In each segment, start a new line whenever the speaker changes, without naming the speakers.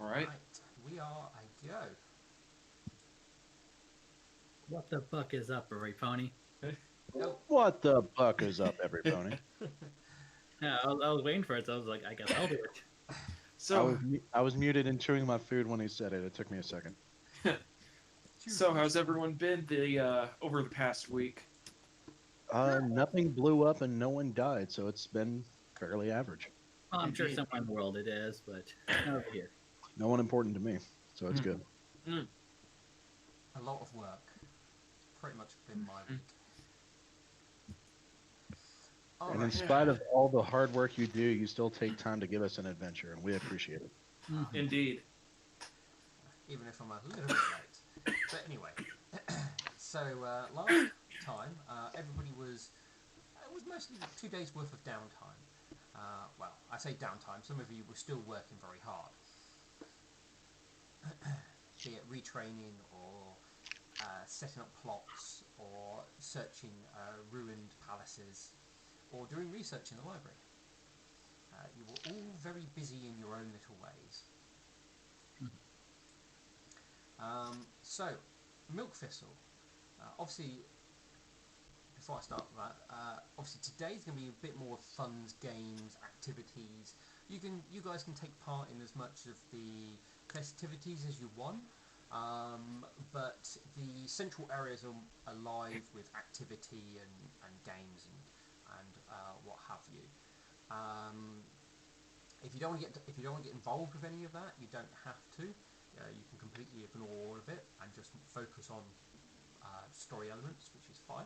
right.
Right, we are a go.
What the fuck is up, Rory Pony?
Oh,
What the buck is up, everybody?
Yeah, I was waiting for it, so I was like, I guess I'll do it.
So,
I was muted and chewing my food when he said it. It took me a second.
so how's everyone been the over the past week?
Nothing blew up and no one died, so it's been fairly average.
Well, I'm sure
Indeed.
somewhere in the world it is, but not over here.
No one important to me, so it's good.
Mm.
a lot of work. Pretty much been my week. All
And in
right.
spite of all the hard work you do, you still take time to give us an adventure, and we appreciate it.
Mhm.
Indeed.
Even if I'm a little bit late. But anyway, so last time everybody was it was mostly 2 days worth of downtime. Well, I say downtime. Some of you were still working very hard, be it retraining or setting up plots or searching ruined palaces or doing research in the library. You were all very busy in your own little ways. So, Milk Thistle. Obviously, before I start with that, obviously today's going to be a bit more funds, games, activities. You guys can take part in as much of the festivities as you want, but the central areas are alive with activity and games and what have you. If you don't want to get involved with any of that, you don't have to. You can completely ignore all of it and just focus on story elements, which is fine.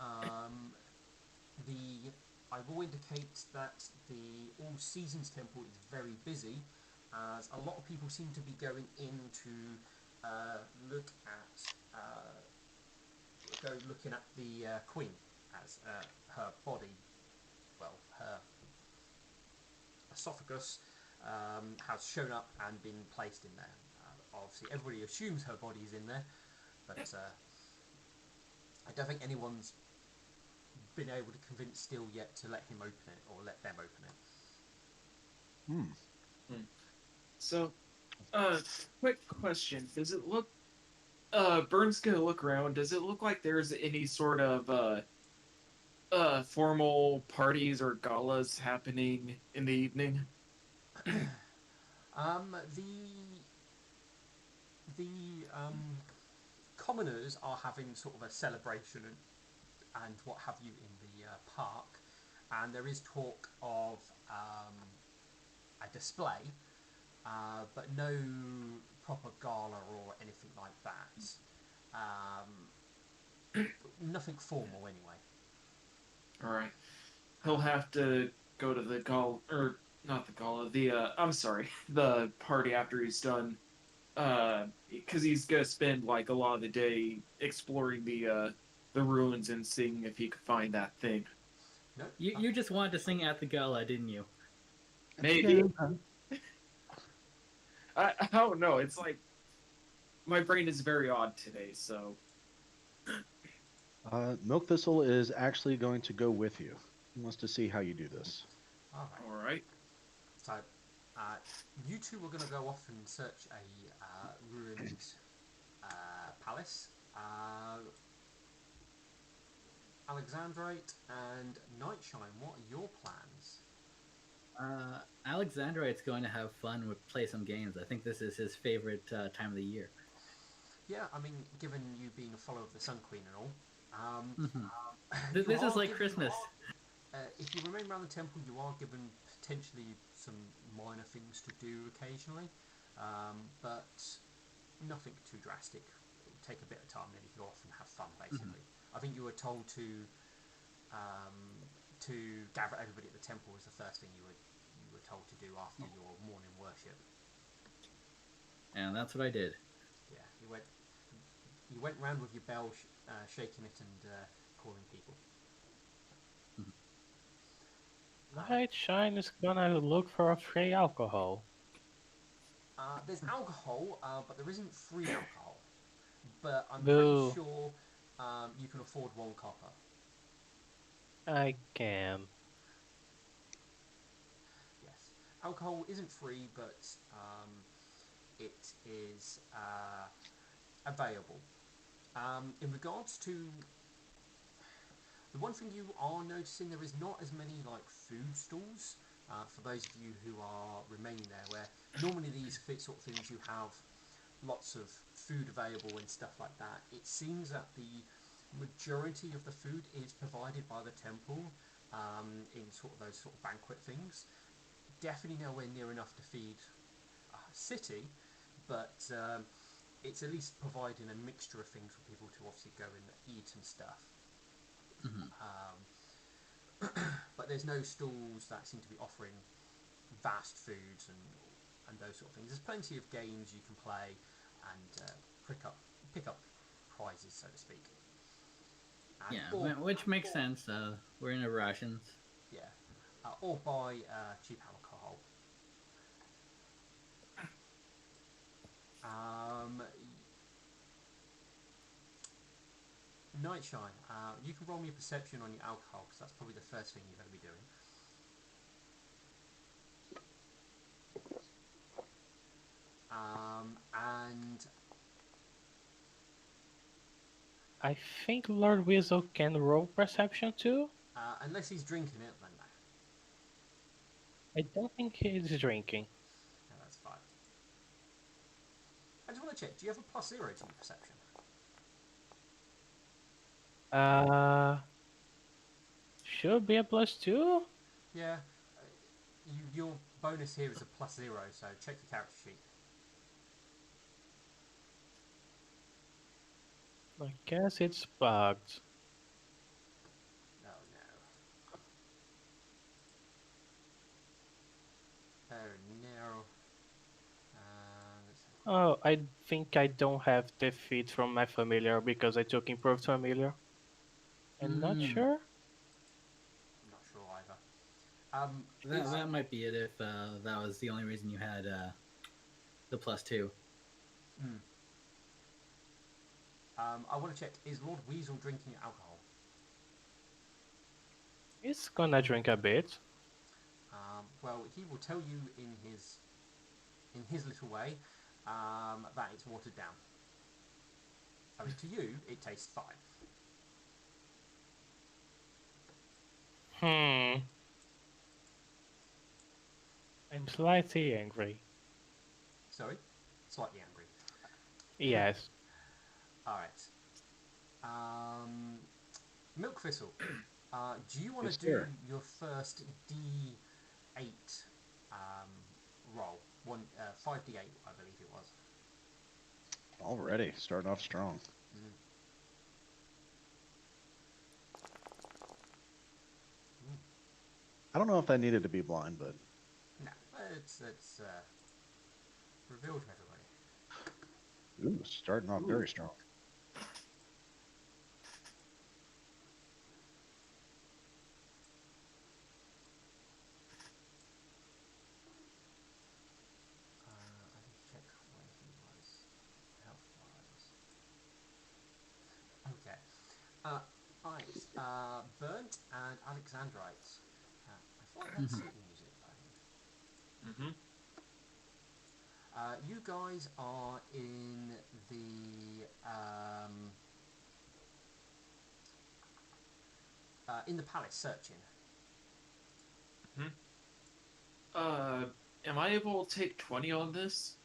Um, the I will indicate that the All Seasons Temple is very busy, as a lot of people seem to be going in to look at go looking at the Queen as her body, well, her esophagus has shown up and been placed in there. Obviously, everybody assumes her body is in there, but I don't think anyone's been able to convince Steele yet to let him open it or let them open it.
Hmm.
So, quick question: does it look? Burns gonna look around. Does it look like there's any sort of formal parties or galas happening in the evening?
The commoners are having sort of a celebration and what have you in the park, and there is talk of a display, but no proper gala or anything like that. Um, Nothing formal anyway.
All right, he'll have to go to the gala, or not the gala. The I'm sorry, the party after he's done. Because he's gonna spend like a lot of the day exploring the ruins and seeing if he could find that thing.
No,
You just wanted to sing at the gala, didn't you?
Maybe. I don't know. It's like my brain is very odd today, so
Milk Thistle is actually going to go with you. He wants to see how you do this.
all right.
all right.
So, uh, you two are going to go off and search a ruined palace. Alexandrite and Nightshine, what are your plans?
Alexandrite's going to have fun with play some games. I think this is his favorite time of the year.
Yeah, I mean, given you being a follower of the Sun Queen and all,
hmm
you
This is
are
like
given.
Christmas.
If you remain around the temple, you are given potentially some minor things to do occasionally, but nothing too drastic. It will take a bit of time, then you can go off and have fun.
Mhm.
Basically, I think you were told to gather everybody at the temple was the first thing you were told to do after your morning worship.
And that's what I did.
Yeah, you went round with your bell, shaking it and calling people.
Mhm.
Night Shine is gonna look for a free alcohol.
There's alcohol, but there isn't free alcohol. But I'm pretty
Boo.
sure you can afford 1 copper.
I can.
Yes, alcohol isn't free, but it is available. In regards to the one thing you are noticing, there is not as many like food stalls. For those of you who are remaining there, where normally these sort of things you have lots of food available and stuff like that. It seems that the majority of the food is provided by the temple in sort of those sort of banquet things. Definitely nowhere near enough to feed a city, but it's at least providing a mixture of things for people to obviously go and eat and stuff.
Mhm.
But there's no stalls that seem to be offering vast foods and those sort of things. There's plenty of games you can play and pick up prizes, so to speak. And
Yeah,
or
which makes sense. We're in a rations.
yeah, or buy cheap alcohol. Um, Nightshine, you can roll me a perception on your alcohol because that's probably the first thing you're going to be doing. And
I think Lord Weasel can roll perception too.
unless he's drinking it, then no.
I don't think he's drinking.
No, that's fine. I just want to check. Do you have a +0 to your perception?
Should be a +2.
Yeah. Your bonus here is a +0, so check your character sheet.
I guess it's bugged.
Oh no. Oh no.
Oh, I think I don't have defeat from my familiar because I took improved familiar. I'm not sure.
I'm not sure either.
That might be it if that was the only reason you had the +2.
I want to check. Is Lord Weasel drinking alcohol?
He's gonna drink a bit.
Well, he will tell you in his little way that it's watered down. I mean, to you, it tastes fine.
I'm slightly angry.
Sorry? Slightly angry.
Yes.
Alright. Milk Thistle, do you want
Yes,
to do
sir.
your first D8 roll? 5D8, I believe it was.
Already starting off strong. I don't know if that needed to be blind, but
No, it's revealed to everybody.
ooh, starting off very strong.
I need to check where he was health-wise. Okay. Right. Burnt and Alexandrite. I thought I had sleep music playing. You guys are in the palace searching.
Am I able to take 20 on this?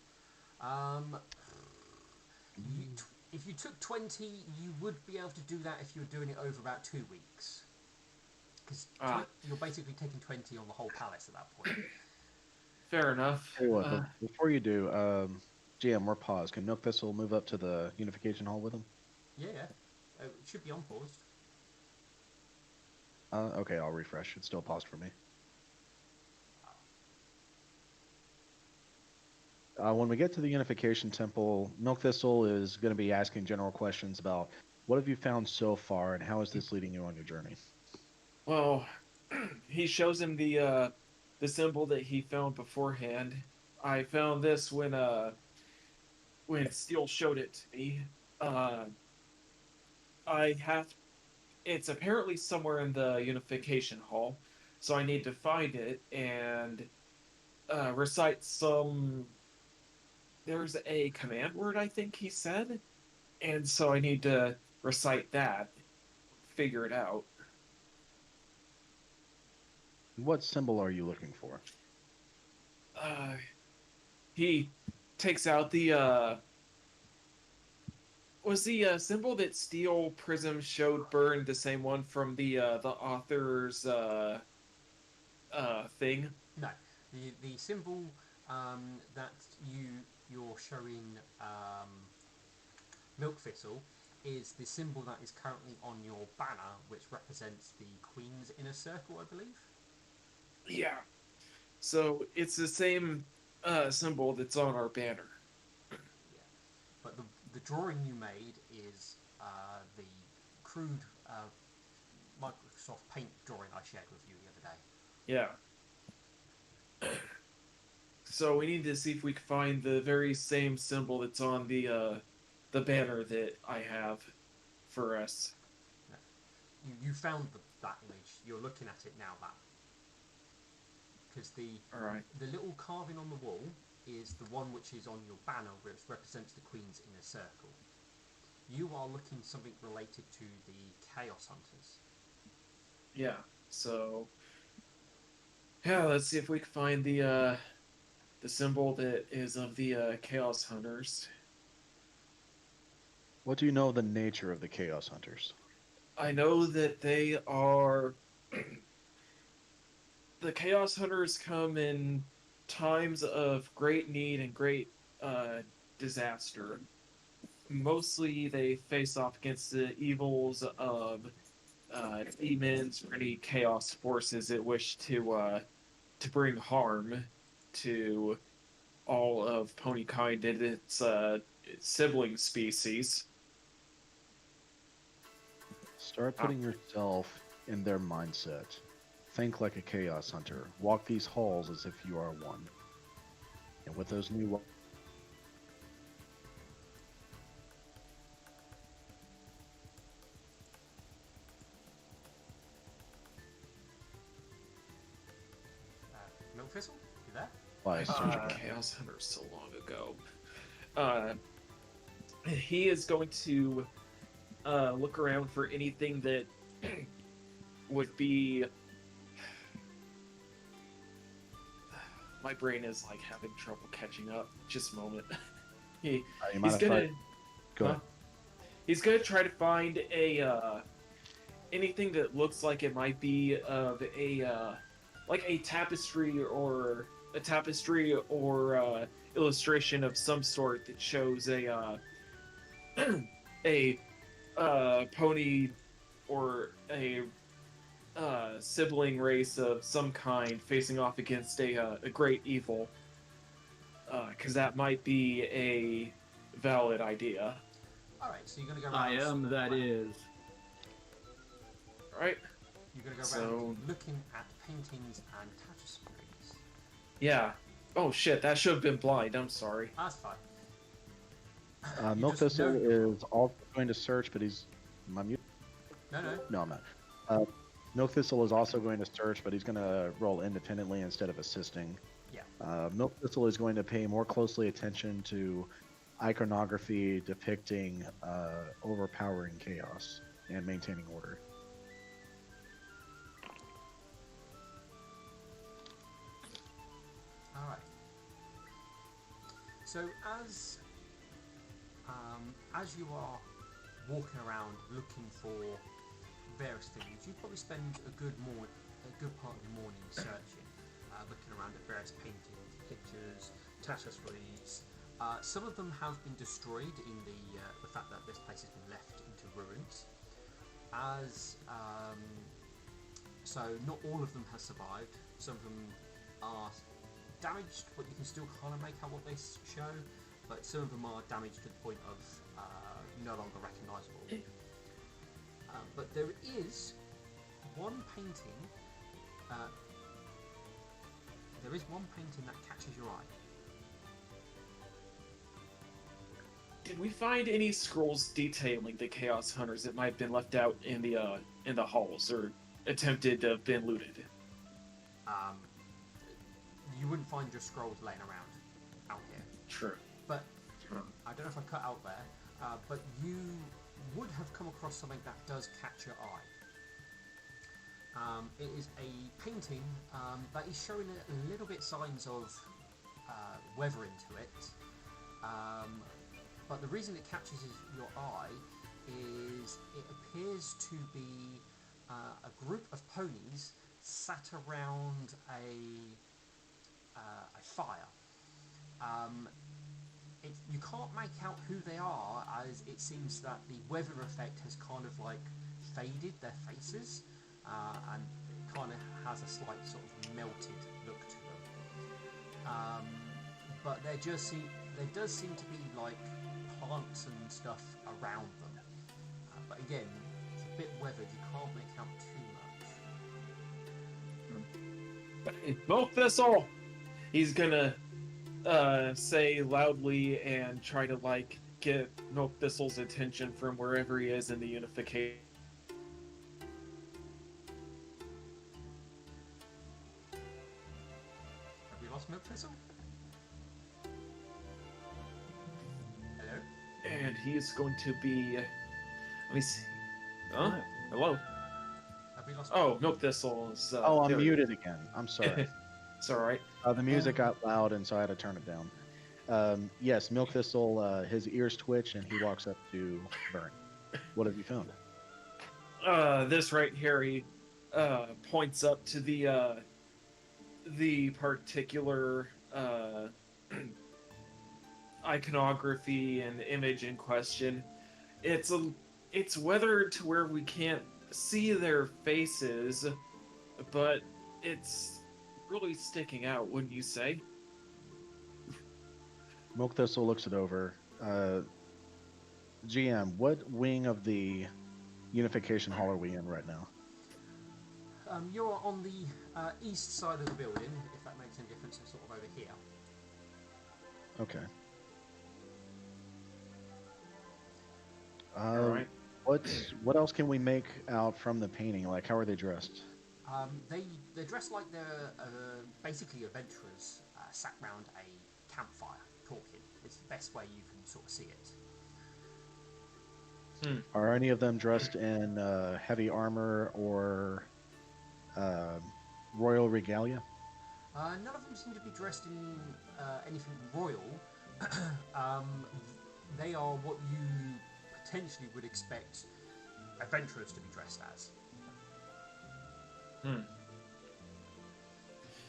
If you took 20, you would be able to do that if you were doing it over about 2 weeks. Because you're basically taking 20 on the whole palace at that point.
Fair enough.
Tell you what, before you do, GM, we're paused. Can Milk Thistle move up to the unification hall with him?
Yeah. It should be on paused.
Okay, I'll refresh. It's still paused for me. When we get to the Unification Temple, Milk Thistle is going to be asking general questions about what have you found so far and how is this leading you on your journey?
Well, he shows him the symbol that he found beforehand. I found this when Steele showed it to me. It's apparently somewhere in the Unification Hall, so I need to find it and recite some there's a command word I think he said, and so I need to recite that, figure it out.
What symbol are you looking for?
Uh, he takes out the was the symbol that Steel Prism showed burned the same one from the author's thing?
No, the symbol that you're showing Milk Thistle is the symbol that is currently on your banner, which represents the Queen's inner circle, I believe.
Yeah. So it's the same symbol that's on our banner.
Yeah, but the drawing you made is the crude Microsoft Paint drawing I shared with you the other day.
Yeah. So we need to see if we can find the very same symbol that's on the banner that I have for us.
You found that image. You're looking at it now. That because
All right.
the little carving on the wall is the one which is on your banner, which represents the Queen's inner circle. You are looking something related to the Chaos Hunters.
Yeah. So yeah, let's see if we can find the symbol that is of the Chaos Hunters.
What do you know of the nature of the Chaos Hunters?
I know that they are the Chaos Hunters come in times of great need and great disaster. Mostly, they face off against the evils of demons or any chaos forces that wish to bring harm to all of Ponykind and its sibling species.
Start putting yourself in their mindset. Think like a Chaos Hunter. Walk these halls as if you are one. And with those new
Milk Thistle, you there?
lies,
Chaos Hunters so long ago. He is going to look around for anything that would be. My brain is like having trouble catching up. Just a moment.
you
He's
mind if
gonna.
I go ahead.
He's gonna try to find a anything that looks like it might be of a like a tapestry or illustration of some sort that shows a a pony or a sibling race of some kind facing off against a great evil, because that might be a valid idea.
Alright, so you're going to go
I
around.
am that is.
Right?
You're going to go
So-
around looking at paintings and tapestries.
Yeah. Oh shit, that should have been blind. I'm sorry.
That's fine. You
Milk
just
Thistle
know-
is also going to search, but he's. Am I mute?
No, no.
No, I'm not. Milk Thistle is also going to search, but he's going to roll independently instead of assisting.
Yeah.
Milk Thistle is going to pay more closely attention to iconography depicting overpowering chaos and maintaining order.
Alright. So as you are walking around looking for various things, you probably spend a good part of the morning searching, looking around at various paintings, pictures, tapestries. Some of them have been destroyed in the fact that this place has been left into ruins. So not all of them have survived. Some of them are damaged, but you can still kind of make out what they show. But some of them are damaged to the point of no longer recognisable. But there is one painting. There is one painting that catches your eye.
Did we find any scrolls detailing the Chaos Hunters that might have been left out in the halls or attempted to have been looted?
You wouldn't find your scrolls laying around out here.
True.
But I don't know if I cut out there, but you would have come across something that does catch your eye. It is a painting that is showing a little bit signs of weathering to it, but the reason it catches your eye is it appears to be a group of ponies sat around a fire. You can't make out who they are, as it seems that the weather effect has kind of like faded their faces, and it kind of has a slight sort of melted look to them. But there does seem to be like plants and stuff around them. But again, it's a bit weathered, you can't make out too much.
Milk Thistle! He's gonna say loudly and try to like get Milk Thistle's attention from wherever he is in the unification.
Have we lost Milk Thistle? Hello?
And he's going to be. Let me see. Huh? Hello?
Have we lost
Oh, Milk Thistle is.
Oh, I'm
there.
muted again. I'm sorry.
It's alright.
The music got loud, and so I had to turn it down. Yes, Milk Thistle, his ears twitch, and he walks up to Burn. What have you found?
This right here, he points up to the particular iconography and image in question. It's weathered to where we can't see their faces, but it's really sticking out, wouldn't you say?
Milk Thistle looks it over. GM, what wing of the unification hall are we in right now?
You're on the east side of the building, if that makes any difference, so sort of over here.
Okay.
Alright.
What else can we make out from the painting? Like, how are they dressed?
They're dressed like they're basically adventurers sat round a campfire talking. It's the best way you can sort of see it.
Are any of them dressed in heavy armor or royal regalia?
None of them seem to be dressed in anything royal. They are what you potentially would expect adventurers to be dressed as.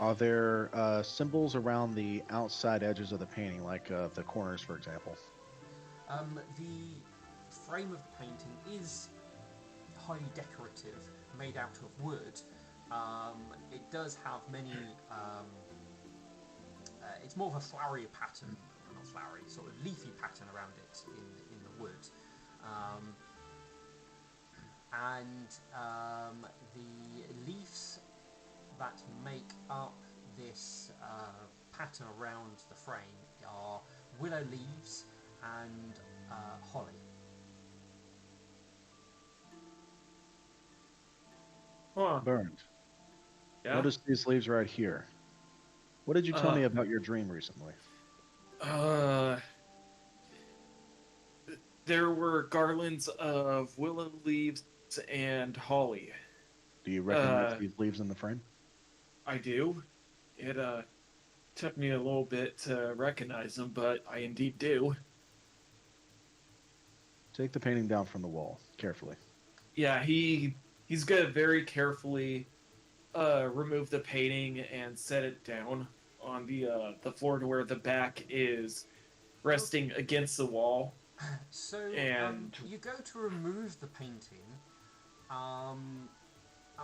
Are there symbols around the outside edges of the painting, like the corners, for example?
The frame of the painting is highly decorative, made out of wood. It does have many. It's more of a flowery pattern, not flowery, sort of leafy pattern around it in the wood. And the leaves that make up this pattern around the frame are willow leaves and holly.
Huh.
Burned.
Yeah?
Notice these leaves right here. What did you tell me about your dream recently?
There were garlands of willow leaves and holly.
Do you recognize these leaves in the frame?
I do. It took me a little bit to recognize them, but I indeed do.
Take the painting down from the wall, carefully.
Yeah, he's gonna very carefully remove the painting and set it down on the floor to where the back is resting against the wall.
So
And
you go to remove the painting, at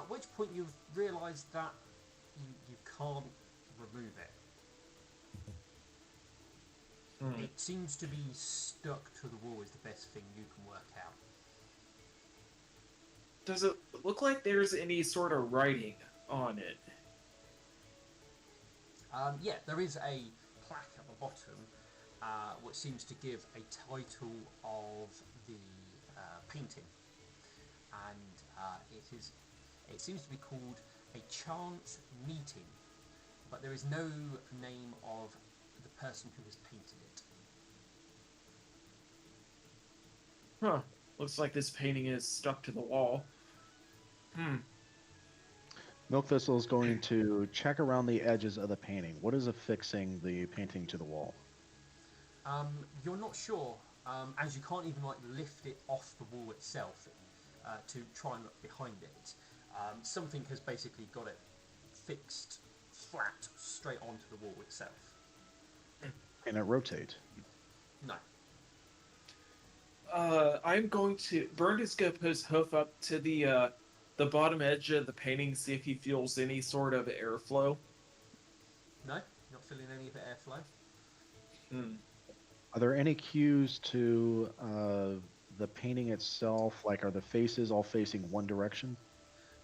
which point you've realised that you can't remove it. It seems to be stuck to the wall is the best thing you can work out.
Does it look like there's any sort of writing on it?
Yeah, there is a plaque at the bottom which seems to give a title of the painting, and it seems to be called a chance meeting, but there is no name of the person who has painted it.
Huh. Looks like this painting is stuck to the wall. Hmm.
Milk Thistle is going to check around the edges of the painting. What is affixing the painting to the wall?
You're not sure, as you can't even like lift it off the wall itself to try and look behind it. Something has basically got it fixed flat straight onto the wall itself.
Can it rotate?
No.
I'm going to. Bernd is going to put his hoof up to the bottom edge of the painting, see if he feels any sort of airflow.
No? You're not feeling any of the airflow?
Hmm.
Are there any cues to the painting itself? Like, are the faces all facing one direction?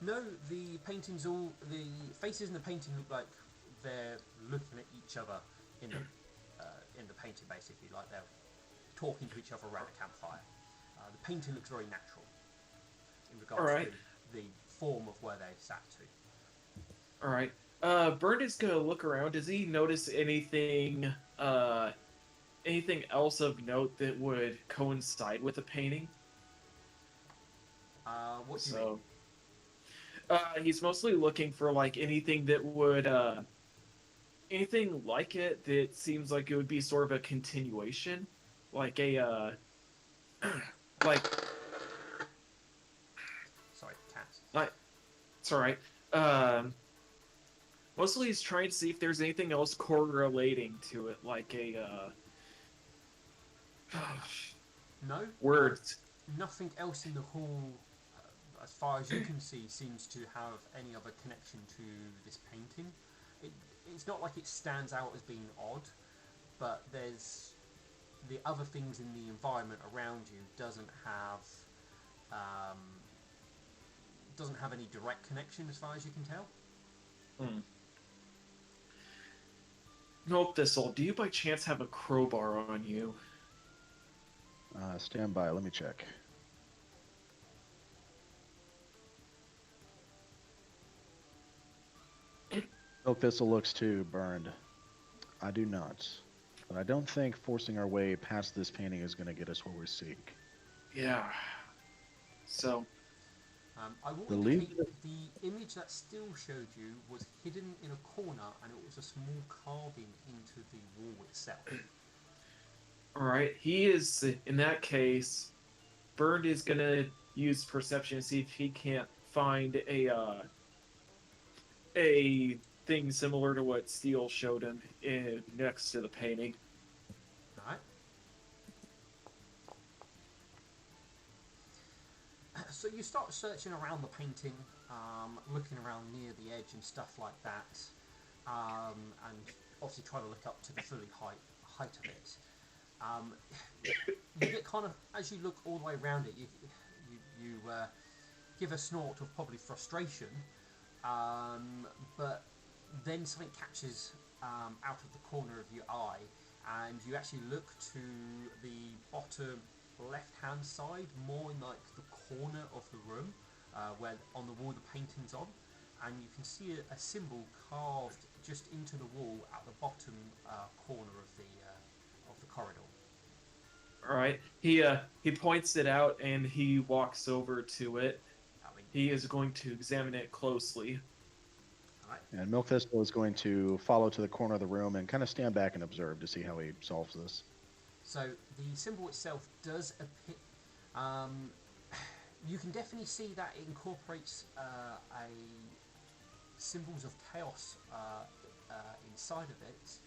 No, the faces in the painting look like they're looking at each other in the painting, basically, like they're talking to each other around a campfire. The painting looks very natural in regards
Alright.
to the form of where they sat to.
All right. Bernd is going to look around. Does he notice anything else of note that would coincide with the painting?
What do you mean?
He's mostly looking for like anything that would anything like it that seems like it would be sort of a continuation, like a like
Sorry, cats.
like it's all right. Um, Mostly he's trying to see if there's anything else correlating to it, like a
No?
words.
Nothing else in the hall, as far as you can see, seems to have any other connection to this painting. It's not like it stands out as being odd, but there's the other things in the environment around you um, doesn't have any direct connection as far as you can tell.
Hmm. Nope, Thistle. Do you by chance have a crowbar on you?
Stand by. Let me check. Milk Thistle looks too burned. I do not. But I don't think forcing our way past this painting is going to get us where we seek.
Yeah. So,
I will
The
indicate
lead-
the image that still showed you was hidden in a corner, and it was a small carving into the wall itself.
all right. He is in that case. Bernd is gonna use perception to see if he can't find a thing similar to what Steele showed him next to the painting.
Right. So you start searching around the painting, looking around near the edge and stuff like that, and obviously try to look up to the fully height of it. You get kind of, as you look all the way around it, you give a snort of probably frustration, but then something catches out of the corner of your eye, and you actually look to the bottom left-hand side, more in like the corner of the room, where on the wall the painting's on, and you can see a symbol carved just into the wall at the bottom corner of the corridor.
All right. He points it out and he walks over to it.
I mean,
He is going to examine it closely.
right.
And Milk Thistle is going to follow to the corner of the room and kind of stand back and observe to see how he solves this.
So the symbol itself does appear. You can definitely see that it incorporates a symbols of chaos inside of it,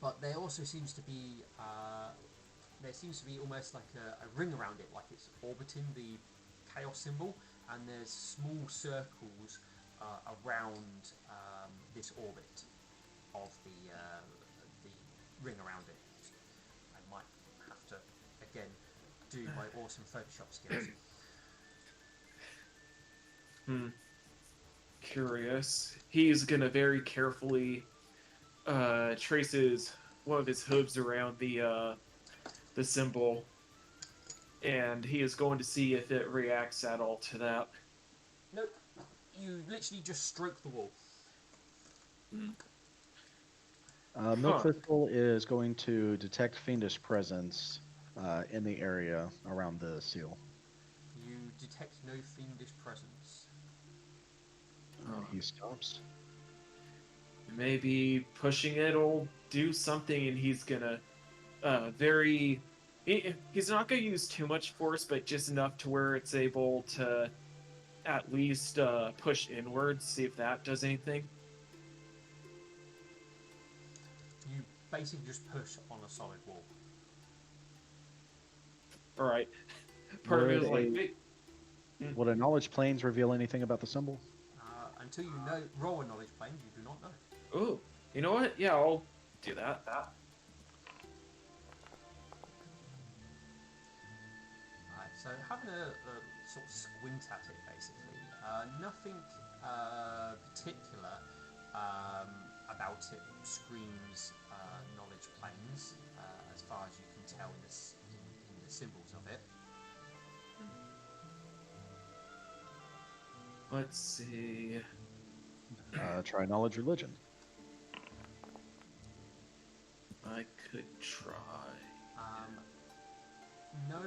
but there also seems to be almost like a ring around it, like it's orbiting the chaos symbol, and there's small circles around this orbit of the ring around it. I might have to again do my awesome Photoshop skills.
Curious. He's gonna very carefully traces one of his hooves around the symbol, and he is going to see if it reacts at all to that.
Nope. You literally just stroke the wall.
Milk Thistle is going to detect fiendish presence in the area around the seal.
You detect no fiendish presence.
He stops.
Maybe pushing it'll do something, and he's gonna very. He's not gonna use too much force, but just enough to where it's able to at least push inwards. See if that does anything.
You basically just push on a solid wall.
All right. Part of me
Would
was like,
a
wait.
would a knowledge planes reveal anything about the symbol?
Until you know roll a knowledge plane, you do not know.
Oh, you know what? Yeah, I'll do that.
Right, so having a sort of squint at it, basically, nothing particular about it screams knowledge planes, as far as you can tell in the symbols of it.
Let's see.
Try knowledge religion.
I could try.
No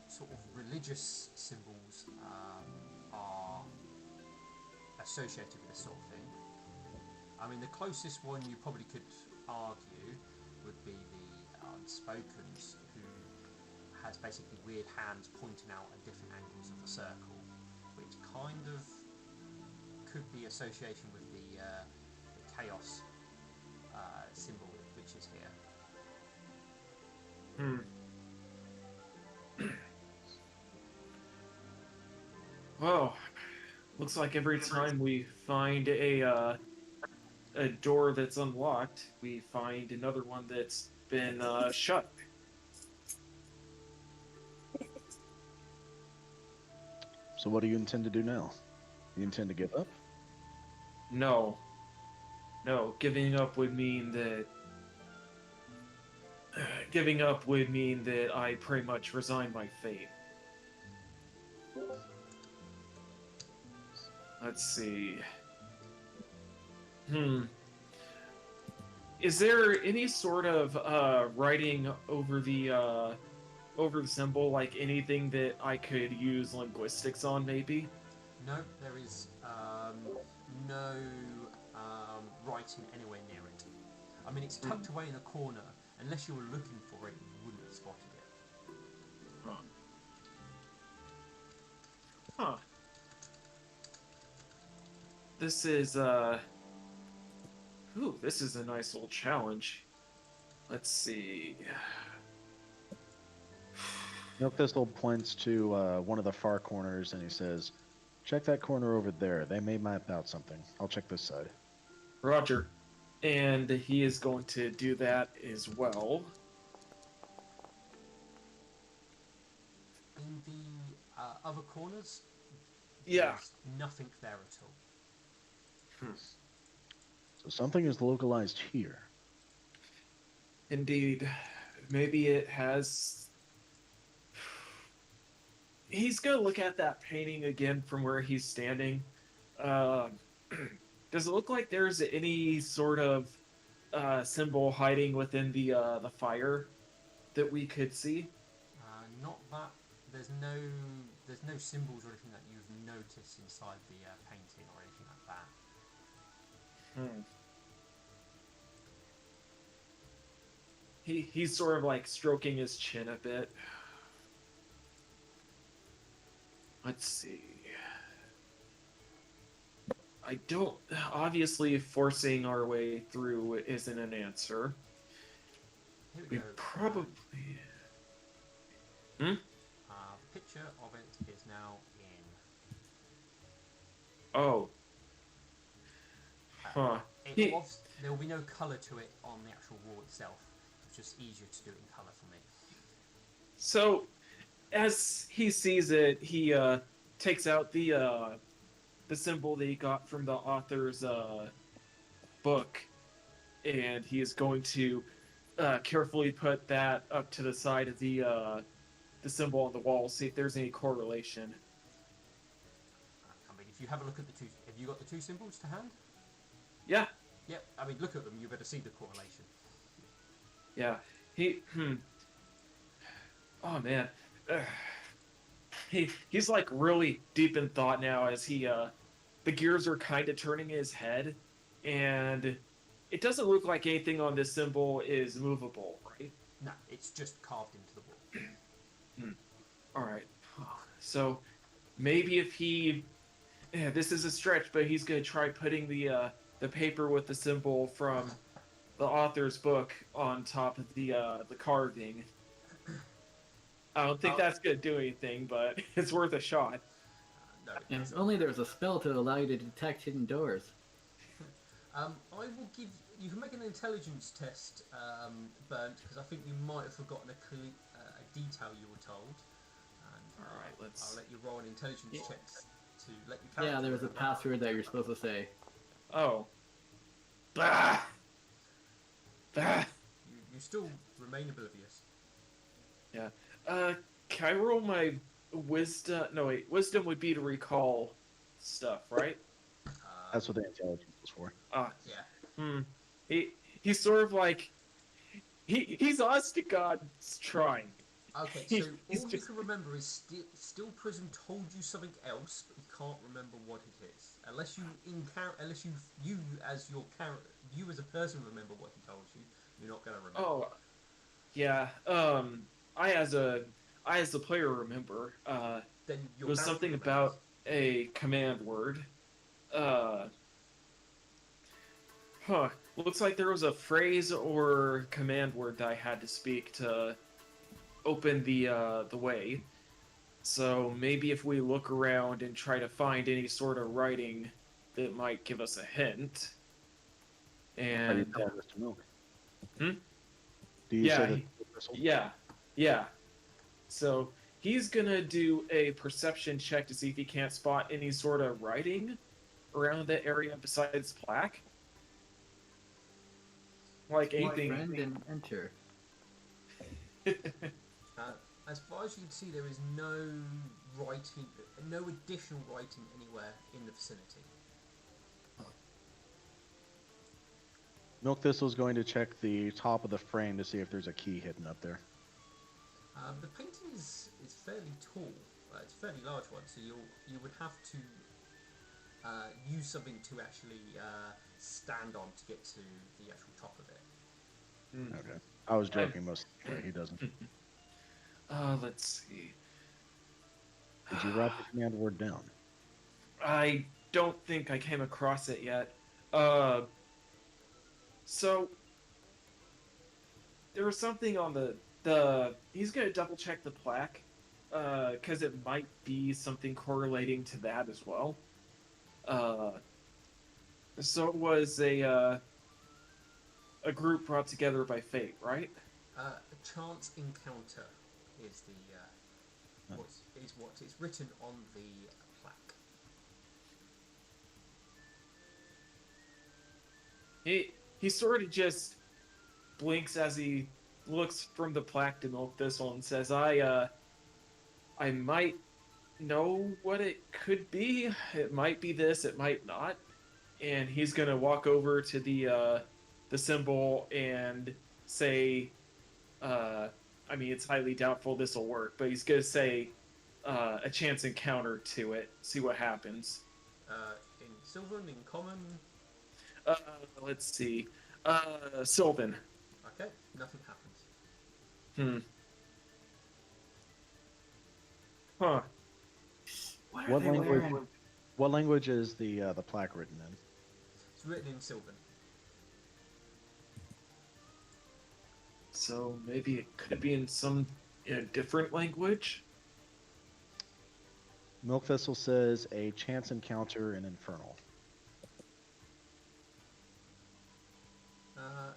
sort of religious symbols are associated with this sort of thing. I mean, the closest one you probably could argue would be the Unspokens, who has basically weird hands pointing out at different angles of the circle, which kind of could be association with the chaos symbol, which is here.
Well, looks like every time we find a door that's unlocked, we find another one that's been shut.
So what do you intend to do now? You intend to give up?
No. No, giving up would mean that. Giving up would mean that I pretty much resign my fate. Let's see. Is there any sort of writing over the symbol, like anything that I could use linguistics on, maybe?
No, there is no writing anywhere near it. I mean, it's tucked away in a corner. Unless you were looking for it, you wouldn't have spotted it.
Huh. This is Ooh, this is a nice little challenge. Let's see.
Milk Thistle points to one of the far corners and he says, check that corner over there. They may map out something. I'll check this side.
Roger. And he is going to do that as well.
In the other corners,
Yeah.
there's nothing there at all.
So something is localized here.
Indeed. Maybe it has. He's going to look at that painting again from where he's standing. Does it look like there's any sort of symbol hiding within the fire that we could see?
Not that. There's no symbols or anything that you've noticed inside the painting or anything like that.
He's sort of like stroking his chin a bit. Let's see. I don't. Obviously, forcing our way through isn't an answer.
Here
We
go.
probably.
The picture of it is now in.
Oh. Huh.
There will be no colour to it on the actual wall itself. It's just easier to do it in colour for me.
So, as he sees it, he takes out the symbol that he got from the author's book, and he is going to carefully put that up to the side of the symbol on the wall, see if there's any correlation.
I mean, if you have a look at the two, have you got the two symbols to hand?
Yeah,
Yep. I mean, look at them. You better see the correlation.
yeah. Oh man. Ugh. He's like really deep in thought now as he the gears are kind of turning in his head, and it doesn't look like anything on this symbol is movable, right?
No, it's just carved into the wall.
Hmm. All right. So maybe if he, yeah, this is a stretch, but he's gonna try putting the paper with the symbol from the author's book on top of the carving. I don't think
Oh,
that's gonna do anything, but it's worth a shot.
no, it
And if
doesn't.
only there was a spell to allow you to detect hidden doors.
I will give you can make an intelligence test, Burnt, because I think you might have forgotten a detail you were told. And
All right,
I'll
let's.
let you roll an intelligence
Yeah.
check to let your character.
Yeah, there was a
remember.
password that you're supposed to say.
Oh. Bah! Bah!
You still remain oblivious.
Yeah. Can I roll my wisdom? No, wait. Wisdom would be to recall stuff, right?
Uh,
That's what the intelligence was for.
Ah.
yeah.
Hmm. He's sort of like he's honest to God trying.
Okay, so
He's
all you
just
can remember is still Prism told you something else, but you can't remember what it is. Unless you as your character, you as a person remember what he told you, you're not going to remember.
oh yeah. I as a I as the player remember.
Then
It
your
was
character
something
remembers.
about a command word. Uh. Huh. Looks like there was a phrase or command word that I had to speak to open the way. So maybe if we look around and try to find any sort of writing that might give us a hint.
Are you
And
telling this to Milk?
hmm?
Do you say
Yeah,
that crystal?
yeah, yeah. So he's gonna do a perception check to see if he can't spot any sort of writing around that area besides plaque. Like
Speak
anything.
friend and enter.
Uh, as far as you can see, there is no writing, no additional writing anywhere in the vicinity.
Milk Thistle's going to check the top of the frame to see if there's a key hidden up there.
The painting is fairly tall. It's a fairly large one, so you would have to use something to actually stand on to get to the actual top of it.
Okay. I was joking most of the way. He doesn't.
Let's see.
Did you write the command word down?
I don't think I came across it yet. Uh, so there was something on the. He's gonna double check the plaque, because it might be something correlating to that as well. Uh, so it was a group brought together by fate, right?
A chance encounter is what is written on the plaque.
He sort of just blinks as he looks from the plaque to Milk Thistle and says, I might know what it could be. It might be this, it might not." And he's gonna walk over to the symbol and say, I mean, it's highly doubtful this will work, but he's gonna say a chance encounter to it, see what happens.
In Sylvan, in common,
Uh, let's see. Sylvan.
okay, nothing happens.
Hmm. Huh.
What are
What
they
language?
wearing?
What language is the plaque written in?
It's written in Sylvan.
So maybe it could be in a different language.
Milk Thistle says a chance encounter in Infernal.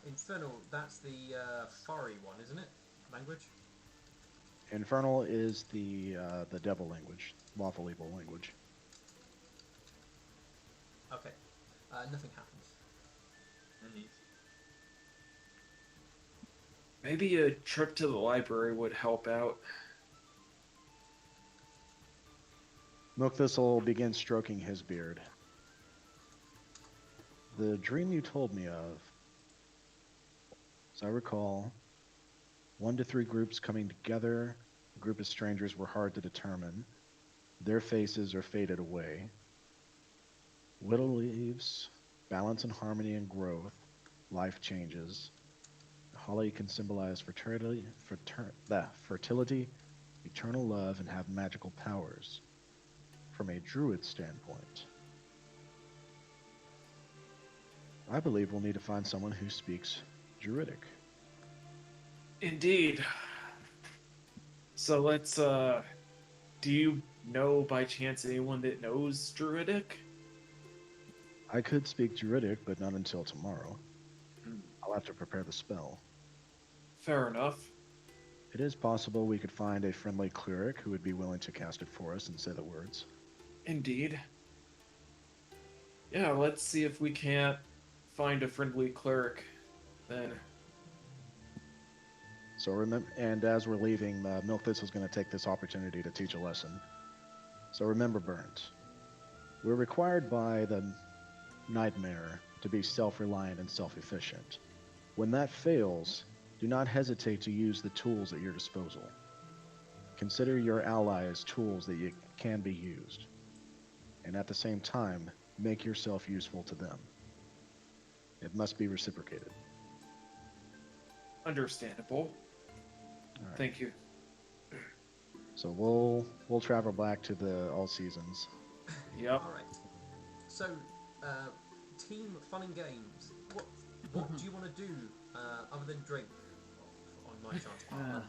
Infernal, that's the fiery one, isn't it? Language?
Infernal is the devil language, lawful evil language.
Okay. Nothing happens.
Maybe a trip to the library would help out.
Milk Thistle begins stroking his beard. The dream you told me of, as I recall, 1 to 3 groups coming together group of strangers were hard to determine. Their faces are faded away. Little leaves, balance and harmony and growth, life changes. Holly can symbolize fertility, eternal love, and have magical powers. From a druid standpoint, I believe we'll need to find someone who speaks druidic.
Indeed. So let's, do you know by chance anyone that knows Druidic?
I could speak druidic, but not until tomorrow.
Hmm.
I'll have to prepare the spell.
Fair enough.
It is possible we could find a friendly cleric who would be willing to cast it for us and say the words.
Indeed. Yeah, let's see if we can't find a friendly cleric then.
So remember, and as we're leaving, Milk Thistle is going to take this opportunity to teach a lesson. So remember, Burns, we're required by the Nightmare to be self-reliant and self-efficient. When that fails, do not hesitate to use the tools at your disposal. Consider your allies tools that can be used, and at the same time, make yourself useful to them. It must be reciprocated.
Understandable.
All right.
Thank you.
So we'll travel back to the All Seasons.
Yep.
All right. So, team fun and games. What do you want to do other than drink on my chance?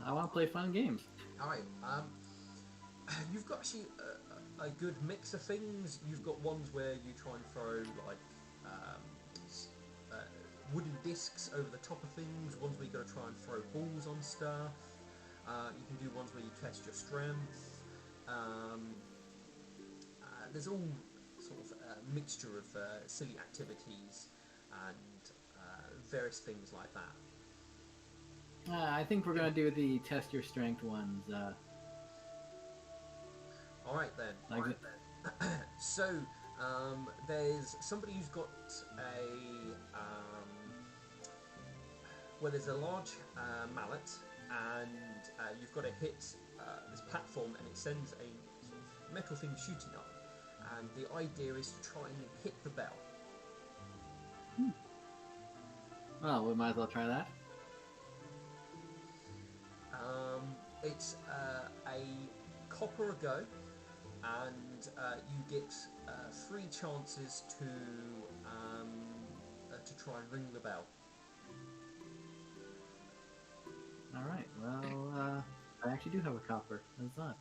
I want to play fun games.
All right. You've got actually a good mix of things. You've got ones where you try and throw like wooden discs over the top of things. Ones where you got to try and throw balls on stuff. You can do ones where you test your strength. There's all sort of a mixture of silly activities and various things like that.
I think we're gonna do the test your strength ones.
All right then.
Like
So there's somebody who's got there's a large mallet, and you've got to hit this platform, and it sends a sort of metal thing shooting up, and the idea is to try and hit the bell.
Well, we might as well try that.
It's a copper a go, and you get 3 chances to try and ring the bell.
All right. Well, I actually do have a copper. That's that.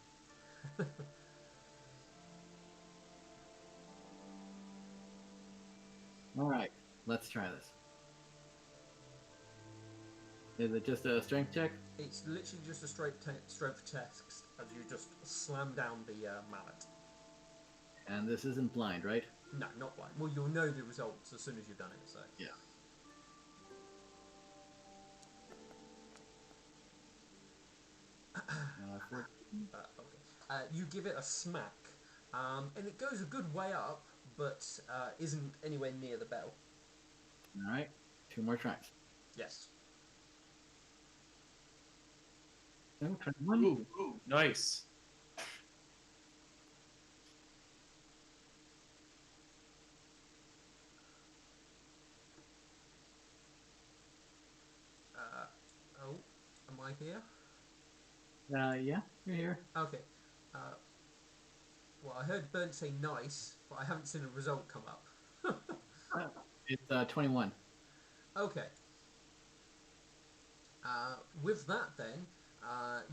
All right. Let's try this. Is it just a strength check?
It's literally just a strength test as you just slam down the mallet.
And this isn't blind, right?
No, not blind. Well, you'll know the results as soon as you've done it. So
Yeah.
okay. You give it a smack, and it goes a good way up, but isn't anywhere near the bell.
All right. 2 more tries.
Yes.
No, 21.
Ooh, nice.
Oh, am I here?
Yeah, you're here.
Okay. Well, I heard Burnt say nice, but I haven't seen a result come up.
It's 21.
Okay. With that, then,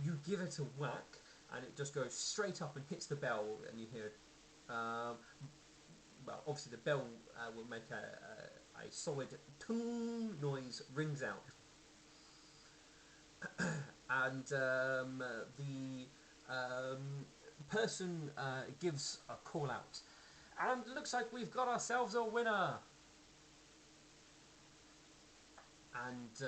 you give it a whack, and it just goes straight up and hits the bell, and you hear. Well, obviously, the bell will make a solid ting noise, rings out. And the person gives a call out. And it looks like we've got ourselves a winner. And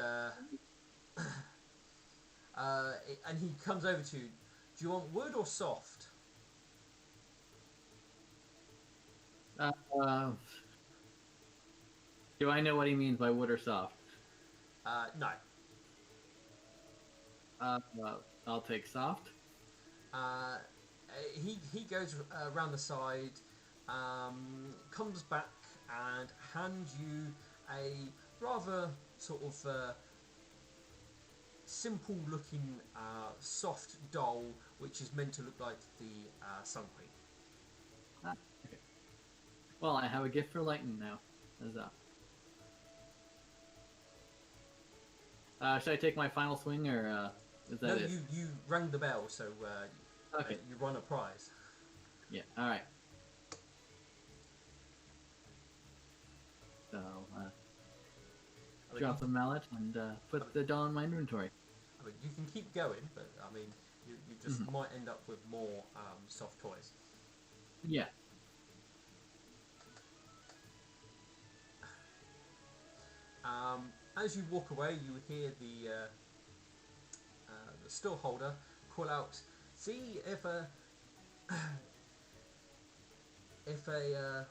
and he comes over to you. Do you want wood or soft?
Do I know what he means by wood or soft?
No.
Well, I'll take soft.
He goes around the side, comes back and hands you a rather sort of simple looking soft doll, which is meant to look like the Sun Queen.
Ah, okay. Well, I have a gift for Lightning now. How's that? Should I take my final swing, or is that
No,
it?
you rang the bell, so
Okay.
you won a prize.
Yeah. All right. So drop the mallet and put the doll in my inventory.
I mean, you can keep going, but I mean, you just might end up with more soft toys.
Yeah.
As you walk away, you hear the still holder call out, "See if a if a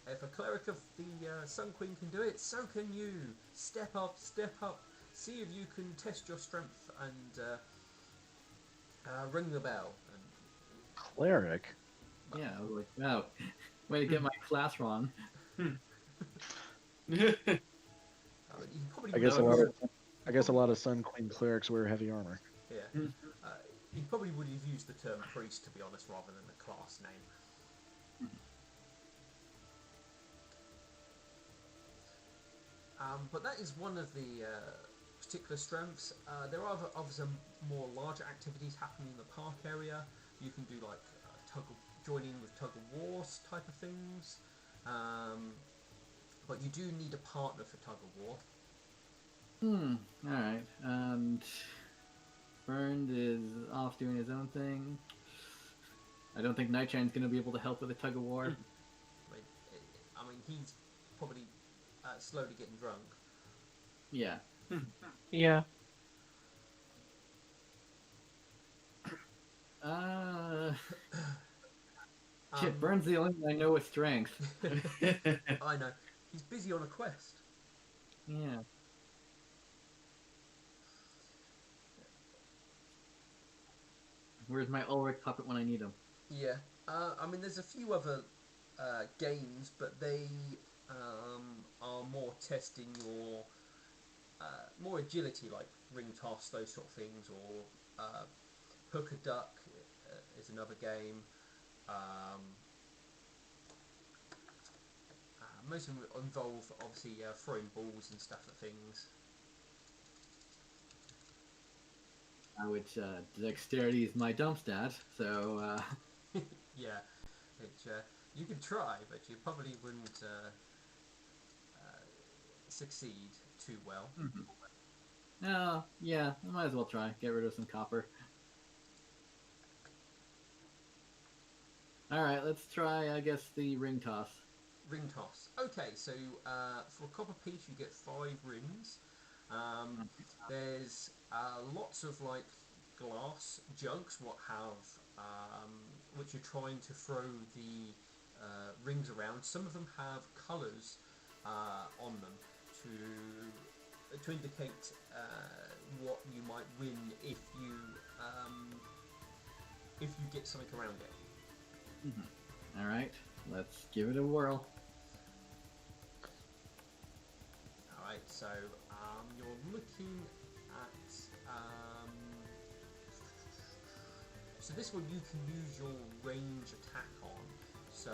if a cleric of the Sun Queen can do it, so can you. Step up, step up. See if you can test your strength and ring the bell." And
Cleric?
Yeah. I was like, wow, way to get my class wrong.
I mean, you probably
I guess a
would
lot
have,
of I guess a lot of Sun Queen clerics wear heavy armor.
yeah. You probably would have used the term priest, to be honest, rather than the class name. But that is one of the particular strengths. There are other some more larger activities happening in the park area. You can do like joining with tug of war type of things. But you do need a partner for tug of war.
All right. And Burned is off doing his own thing. I don't think Nightshine's going to be able to help with the tug of war.
I mean, he's probably slowly getting drunk.
Yeah.
Yeah.
Shit, Burn's the only one I know with strength.
I know. He's busy on a quest.
Yeah. Where's my Ulrich puppet when I need him?
Yeah. I mean, there's a few other games, but they are more testing your more agility, like ring toss, those sort of things, or hook a duck is another game. Most of them involve obviously throwing balls and stuff at things.
Which dexterity is my dump stat, so
Yeah, which you could try, but you probably wouldn't succeed too well.
oh yeah, I might as well try. Get rid of some copper. All right, let's try. I guess the ring toss.
Ring toss. Okay, so for a copper piece, you get 5 rings. There's lots of like glass jugs, which you're trying to throw the rings around. Some of them have colours on them to indicate what you might win if you get something around it.
All right, let's give it a whirl.
Alright, so you're looking at so this one you can use your range attack on, so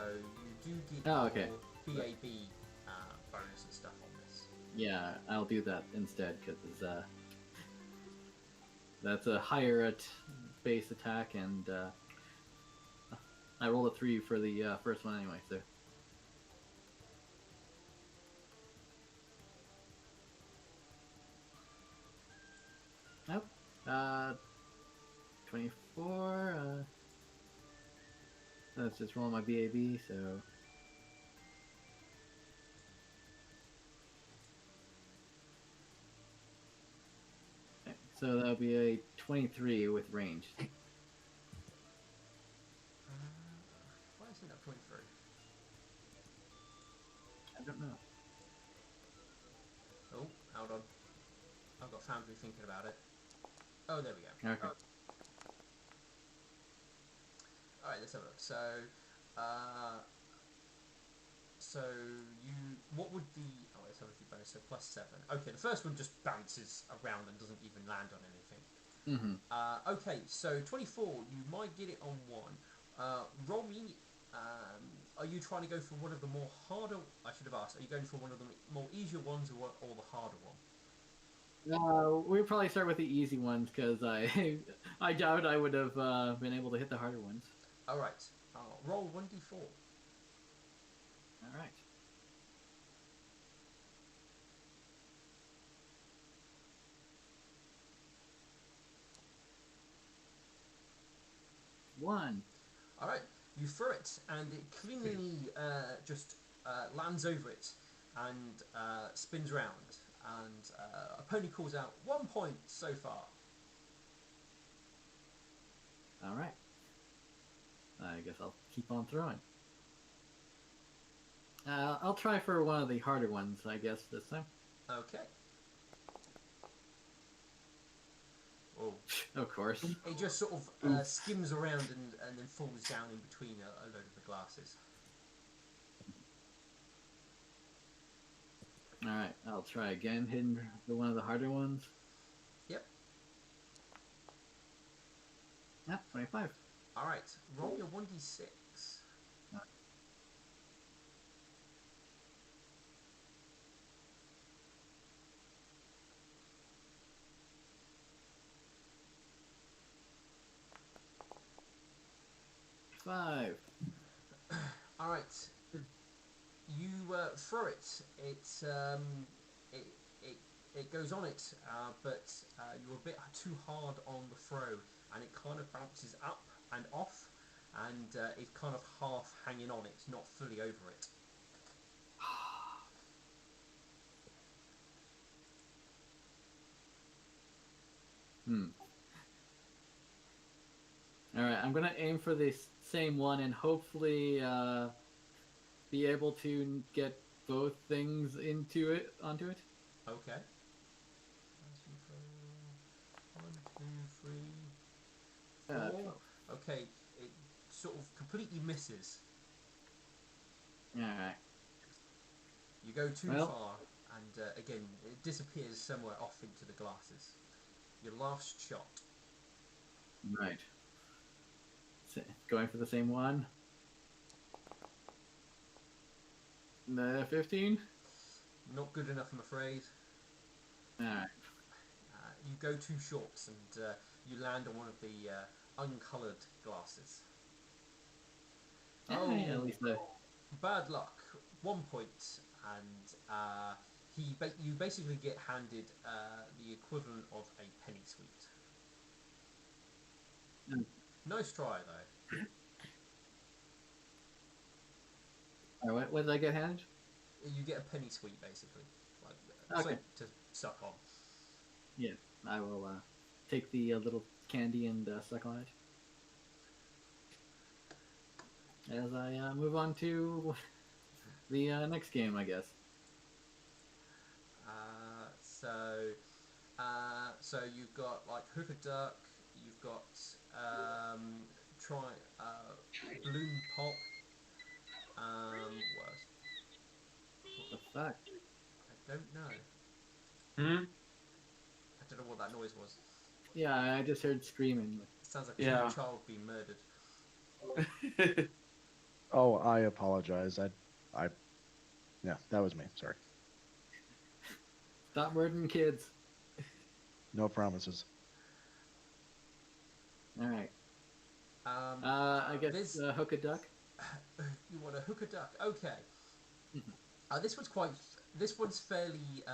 you do get
okay.
your BAB bonus and stuff on this.
Yeah, I'll do that instead because that's a higher at base attack, and I rolled a 3 for the first one anyway, so. Nope. 24. Let's just roll my BAB, so. Okay, so that'll be a 23 with range.
Why isn't that 23?
I don't know.
Oh, hold on. I've got Foundry thinking about it. Oh, there we go.
Okay.
All right, let's have a look. Uh, so what would the? Oh, let's have a few bonus. So +7. Okay, the first one just bounces around and doesn't even land on anything. Okay, so 24. You might get it on one. Roll me. Are you trying to go for one of the more harder? I should have asked. Are you going for one of the more easier ones or the harder one?
We'll probably start with the easy ones because I I doubt I would have been able to hit the harder ones.
All right. Roll 1d4.
All right. One.
All right. You throw it, and it cleanly just lands over it and spins round. And a pony calls out 1 point so far.
All right. I guess I'll keep on throwing. I'll try for one of the harder ones, I guess, this time.
Okay. Oh.
Of course.
It just sort of skims around and then falls down in between a load of the glasses.
Alright, I'll try again, hitting one of the harder ones.
Yep.
Yep, 25.
Alright, roll your 1d6.
Five.
Alright. You throw it. It goes on it, but you're a bit too hard on the throw, and it kind of bounces up and off, and it's kind of half hanging on. It's not fully over it.
Alright, I'm gonna aim for the same one and hopefully be able to get both things onto it.
Okay. 1, 2, 3, 4.
12.
Okay, it sort of completely misses.
Alright.
You go too
Well.
far, and again, it disappears somewhere off into the glasses. Your last shot.
Right. Going for the same one. 15?
Not good enough, I'm afraid.
Alright.
You go too short, and you land on one of the uncoloured glasses.
Oh, yeah, at least
Bad luck. 1 point, and you basically get handed the equivalent of a penny sweet. Nice try, though.
what did I get handed?
You get a penny sweet, basically, like
Okay.
something to suck on.
Yeah, I will take the little candy and suck on it. As I move on to the next game, I guess.
So you've got like hook a duck. You've got balloon pop. What else?
What the fuck?
I don't know.
Hmm?
I don't know what that noise was.
Yeah, I just heard screaming.
It sounds like
Yeah.
a child being murdered.
Oh, I apologize. Yeah, that was me. Sorry.
Stop murdering kids.
No promises.
Alright. I guess hook a duck.
You want to hook a duck? Okay. This one's fairly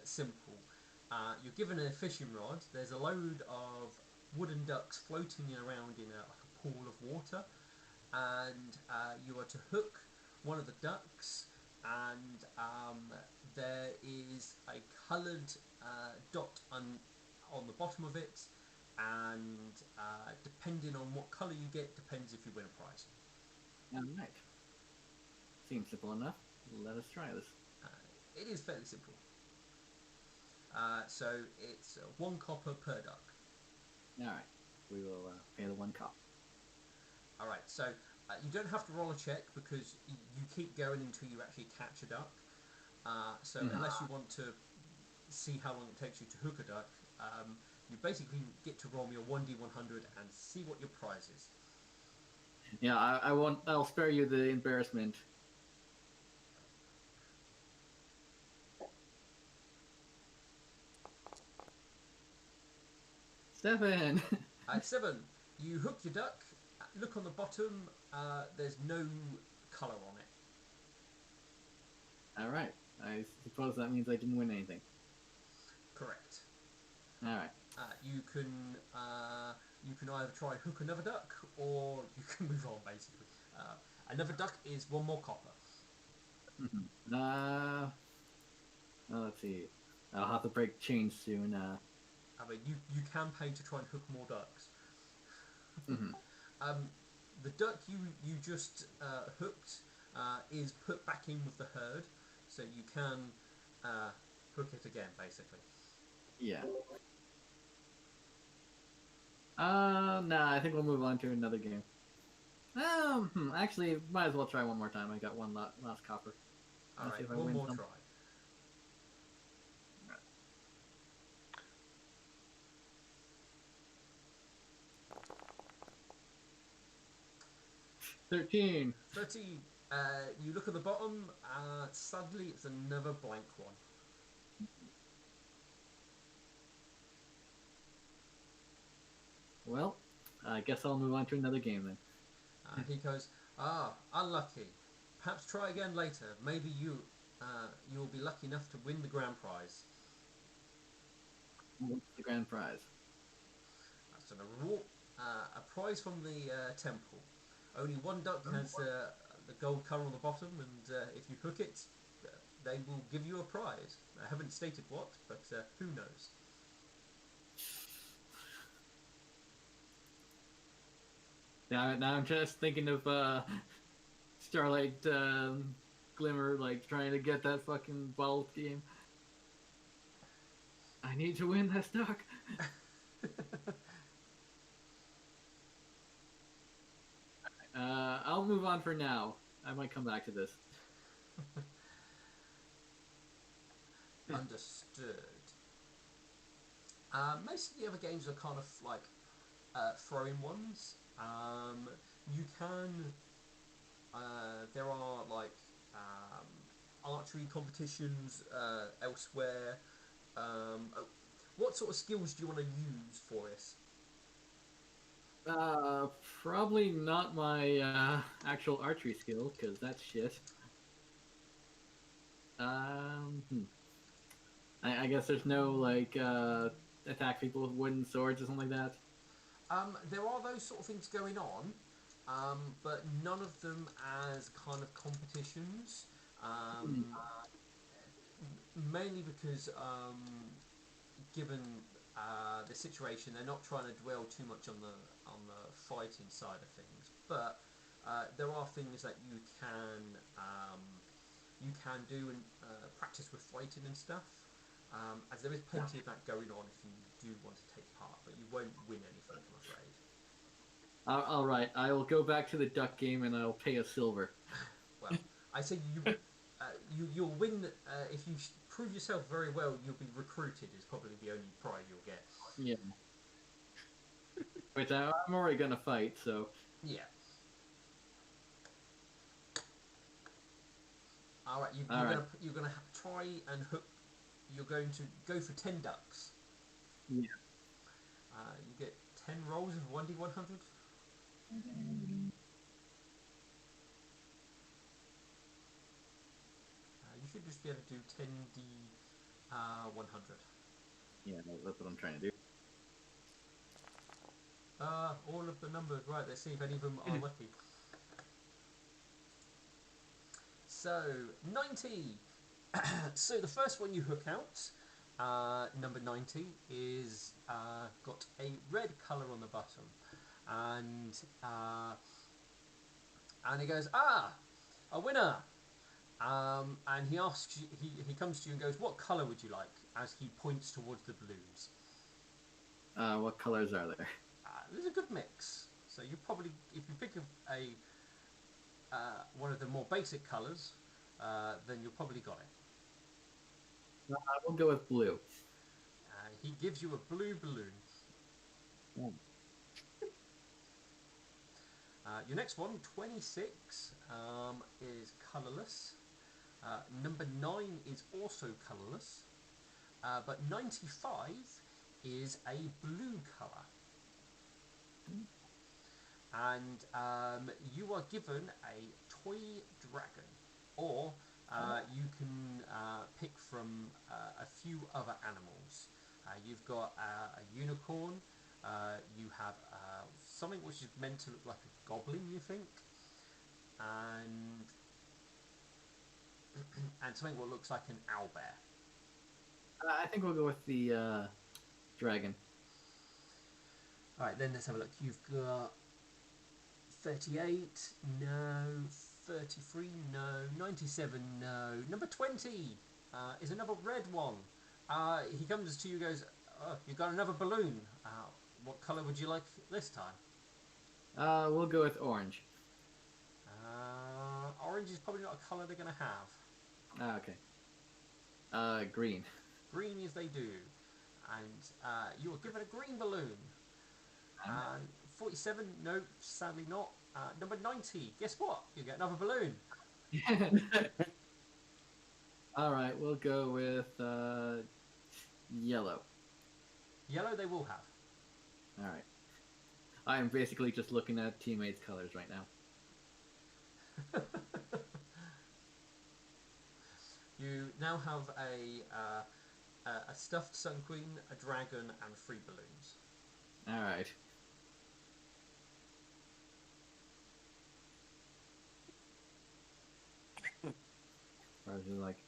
simple. You're given a fishing rod. There's a load of wooden ducks floating around in a pool of water, and you are to hook one of the ducks, and there is a coloured dot on the bottom of it, and depending on what colour you get, depends if you win a prize.
Alright. Seems simple enough. Let us try this.
It is fairly simple. So it's 1 copper per duck.
Alright. We will pay the 1 cop.
All right, so you don't have to roll a check because you keep going until you actually catch a duck. So unless you want to see how long it takes you to hook a duck, you basically get to roll me a 1d100 and see what your prize is.
Yeah, I won't. I'll spare you the embarrassment. 7.
At 7, you hook your duck, look on the bottom, there's no colour on it.
All right. I suppose that means I didn't win anything.
Correct.
All right.
You can either try hook another duck, or you can move on, basically. Another duck is 1 more copper.
Well, let's see. I'll have to break chains soon.
I mean, you can pay to try and hook more ducks. The duck you just hooked is put back in with the herd, so you can hook it again, basically.
Yeah. Nah, I think we'll move on to another game. Actually, might as well try one more time. I got one last copper.
All
Let's see
right,
if I
one
win
more
some.
try.
13.
13. You look at the bottom. Sadly, it's another blank one.
Well, I guess I'll move on to another game then.
He goes, unlucky. Perhaps try again later. Maybe you'll be lucky enough to win the grand prize.
What's the grand prize?
That's a reward, a prize from the temple. Only one duck has the gold colour on the bottom, and if you hook it, they will give you a prize. I haven't stated what, but who knows?
Now I'm just thinking of Starlight Glimmer, like trying to get that fucking ball game. I need to win this duck. I'll move on for now. I might come back to this.
Understood. Most of the other games are kind of like throw-in ones. You can. There are like archery competitions elsewhere. What sort of skills do you want to use for this?
Probably not my actual archery skill, because that's shit. I guess there's no like attack people with wooden swords or something like that.
There are those sort of things going on, but none of them as kind of competitions. Mainly because, given the situation, they're not trying to dwell too much on the fighting side of things. But there are things that you can do and practice with fighting and stuff. As there is plenty of that going on if you do want to take part, but you won't win anything, I'm afraid.
All right, I will go back to the duck game and I'll pay a silver.
Well, I say you'll win if you prove yourself very well. You'll be recruited. Is probably the only prize you'll get.
Yeah. Which I'm already gonna fight, so.
Yeah. All right, you're gonna try and hook. You're going to go for 10 ducks.
Yeah.
You get 10 rolls of 1d100. You should just be able to do 10d 100.
Yeah, that's what I'm trying to do.
All of the numbers, right, let's see if any of them are lucky. So, 90. So the first one you hook out, number 90, is got a red colour on the bottom. And he goes, a winner! And he asks you, he comes to you and goes, what colour would you like? As he points towards the balloons.
What colors are there?
There's a good mix. So you probably, if you pick a one of the more basic colours, then you've probably got it.
We'll go with blue.
He gives you a blue balloon.
Oh.
Your next one, 26, is colourless. Number 9 is also colourless. But 95 is a blue colour. And you are given a toy dragon. Or you can pick from a few other animals. You've got a unicorn. You have something which is meant to look like a goblin, you think, and and something what looks like an owlbear.
I think we'll go with the dragon.
All right, then let's have a look. You've got 38, no. 33, no. 97, no. Number 20 is another red one. He comes to you and goes, oh, you've got another balloon. What colour would you like this time?
We'll go with orange.
Orange is probably not a colour they're going to have.
Okay. Green.
Green as they do. And you are given a green balloon. 47, no, sadly not. Number 90, guess what? You get another balloon.
All right, we'll go with yellow.
Yellow they will have.
All right. I am basically just looking at teammates' colors right now.
You now have a stuffed Sun Queen, a dragon, and 3 balloons.
All right. I was just like,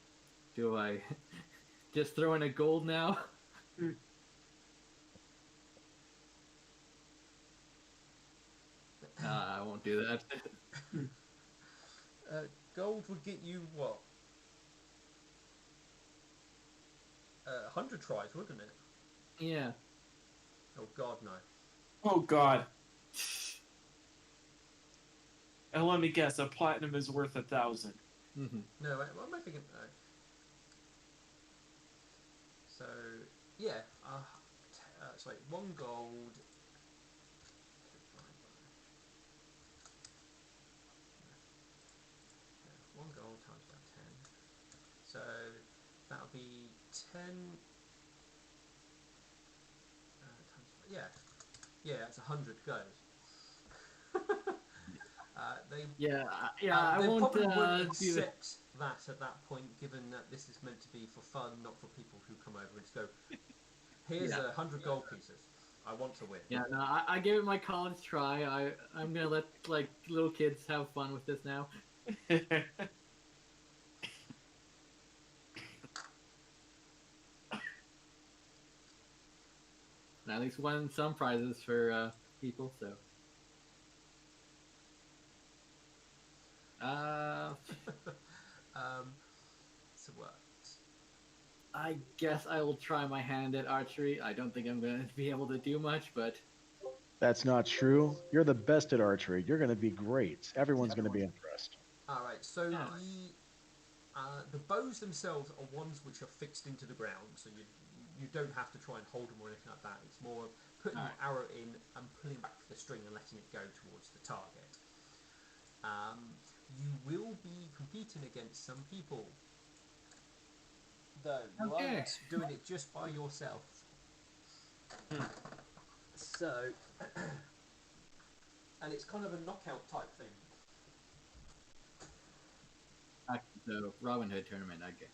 do I just throw in a gold now? I won't do that.
Gold would get you what? 100 tries, wouldn't it?
Yeah.
Oh God, no.
Oh God. And let me guess, a platinum is worth 1,000.
Mm-hmm.
No, what am I thinking? So yeah, it's like 1 gold. Yeah, 1 gold times by 10. So that'll be 10. Yeah, it's 100 goes.
I
they
won't
probably wouldn't
do that.
accept that at that point, given that this is meant to be for fun, not for people who come over and just go, here's 100 gold pieces. I want to win.
Yeah, no, I gave it my college try. I'm gonna let like little kids have fun with this now. And at least won some prizes for people. So.
So what?
I guess I will try my hand at archery. I don't think I'm going to be able to do much, but...
That's not true. You're the best at archery. You're going to be great. Everyone's going to be impressed.
Alright, so the bows themselves are ones which are fixed into the ground, so you don't have to try and hold them or anything like that. It's more putting your arrow in and pulling back the string and letting it go towards the target. You will be competing against some people. Though you aren't doing it just by yourself. So, and it's kind of a knockout type thing.
The Robin Hood tournament, I guess.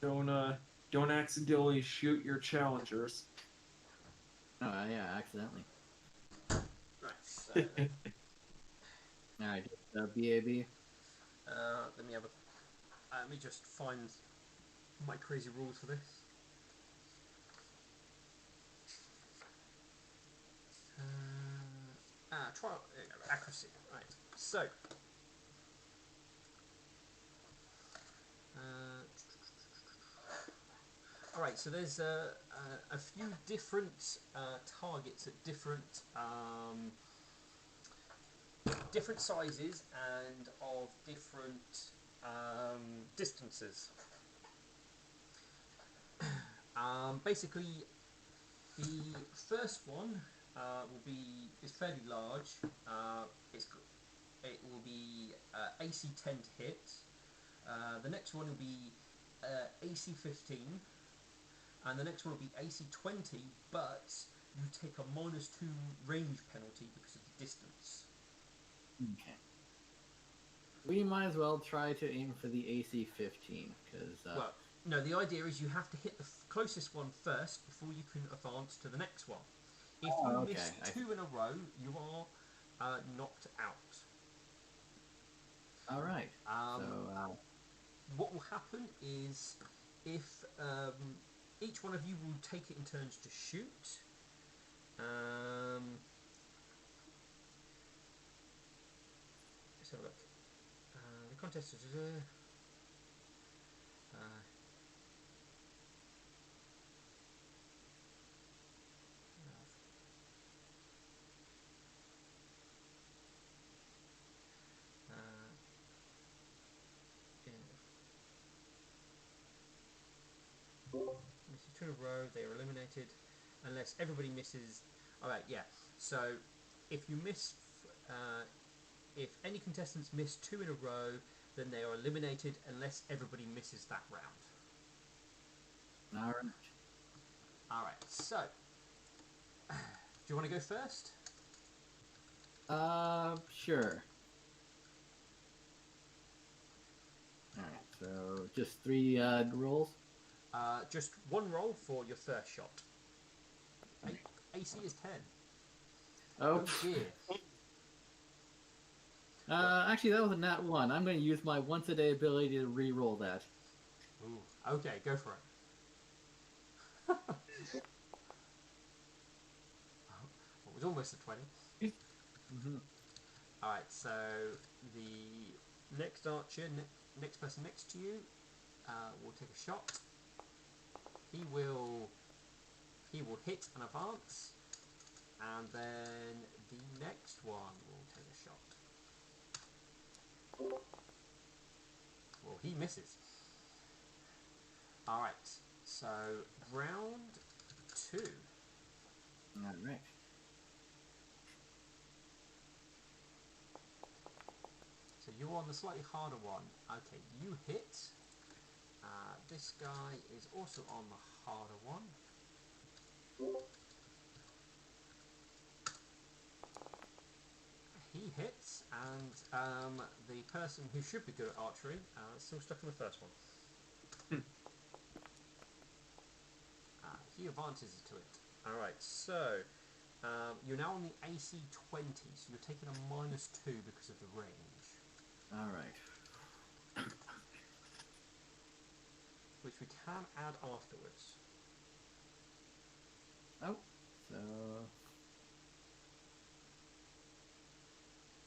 Don't accidentally shoot your challengers.
Oh, yeah, accidentally.
Right, so...
Alright, BAB.
Let me just find my crazy rules for this. Trial accuracy. Right. So. Alright, so there's a few different targets at different sizes and of different distances. Basically, the first one is fairly large. It will be AC 10 to hit. The next one will be AC 15, and the next one will be AC 20, but you take a -2 range penalty because of the distance.
Okay. We might as well try to aim for the AC 15, because...
Well, no, the idea is you have to hit the closest one first before you can advance to the next one. If you miss two in a row, you are knocked out.
Alright.
What will happen is if each one of you will take it in turns to shoot. Let's have a look. The contest is... misses two in a row, they are eliminated unless everybody misses. Alright, yeah. So if you miss, if any contestants miss two in a row, then they are eliminated unless everybody misses that round.
Alright.
Alright, so do you want to go first?
Sure. Alright, so just 3 rolls?
Just one roll for your first shot. AC is 10.
Oh,
dear.
Actually, that was a nat 1. I'm going to use my once-a-day ability to re-roll that.
Ooh, okay, go for it. It was almost a 20. Alright, so the next archer, next person next to you, will take a shot. He will hit and advance, and then the next one will take a shot. Well, he misses. Alright, so round 2.
Alright.
So you're on the slightly harder one. Okay, you hit. This guy is also on the harder one. He hits, and the person who should be good at archery is still stuck in the first one. He advances to it. Alright, so you're now on the AC 20, so you're taking a -2 because of the range.
Alright.
Which we can add afterwards.
Oh, so...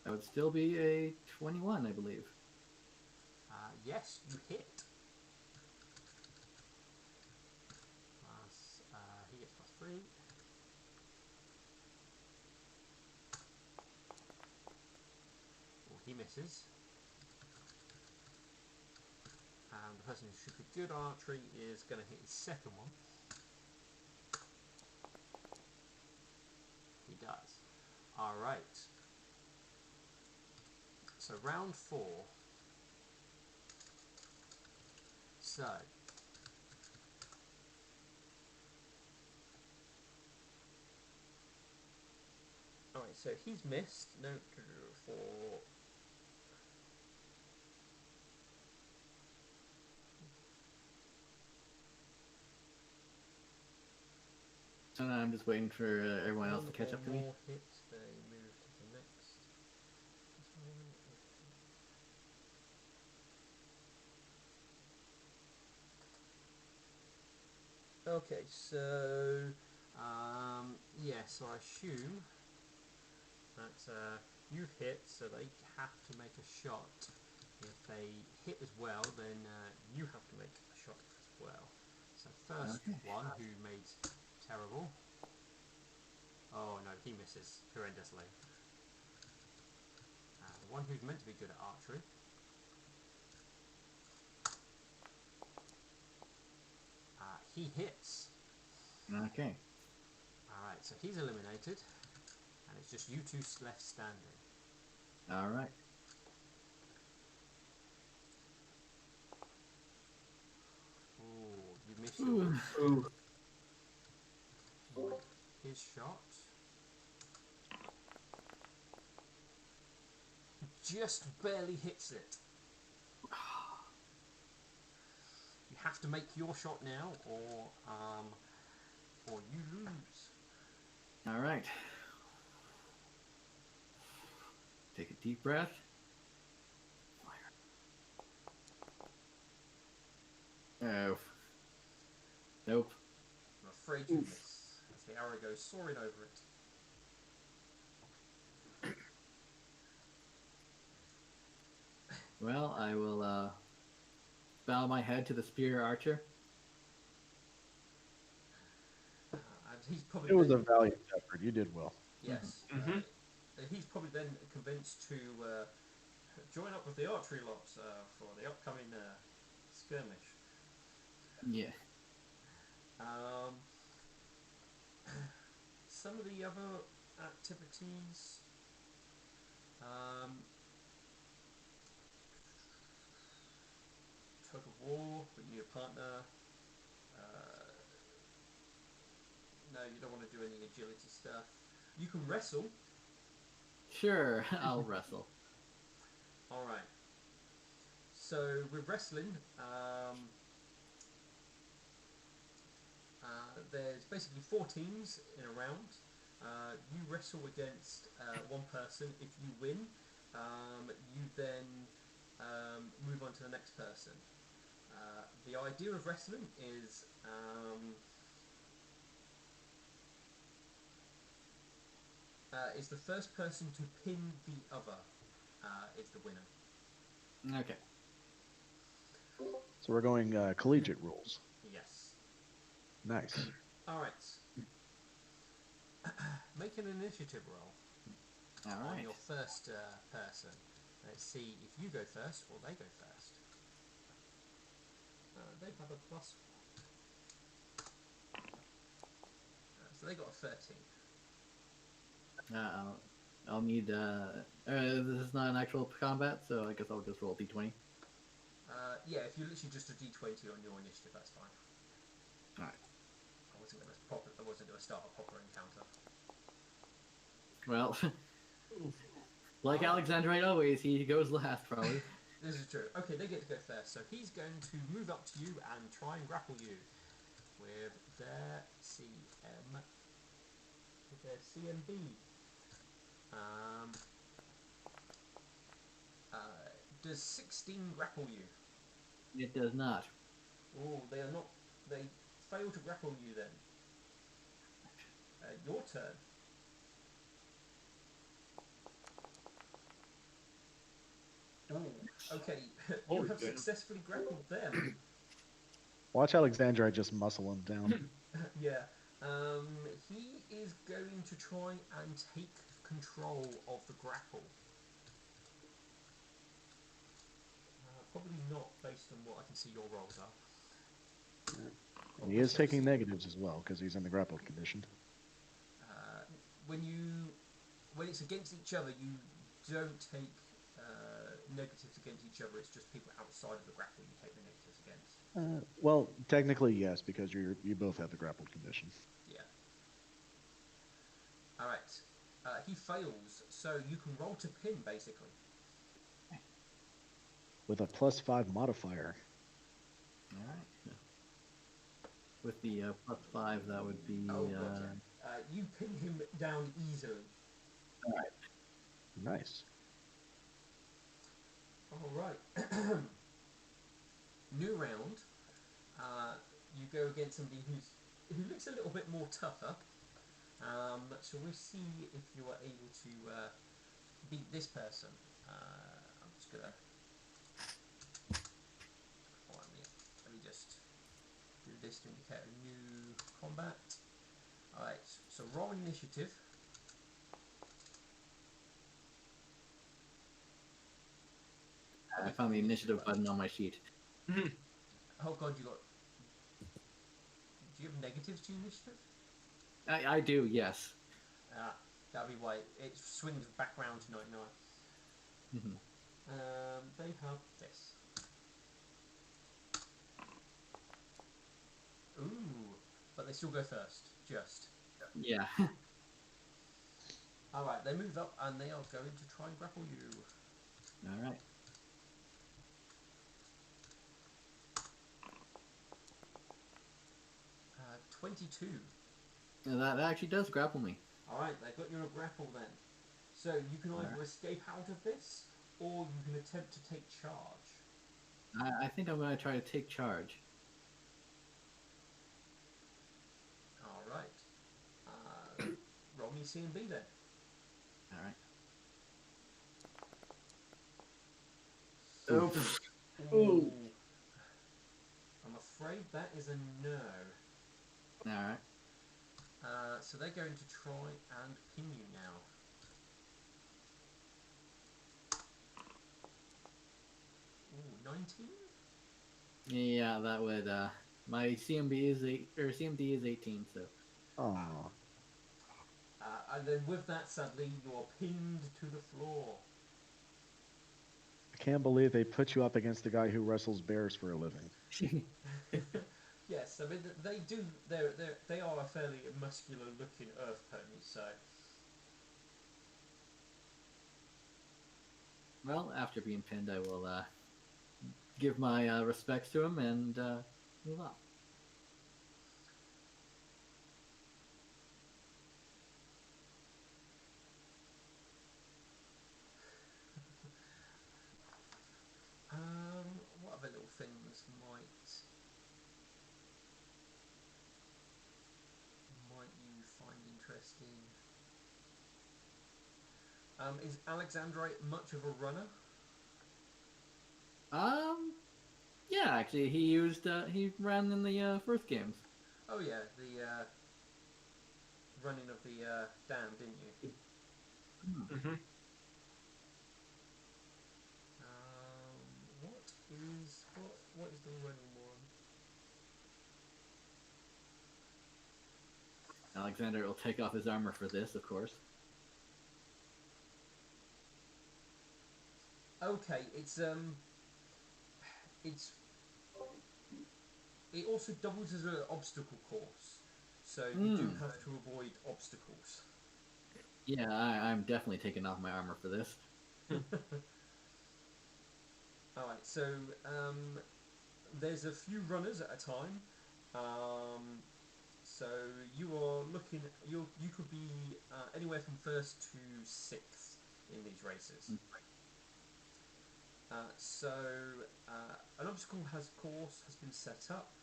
that would still be a 21, I believe.
Yes, you hit. He gets +3. Well, he misses. And the person who should be good at archery is going to hit his second one. He does. Alright. So round 4. So alright, so he's missed. No, for...
So now I'm just waiting for everyone else to catch up to me.
More hits, they move to the next. Okay, so yeah, so I assume that you hit, so they have to make a shot. If they hit as well, then you have to make a shot as well. So So first
Okay.
one who made terrible. Oh no, he misses horrendously. The one who's meant to be good at archery. He hits.
Okay.
Alright, so he's eliminated. And it's just you two left standing.
All right.
Ooh, you miss
Ooh.
yours.
Ooh.
His shot. Just barely hits it. You have to make your shot now, or you lose.
All right. Take a deep breath. Fire. Oh. Nope.
I'm afraid you miss, as the arrow goes soaring over it.
Well, I will bow my head to the spear archer.
And he's probably
It was a
then,
valiant effort. You did well.
yes,
Mhm.
he's probably then convinced to join up with the archery lot for the upcoming skirmish.
Yeah.
Um, some of the other activities. Tug of war with your partner. No, you don't want to do any agility stuff. You can wrestle.
Sure, I'll wrestle.
Alright. So with wrestling, there's basically 4 teams in a round. You wrestle against one person. If you win, you then move on to the next person. The idea of wrestling is the first person to pin the other is the winner.
Okay.
So we're going collegiate rules.
Yes.
Nice.
Alright. Make an initiative roll
All
on
right.
your first person. Let's see if you go first or they go first. They have a plus. So they got a 13.
I'll need. This is not an actual combat, so I guess I'll just roll d20.
Yeah, if you're literally just a d20 on your initiative, that's fine.
All right.
I wasn't going to start a proper encounter.
Well, like Alexandrite always, he goes last probably.
This is true. Okay, they get to go first. So he's going to move up to you and try and grapple you with their CM, with their CMB. Does 16 grapple you?
It does not.
Oh, they are not. They fail to grapple you then. Your turn. Oh, okay. You have successfully grappled them.
Watch Alexandra just muscle him down.
Yeah. He is going to try and take control of the grapple. Probably not based on what I can see your rolls are.
And he is taking negatives as well because he's in the grappled condition.
When it's against each other, you don't take negatives against each other. It's just people outside of the grapple you take the negatives against.
Well, technically yes, because you both have the grappled condition.
Yeah. All right. He fails, so you can roll to pin basically.
With a +5 modifier.
All right. With the +5, that would be.
Oh, gotcha. You pin him down easily.
All right.
Nice.
All right. New round. You go against somebody who looks a little bit more tougher. So we'll see if you are able to beat this person. I'm just gonna. Let me just do this to indicate a new combat. Alright, so roll initiative.
I found the initiative button on my sheet.
Oh god, you got... Do you have negatives to initiative?
I do, yes.
Ah, that'll be why it swings back round to 99.
Mhm.
They have this. Ooh, but they still go first, just.
Yeah.
Alright, they move up and they are going to try and grapple you.
All right.
22.
Now that actually does grapple me.
Alright, they've got you in a grapple then. So you can either
Alright.
escape out of this, or you can attempt to take charge.
I think I'm going to try to take charge.
Alright. Roll me C and B then.
All right.
Oof.
Ooh. I'm afraid that is a no.
All right.
So they're going to try and pin you now. Ooh, 19?
Yeah, that would. My CMB is CMD is 18, so.
Oh,
And then with that, sadly, you're pinned to the floor.
I can't believe they put you up against the guy who wrestles bears for a living.
Yes, I mean they do. They are a fairly muscular-looking earth pony, so.
Well, after being pinned, I will give my respects to him and move up.
What other little things might you find interesting? Is Alexandrite much of a runner?
Yeah, actually, he ran in the first games.
Oh yeah, the running of the dam, didn't you?
Mm-hmm.
What is the running one?
Alexander will take off his armor for this, of course.
Okay, it also doubles as an obstacle course, so you do have to avoid obstacles.
Yeah, I'm definitely taking off my armor for this.
Alright, so there's a few runners at a time. So you are looking. You could be anywhere from first to sixth in these races. So an obstacle course has been set up.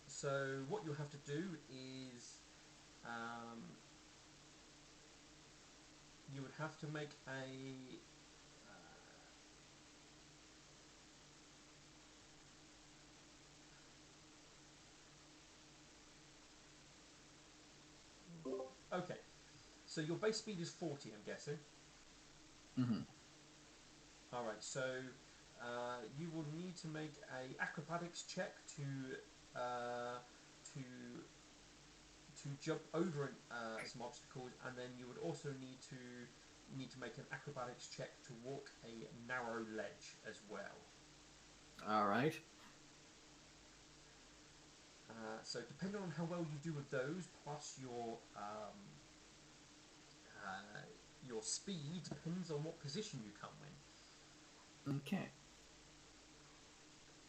So what you'll have to do is you would have to make a okay. So your base speed is 40, I'm guessing.
Mm-hmm.
All right. So you will need to make a acrobatics check to jump over some obstacles, and then you would also need to make an acrobatics check to walk a narrow ledge as well.
All right.
So depending on how well you do with those, plus your speed depends on what position you come in.
Okay.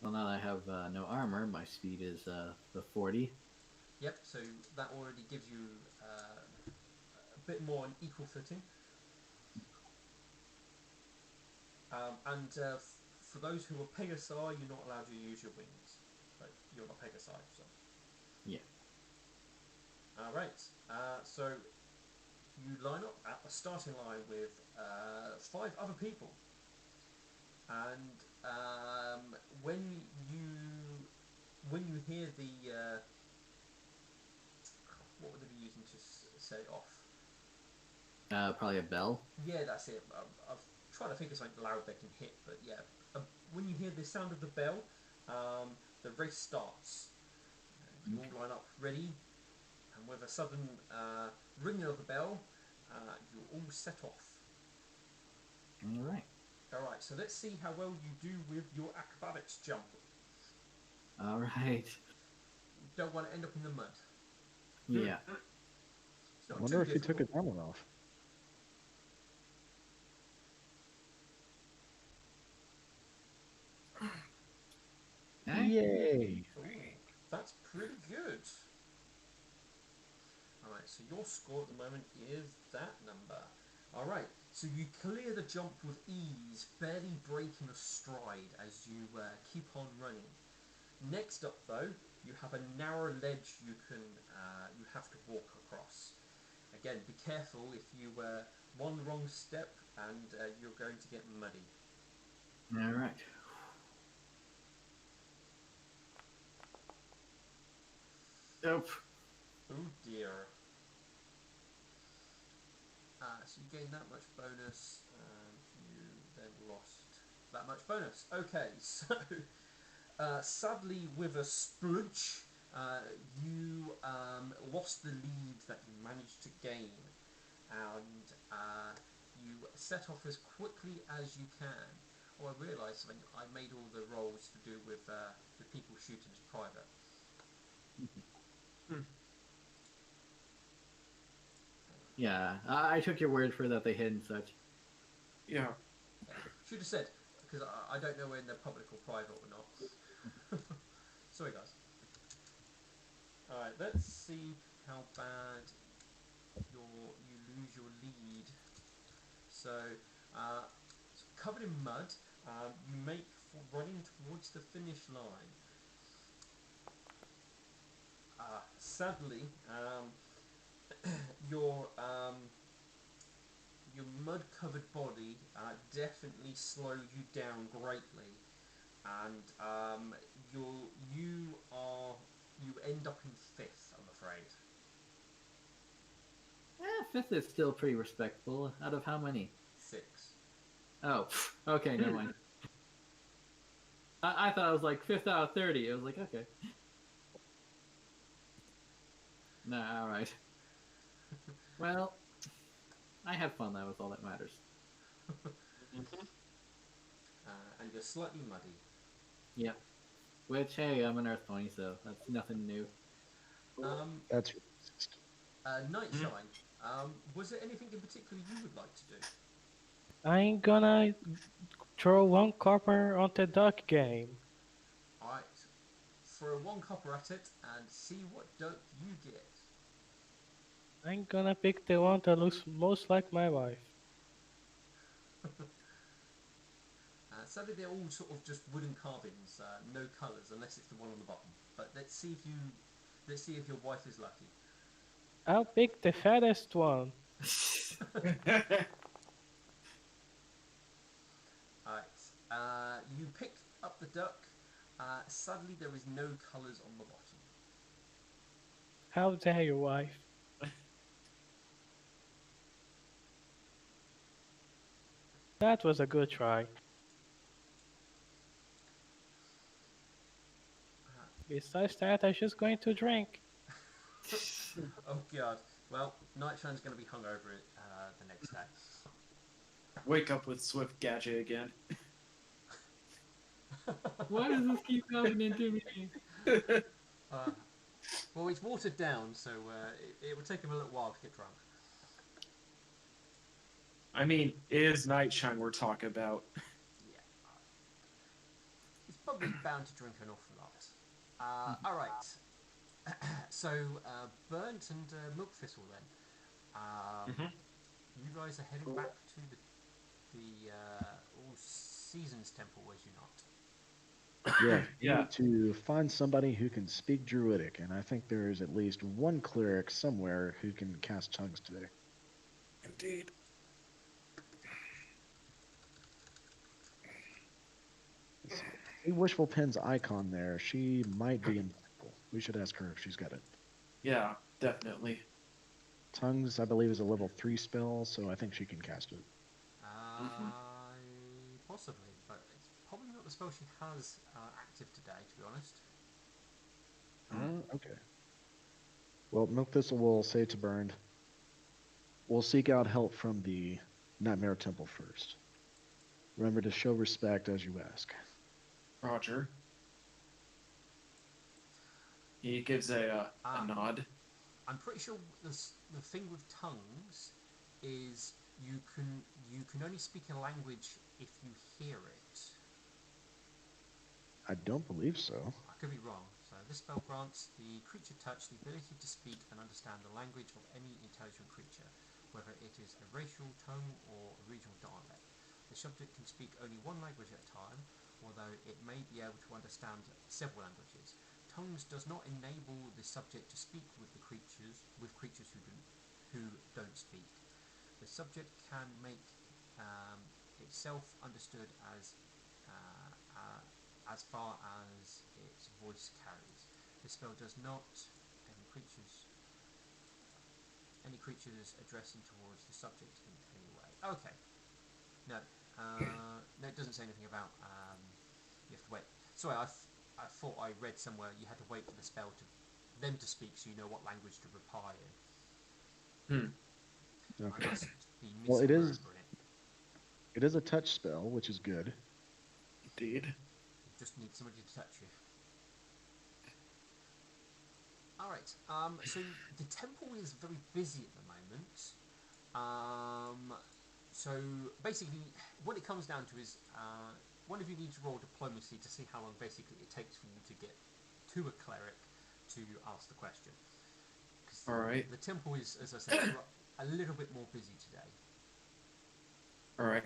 Well, now that I have no armor, my speed is the 40.
Yep. So that already gives you a bit more an equal footing. And for those who are Pegasi, you're not allowed to use your wings. But you're not Pegasi, so.
Yeah.
Alright, so you line up at the starting line with 5 other people. and when you when you hear the what would they be using to set it off?
Probably a bell.
Yeah, that's it. I've tried to think of something loud they can hit, but yeah. When you hear the sound of the bell, the race starts. You all line up ready, and with a sudden ringing of the bell, you all set off.
All right.
Alright, so let's see how well you do with your acrobatics jump.
All right.
You don't want to end up in the mud.
Yeah.
It's
I
not
wonder
too
if he took
difficult.
his armor off.
Okay.
Yay!
Ooh, that's pretty good. Alright, so your score at the moment is that number. Alright, so you clear the jump with ease, barely breaking a stride as you keep on running. Next up, though, you have a narrow ledge you have to walk across. Again, be careful if you one wrong step and you're going to get muddy.
All right. Nope.
Oh dear. So you gain that much bonus, and you then lost that much bonus. Okay, so sadly, with a splooch, you lost the lead that you managed to gain, and you set off as quickly as you can. Oh, I realised something. I made all the rolls to do with the people shooting as private.
Yeah, I took your word for that they hid and such.
Yeah.
Should have said, because I don't know when they're public or private or not. Sorry, guys. Alright, let's see how bad you lose your lead. So, covered in mud, you make for running towards the finish line. Sadly, your your mud-covered body definitely slowed you down greatly, and you end up in fifth, I'm afraid.
Fifth is still pretty respectable. Out of how many?
6.
Oh, okay, never mind. I thought I was like fifth out of 30. It was like, okay. Nah, all right. Well, I had fun. That was all that matters.
And you're slightly muddy.
Yep. Which, hey, I'm an Earth Pony, so that's nothing new.
That's
Nightshine, was there anything in particular you would like to do?
I'm gonna throw one copper on the duck game.
Alright, throw 1 copper at it and see what duck you get.
I'm gonna pick the one that looks most like my wife.
Sadly, they're all sort of just wooden carvings, no colours, unless it's the one on the bottom. But let's see if your wife is lucky.
I'll pick the fattest one.
Alright, you pick up the duck. Sadly, there is no colours on the bottom.
How dare you, wife? That was a good try. Besides that, I was just going to drink.
Oh god. Well, Nightshine's going to be hungover the next day.
Wake up with Swift Gadget again.
Why does this keep happening to me?
Well, it's watered down, so it will take him a little while to get drunk.
I mean, it is Nightshine we're talking about.
Yeah. He's probably bound to drink an awful lot. Alright. So, Burnt and Milk Thistle then. You guys are heading back to the All Seasons Temple, was you not?
yeah.
Yeah.
Need to find somebody who can speak Druidic, and I think there is at least one cleric somewhere who can cast tongues today.
Indeed.
See Wishful Pin's icon there. She might be invisible. We should ask her if she's got it.
Yeah, definitely.
Tongues, I believe, is a level 3 spell, so I think she can cast it.
Hmm.
Possibly, but it's probably not the spell she has active today, to be honest.
Okay. Well, Milk Thistle will say to Burned, we'll seek out help from the Nightmare Temple first. Remember to show respect as you ask.
Roger. He gives a
Ah,
nod.
I'm pretty sure the thing with tongues is you can only speak a language if you hear it.
I don't believe so.
I could be wrong. So this spell grants the creature touch the ability to speak and understand the language of any intelligent creature, whether it is a racial, tongue, or a regional dialect. The subject can speak only one language at a time, although it may be able to understand several languages. Tongues does not enable the subject to speak with creatures who don't speak. The subject can make itself understood as far as its voice carries. This spell does not any creatures any creatures addressing towards the subject in any way. Okay. No. No, it doesn't say anything about you have to wait. Sorry, I thought I read somewhere you had to wait for the spell to them to speak so you know what language to reply in.
Hmm.
I
Okay.
must be
Well,
misremembering it.
it is a touch spell, which is good.
Indeed.
You just need somebody to touch you. Alright, so the temple is very busy at the moment. So basically, what it comes down to is one of you needs to roll diplomacy to see how long basically it takes for you to get to a cleric to ask the question. Because
All right.
the temple is, as I said, a little bit more busy today.
All right.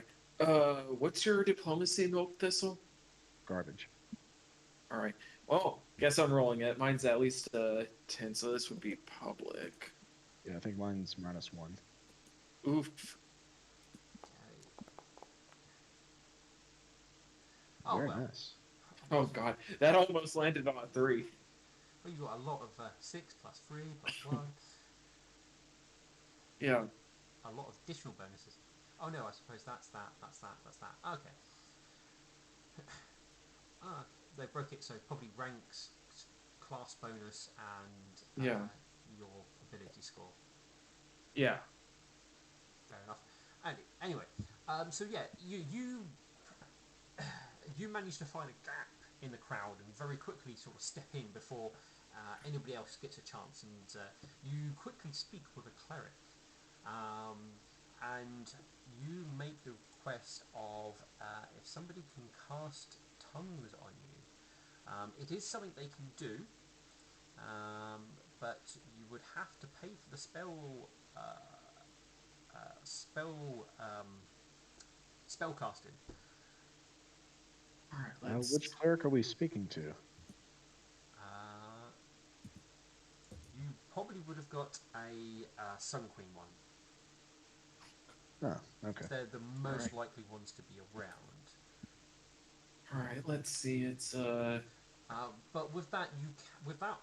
What's your diplomacy, Milk Thistle?
Garbage.
All right. Well, guess I'm rolling it. Mine's at least 10, so this would be public.
Yeah, I think mine's -1.
Oof.
Okay. Oh
Very
well.
nice.
Oh God, that almost landed on a 3.
Well, you got a lot of 6 plus 3 plus 1.
Yeah.
A lot of additional bonuses. Oh no, I suppose that's that. Okay. They broke it so probably ranks, class bonus, and
Yeah.
your ability score.
Yeah.
Fair enough. And anyway, so yeah, you managed to find a gap in the crowd and very quickly sort of step in before anybody else gets a chance, and you quickly speak with a cleric, and you make the request of if somebody can cast tongues on you. It is something they can do, but you would have to pay for the spell casting.
All right.
Which cleric are we speaking to?
Uh, you probably would have got a Sun Queen one.
Oh, okay.
They're the most
Alright.
likely ones to be around.
All right. Let's see. It's
But with that, with that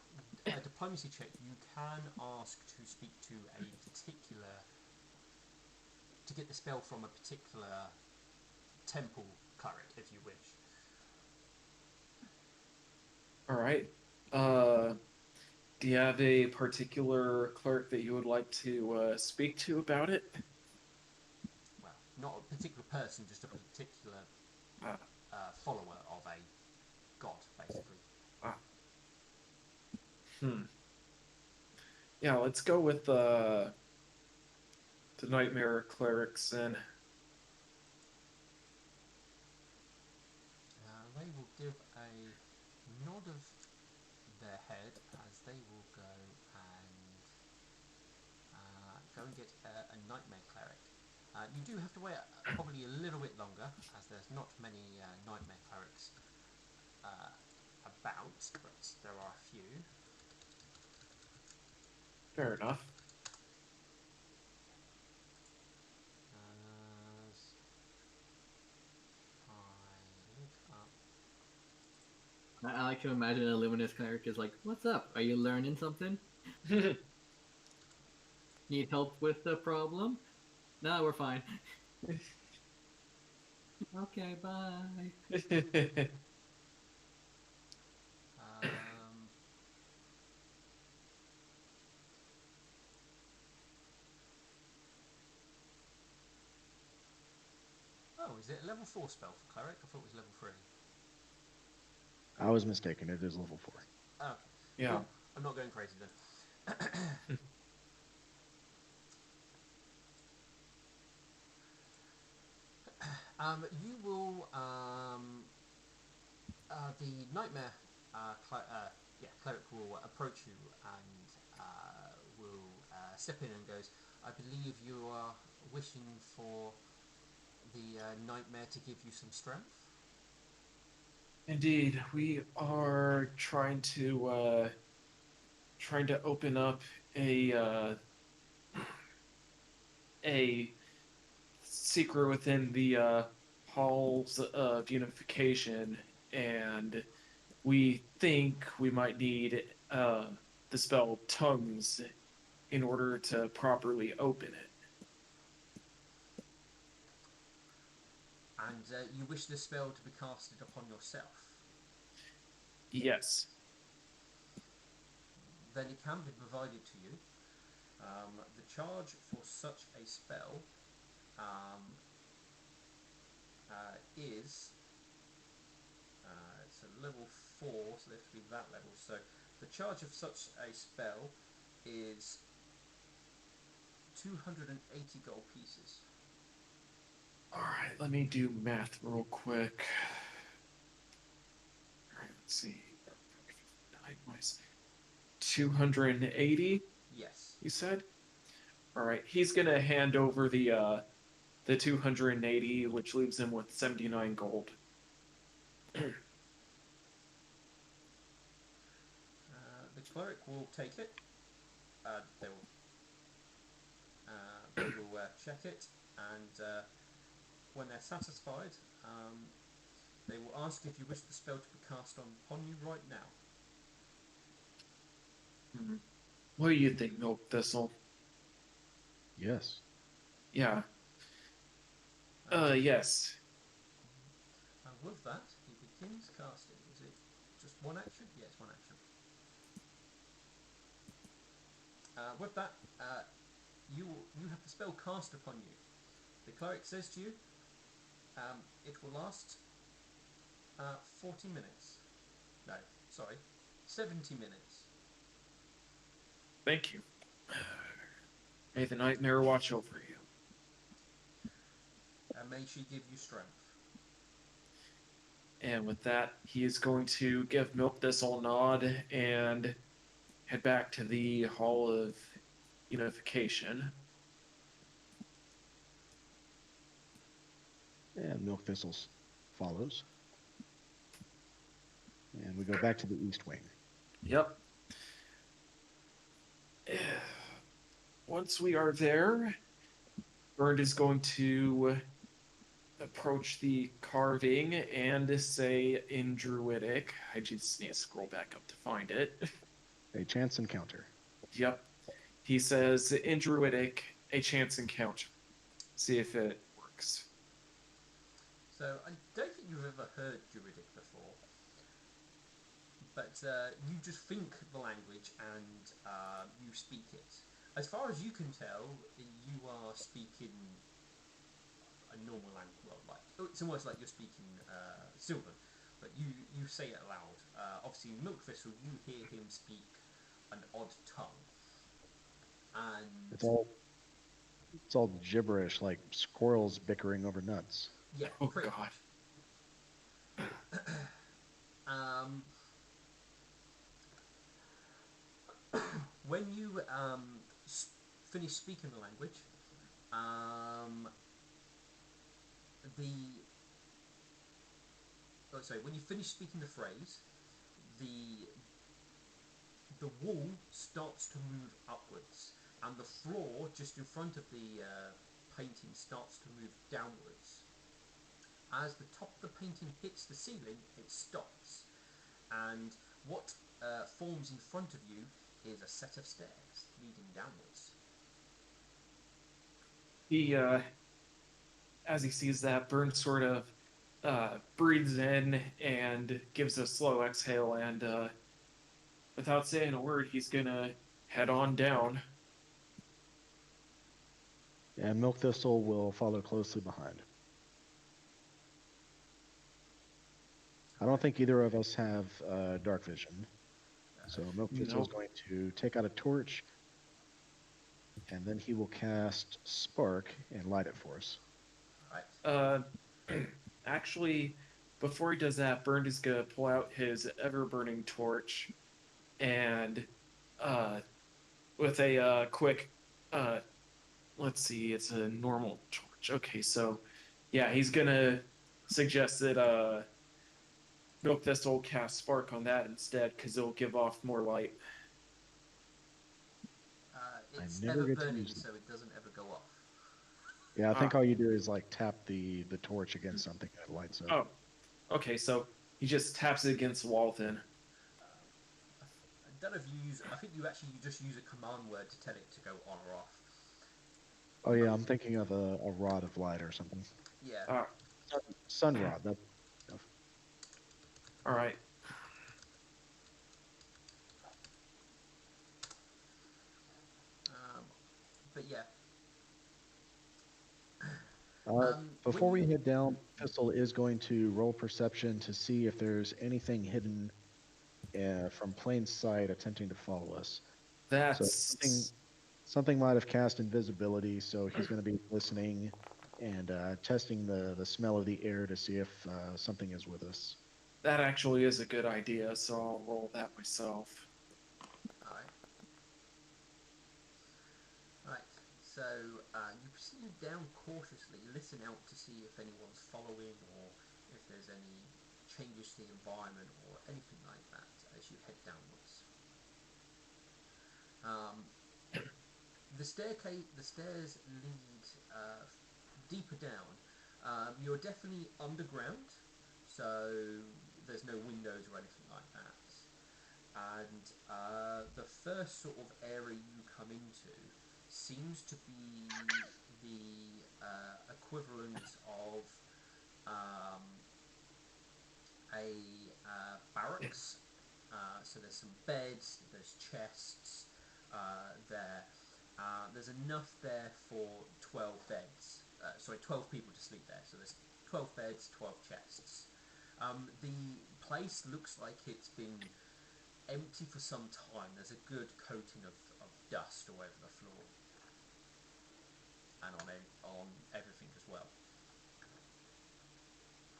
diplomacy check, you can ask to speak to a particular to get the spell from a particular temple cleric, if you wish.
all right. Uh, do you have a particular clerk that you would like to speak to about it?
Well, not a particular person, just a particular
Ah,
follower of a god, basically.
ah. Hmm. Yeah. Let's go with the nightmare clerics then.
They will give a nod of their head as they will go and get a nightmare cleric. You do have to wait probably a little bit longer, as there's not many nightmare clerics about, but there are a few.
Fair enough.
As I look up
like to imagine a luminous cleric is like, "What's up? Are you learning something? Need help with the problem? No, we're fine. Okay, bye."
Um, oh, is it a level 4 spell for cleric? I thought it was level 3.
I was mistaken. It is level 4.
Oh, okay.
Yeah.
Cool. I'm not going crazy then. You will the nightmare cleric will approach you and will step in and goes, I believe you are wishing for the nightmare to give you some strength.
Indeed, we are trying to open up a secret within the halls of unification, and we think we might need the spell tongues in order to properly open it.
And you wish the spell to be casted upon yourself.
Yes.
Then it can be provided to you. The charge for such a spell is it's a level 4, so they have to be that level. So the charge of such a spell is 280 gold pieces.
All right, let me do math real quick. All right, let's see. 280,
Yes.
you said? All right, he's gonna hand over the 280, which leaves him with 79 gold.
The cleric will take it. They will check it, and when they're satisfied, they will ask if you wish the spell to be cast upon you right now.
What do you think, Milk Thistle?
Yes.
Yeah.
And
Yes.
with that, he begins casting. Is it just one action? Yes, one action. With that, you have the spell cast upon you. The cleric says to you, it will last 40 minutes. No, sorry, 70 minutes.
Thank you. May the nightmare watch over you.
And may she give you strength.
And with that, he is going to give Milk Thistle a nod and head back to the Hall of Unification.
And Milk Thistles follows. And we go back to the East Wing.
Yep. Once we are there, Bernd is going to approach the carving and say in Druidic. I just need to scroll back up to find it.
A chance encounter.
Yep. He says in Druidic, a chance encounter. See if it works.
So I don't think you've ever heard Druidic before, but you just think the language and you speak it. As far as you can tell, you are speaking a normal language. Well, like it's almost like you're speaking Sylvan, but you say it aloud. Obviously, in Milkthistle, you hear him speak an odd tongue, and
It's all gibberish, like squirrels bickering over nuts.
yeah,
Oh,
pretty
God.
much. When you finish speaking the language, the when you finish speaking the phrase, the the wall starts to move upwards, and the floor just in front of the painting starts to move downwards. As the top of the painting hits the ceiling, it stops, and what forms in front of you is a set of stairs leading downwards.
He, as he sees that, Burns sort of breathes in and gives a slow exhale, and without saying a word, he's gonna head on down.
And Milk Thistle will follow closely behind. I don't think either of us have dark vision. So Milk Thistle is
Nope.
going to take out a torch, and then he will cast Spark and light it for us.
Right.
Actually, before he does that, Burns is gonna pull out his ever burning torch and uh, with a quick uh, let's see, it's a normal torch. Okay, so yeah, he's gonna suggest that Milk Thistle cast Spark on that instead because it'll give off more light.
I
It's
never
never
get to
burning,
use them.
so it doesn't ever go off.
Yeah, I think
Ah,
all you do is like tap the torch against something and it lights up.
oh, okay, so he just taps it against the wall then.
I don't know if you use. I think you actually just use a command word to tell it to go on or off.
Oh yeah, I'm thinking of a rod of light or something.
Yeah.
Ah,
Sun rod. That stuff.
all right.
Um, but yeah.
Uh,
When
Before
you
we head down, Pistol is going to roll perception to see if there's anything hidden from plain sight attempting to follow us. So
That's
something might have cast invisibility, so he's going to be listening and testing the smell of the air to see if something is with us.
that actually is a good idea, so I'll roll that myself.
Alright. Right. So you proceed down cautiously, listen out to see if anyone's following or if there's any changes to the environment or anything like that as you head downwards. Um, the stairs lead deeper down. You're definitely underground, so there's no windows or anything like that. And the first sort of area you come into seems to be the equivalent of um, a barracks. So there's some beds, there's chests there. There's enough there for 12 beds. Sorry, 12 people to sleep there. So there's 12 beds, 12 chests. The place looks like it's been empty for some time. There's a good coating of dust all over the floor and on everything as well.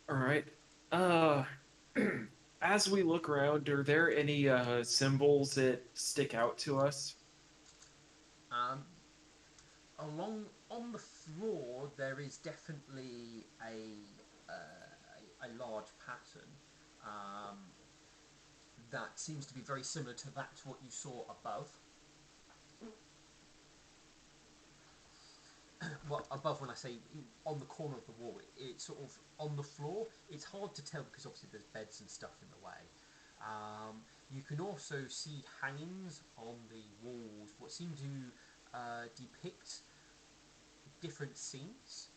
All right. Uh, as we look around, are there any symbols that stick out to us?
Um, along on the floor, there is definitely a large pattern that seems to be very similar to what you saw above. Well, above when I say on the corner of the wall, it's sort of on the floor. It's hard to tell because obviously there's beds and stuff in the way. You can also see hangings on the walls, what seem to depict different scenes.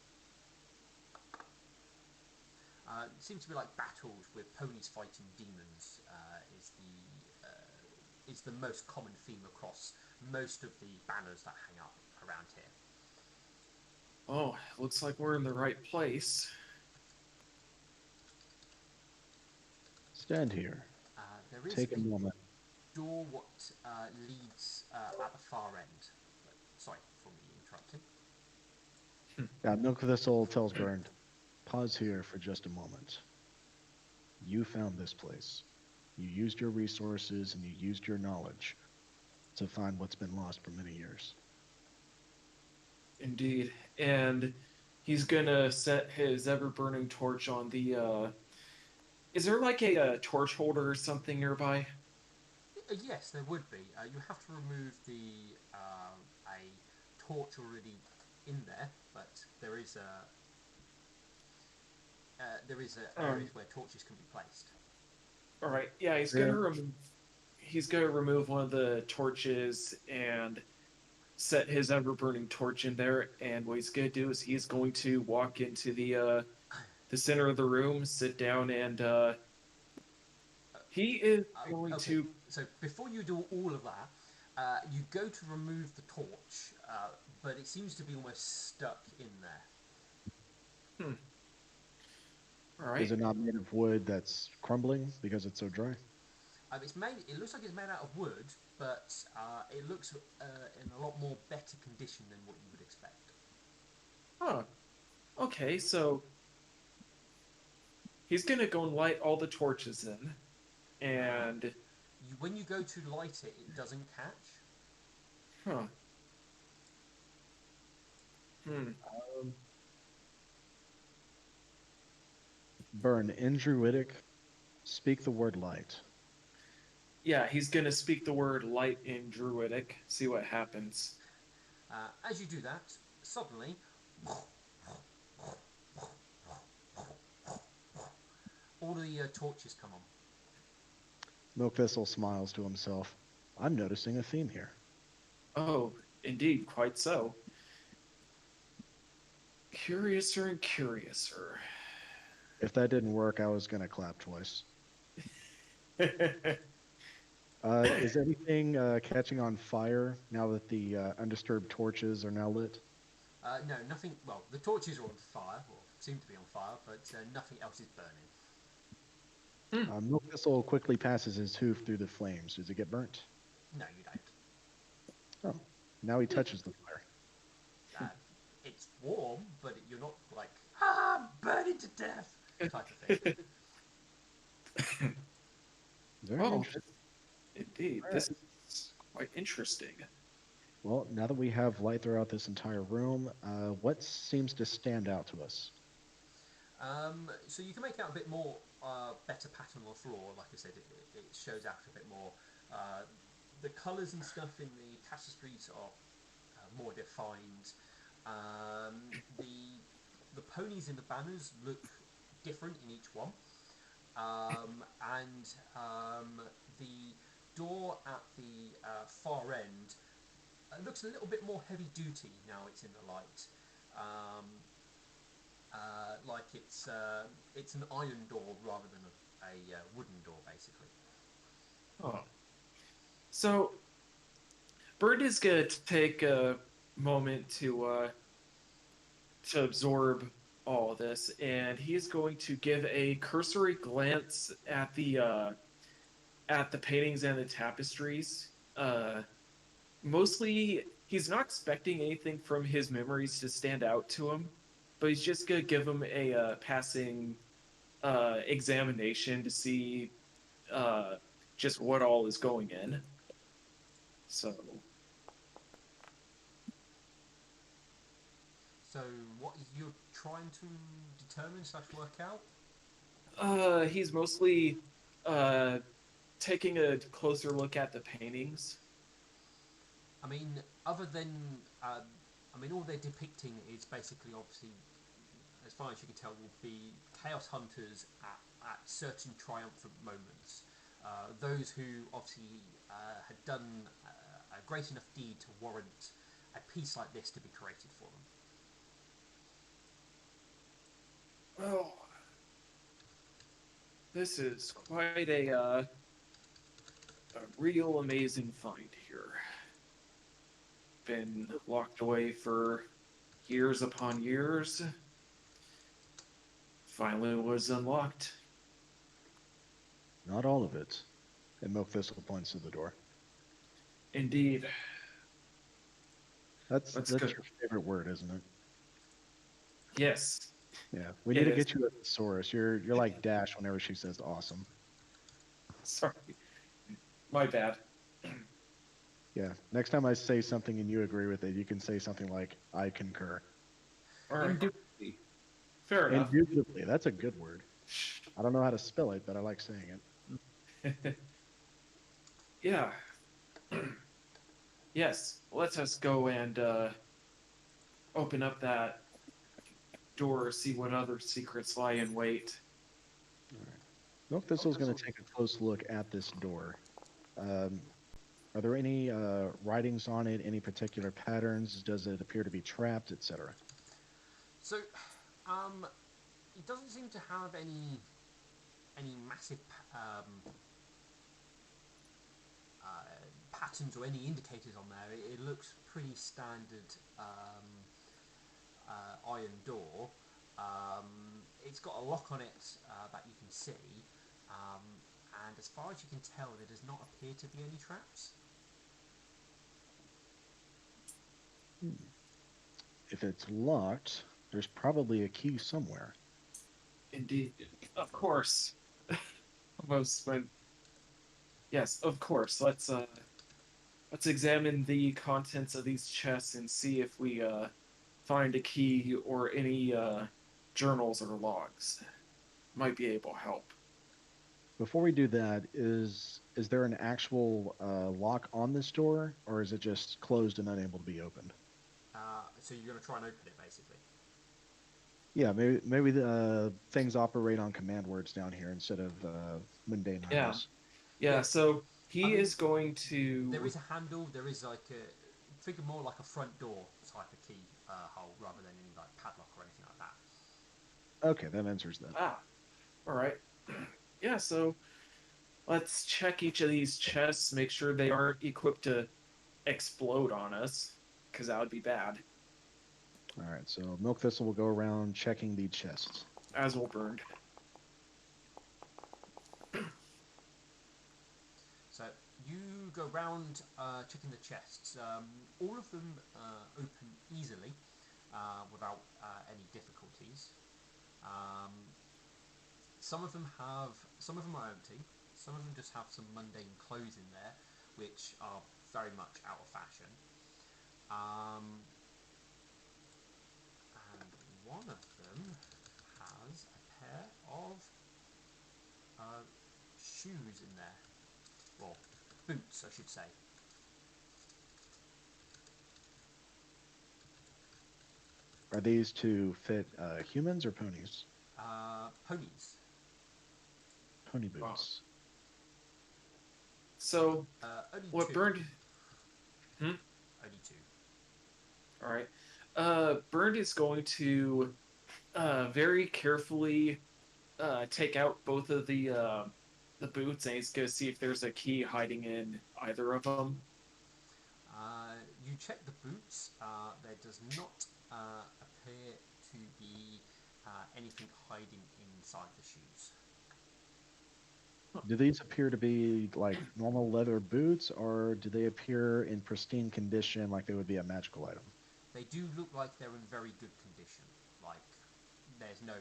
It seems to be like battles with ponies fighting demons. Is the most common theme across most of the banners that hang up around here.
Oh, looks like we're in the right place.
Stand here.
There is
Take a
a
moment.
door what leads at the far end. Sorry for me interrupting.
Milk Thistle tells Burned, pause here for just a moment. You found this place. You used your resources and you used your knowledge to find what's been lost for many years.
Indeed. And he's gonna set his ever burning torch on the is there like a torch holder or something nearby?
Yes, there would be. You have to remove a torch already in there, but there is areas
Um
where torches can be placed.
All right. Yeah,
Yeah.
he's gonna remove one of the torches and set his ever burning torch in there. And what he's gonna do is he's going to walk into the center of the room, sit down, and he is going
Okay,
to.
so before you do all of that, you go to remove the torch, but it seems to be almost stuck in there.
Hmm. All
Is
right.
it not made of wood that's crumbling because it's so dry?
It's made. It looks like it's made out of wood, but it looks in a lot more better condition than what you would expect.
Huh. Okay, so he's gonna go and light all the torches in,
Uh,
and
when you go to light it, it doesn't catch.
huh. Hmm.
Um, Burn in Druidic, speak the word light.
Yeah, he's gonna speak the word light in Druidic. See what happens.
As you do that, suddenly, all the torches come on.
Milkthistle smiles to himself. I'm noticing a theme here.
Oh, indeed, quite so. Curiouser and curiouser.
If that didn't work, I was going to clap twice. Is anything catching on fire now that the undisturbed torches are now lit?
No, nothing. Well, the torches are on fire, or seem to be on fire, but nothing else is burning.
Hmm.
Milkthistle quickly passes his hoof through the flames. Does it get burnt?
No, you don't.
Oh, now he touches the fire.
Uh, it's warm, but you're not like burning to death type of thing.
Very
Oh,
interesting.
indeed.
All right.
This is quite interesting.
Well, now that we have light throughout this entire room, what seems to stand out to us?
So you can make out a bit more better pattern on the floor. Like I said, it shows out a bit more. The colours and stuff in the tapestries are more defined. Um, the the ponies in the banners look different in each one, and the door at the far end looks a little bit more heavy duty now it's in the light. Um, like it's an iron door rather than a wooden door, basically.
Oh. So, Bird is going to take a moment to absorb all of this, and he's going to give a cursory glance at the paintings and the tapestries. Mostly, he's not expecting anything from his memories to stand out to him, but he's just gonna give him a passing examination to see uh, just what all is going in. So,
So, what is you trying to determine slash work out?
he's mostly uh, taking a closer look at the paintings.
I mean, other than all they're depicting is basically, obviously, as far as you can tell, will be chaos hunters at certain triumphant moments. Those who obviously had done a great enough deed to warrant a piece like this to be created for them.
Well, this is quite a real amazing find here. Been locked away for years upon years. Finally was unlocked.
Not all of it. And Milkthistle points to the door.
Indeed.
That's
Good.
your favorite word, isn't it?
Yes.
Yeah. We
It
need to
is.
get you a thesaurus. You're like Dash whenever she says awesome.
Sorry. My bad.
Yeah. Next time I say something and you agree with it, you can say something like, I concur.
All right.
Indubitably.
Fair enough.
Indubitably. That's a good word. I don't know how to spell it, but I like saying it.
Yeah. Yes. Let us go and open up that door, see what other secrets lie in wait.
All right. Milk Thistle's going to take a close look at this door. Um, are there any writings on it? Any particular patterns? Does it appear to be trapped, etc.?
So, it doesn't seem to have any massive patterns or any indicators on there. It looks pretty standard iron door. It's got a lock on it that you can see, and as far as you can tell, there does not appear to be any traps.
If it's locked, there's probably a key somewhere.
Indeed. Of course. Almost went. Yes, of course. Let's examine the contents of these chests and see if we find a key or any journals or logs. Might be able to help.
Before we do that, is there an actual lock on this door, or is it just closed and unable to be opened?
So you're going to try and open it, basically.
Yeah, maybe the things operate on command words down here instead of mundane
Yeah.
items.
Yeah,
Yeah.
so he
I mean,
is going to.
There is a handle. There is like figure more like a front door type of key hole rather than any like padlock or anything like that.
Okay, that answers that.
Ah, all right. Yeah, so let's check each of these chests, make sure they aren't equipped to explode on us, because that would be bad.
All right, so Milk Thistle will go around checking the chests.
As will Burned.
So you go round checking the chests. All of them open easily without any difficulties. Some of them are empty. Some of them just have some mundane clothes in there, which are very much out of fashion. And one of them has a pair of shoes in there. Well, boots, I should say.
Are these to fit humans or ponies?
Ponies.
Pony
Wow.
boots.
So,
Only
what
two.
Burned.
Only two.
All right. Burned is going to very carefully take out both of the boots, and he's going to see if there's a key hiding in either of them.
You check the boots. There does not appear to be anything hiding inside the shoes.
Do these appear to be like normal leather boots, or do they appear in pristine condition like they would be a magical item?
They do look like they're in very good condition. Like there's no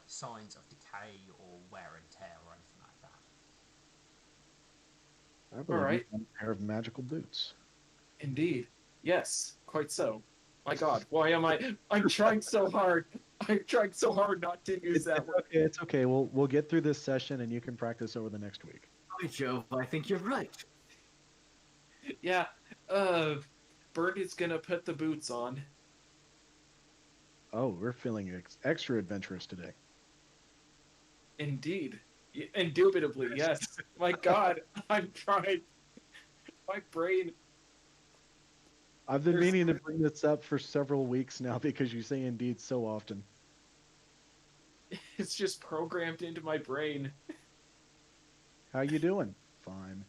signs of decay or wear and tear or anything like that.
I
All
believe you
right.
found a pair of magical boots.
Indeed. Yes, quite so. My God, why am I? I'm trying so hard. I'm trying so hard not to use that word.
Okay, it's okay. We'll get through this session, and you can practice over the next week.
Hi, Joe. I think you're right.
Yeah. Burned is gonna put the boots on.
Oh, we're feeling extra adventurous today.
Indeed. Indubitably, yes. My God, I'm trying. My brain.
I've been
There's-
meaning to bring this up for several weeks now because you say indeed so often.
It's just programmed into my brain.
How you doing? Fine.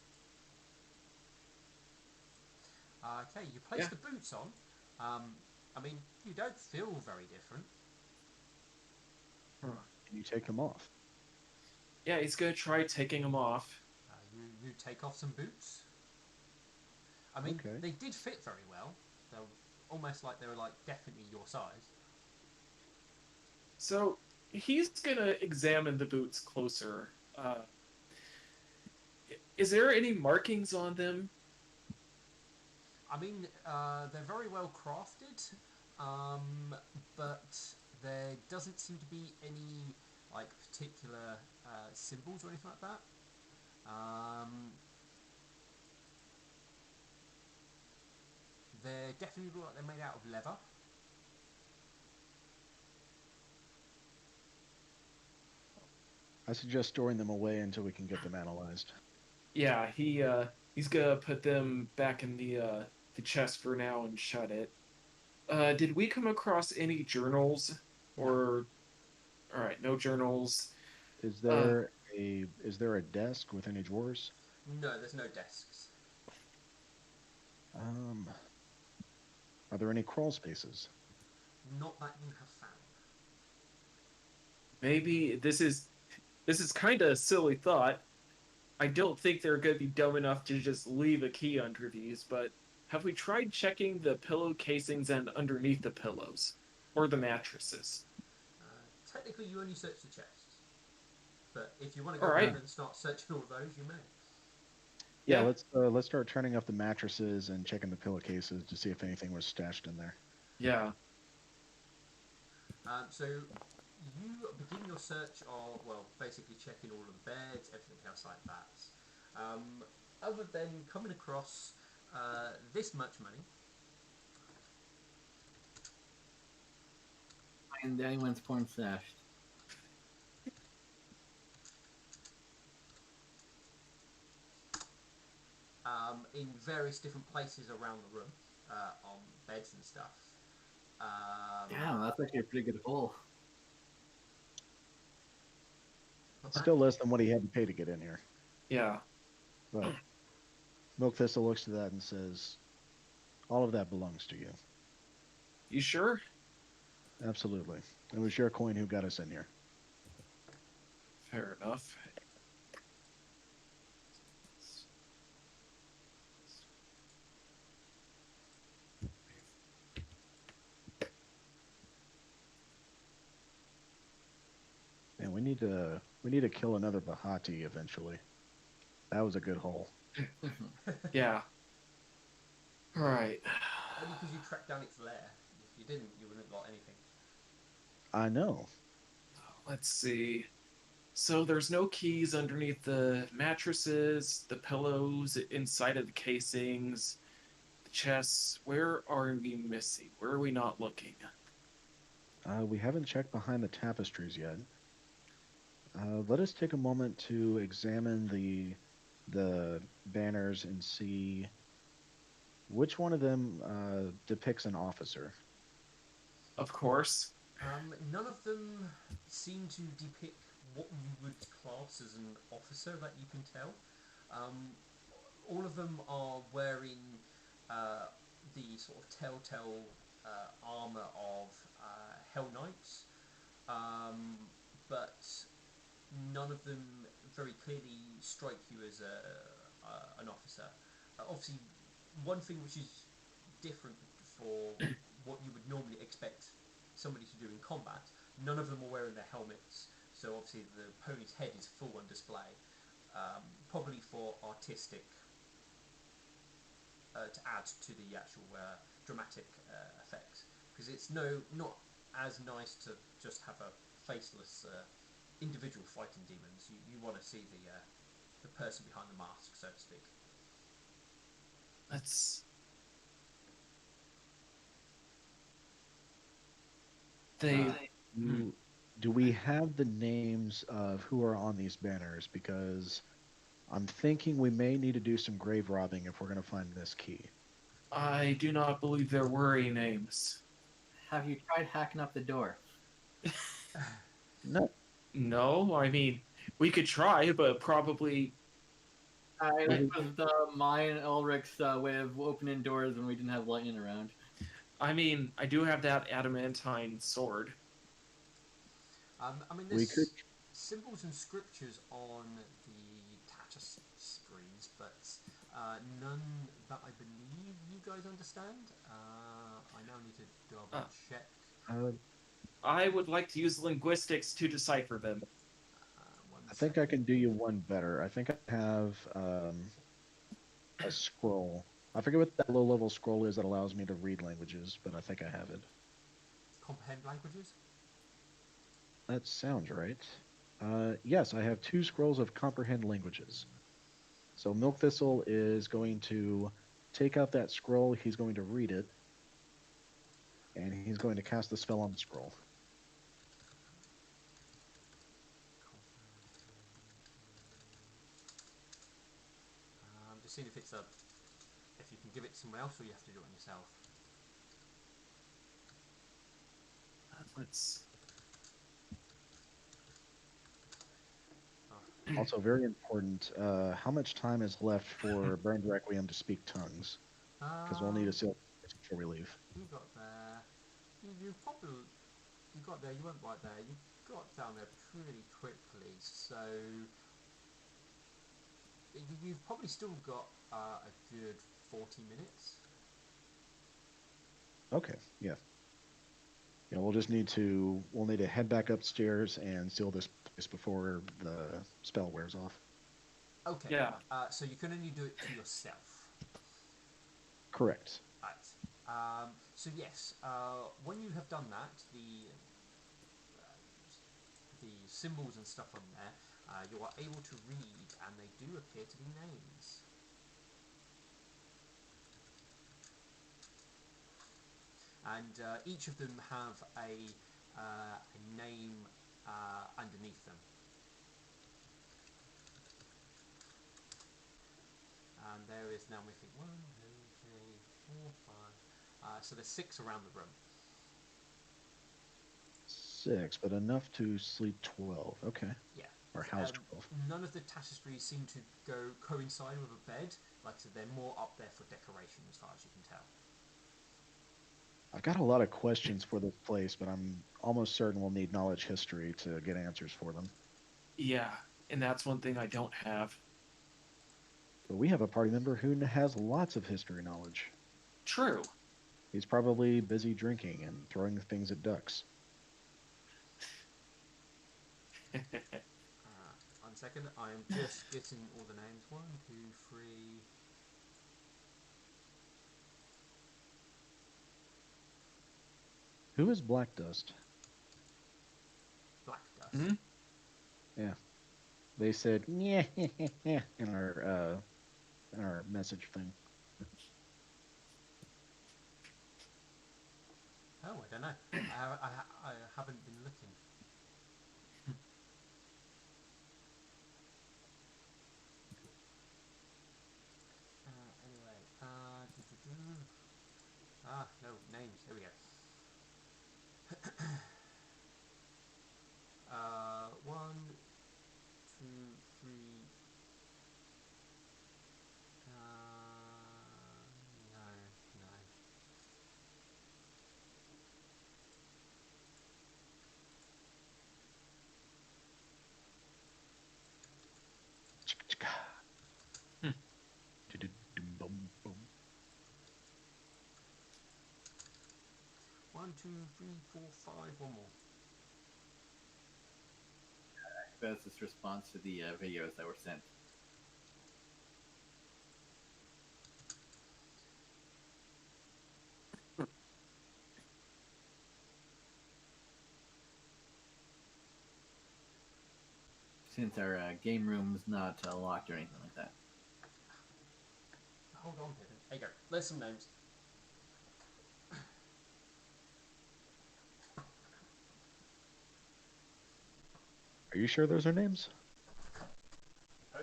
Okay, you place the boots on. I mean, you don't feel very different.
Can you take them off?
Yeah, he's gonna try taking them off.
You take off some boots. I mean,
Okay.
they did fit very well. They're almost like they were like definitely your size.
So he's gonna examine the boots closer. Is there any markings on them?
I mean, they're very well crafted, but there doesn't seem to be any like particular symbols or anything like that. They definitely look like they're made out of leather.
I suggest storing them away until we can get them analyzed.
Yeah, he's gonna put them back in the chest for now and shut it. Did we come across any journals
No,
or all right, no journals.
Is
Uh,
there a desk with any drawers?
no, there's no desks.
Um, are there any crawl spaces?
Not that you have found.
maybe this is kind of a silly thought. I don't think they're going to be dumb enough to just leave a key under these, but have we tried checking the pillow casings and underneath the pillows or the mattresses?
Technically, you only search the chests, but if you want to
All
go
right.
around and start searching all of those, you may.
Yeah,
Yeah.
let's start turning up the mattresses and checking the pillowcases to see if anything was stashed in there.
Yeah.
So you begin your search of, well, basically checking all of the beds, everything else like that. Other than coming across this much money,
Find anyone's porn stashed.
in various different places around the room, on beds and stuff.
Damn, that's actually a pretty good haul.
It's still less than what he had to pay to get in here.
Yeah.
But Milk Thistle looks to that and says, "All of that belongs to you.
You sure?
Absolutely. It was your coin who got us in here."
Fair enough.
And we need to kill another Bahati eventually. That was a good haul.
Yeah. All right.
Only because you tracked down its lair. If you didn't, you wouldn't have got anything.
I know.
Let's see. So there's no keys underneath the mattresses, the pillows, inside of the casings, the chests. Where are we missing? Where are we not looking?
We haven't checked behind the tapestries yet. Let us take a moment to examine the banners and see which one of them depicts an officer.
Of course.
None of them seem to depict what you would class as an officer that you can tell. Um, all of them are wearing the sort of telltale armour of Hell Knights, but none of them very clearly strike you as an officer. Obviously, one thing which is different for what you would normally expect somebody to do in combat, none of them are wearing their helmets, so obviously the pony's head is full on display, probably for artistic, to add to the actual dramatic effects, because it's not as nice to just have a faceless individual fighting demons. You want to see the person behind the mask, so to speak.
Let's. They. Hmm.
Do we have the names of who are on these banners? Because I'm thinking we may need to do some grave robbing if we're going to find this key.
I do not believe there were any names.
Have you tried hacking up the door?
No.
No, I mean, we could try, but probably.
That was mine and Ulrich's way of opening doors when we didn't have lightning around.
I mean, I do have that adamantine sword.
I mean,
We
there's
could.
symbols and scriptures on the tapestries, but none that I believe you guys understand. I now need to double check.
Uh,
I would like to use linguistics to decipher them.
One
I think I
second.
can do you one better. I think I have a scroll. I forget what that low level scroll is that allows me to read languages, but I think I have it.
Comprehend languages.
That sounds right. Yes, I have 2 scrolls of comprehend languages. So Milk Thistle is going to take out that scroll. He's going to read it, and he's going to cast the spell on the scroll.
seeing if if you can give it to someone else or you have to do it on yourself.
Let's.
Oh.
Also, very important. How much time is left for Burned Requiem to speak tongues? Because we'll need a seal before we leave.
You got there. You probably you got there. You weren't right there. You got down there pretty quickly. So you've probably still got a good 40 minutes.
Okay, yeah. Yeah, we'll need to head back upstairs and seal this place before the spell wears off.
Okay.
Yeah.
So you can only do it to yourself.
Correct.
Right. So yes, when you have done that, the symbols and stuff on there, you are able to read, and they do appear to be names. And each of them have a name underneath them. And there is now, we think, 1, 2, 3, 4, 5. So there's 6 around the room.
6, but enough to sleep 12. Okay.
Yeah.
Or house 12.
None of the tapestries seem to coincide with a bed. Like I said, they're more up there for decoration as far as you can tell.
I've got a lot of questions for this place, but I'm almost certain we'll need knowledge history to get answers for them.
Yeah, and that's one thing I don't have.
But we have a party member who has lots of history knowledge.
True.
He's probably busy drinking and throwing things at ducks.
1 second, I'm just getting all the names. 1, 2, 3.
Who is Black Dust?
Black Dust.
Hmm?
Yeah. They said yeah in our message thing.
Oh, I don't know. I haven't been looking. Anyway, no, names. Here we go. 1, 2, 3. No, no.
Hmm.
1, 2, 3, 4, 5. One more.
That's this response to the videos that were sent. Since our game room's not locked or anything like that.
Hold on, Pippin. There you go. There's some names.
Are you sure those are names?
Oh,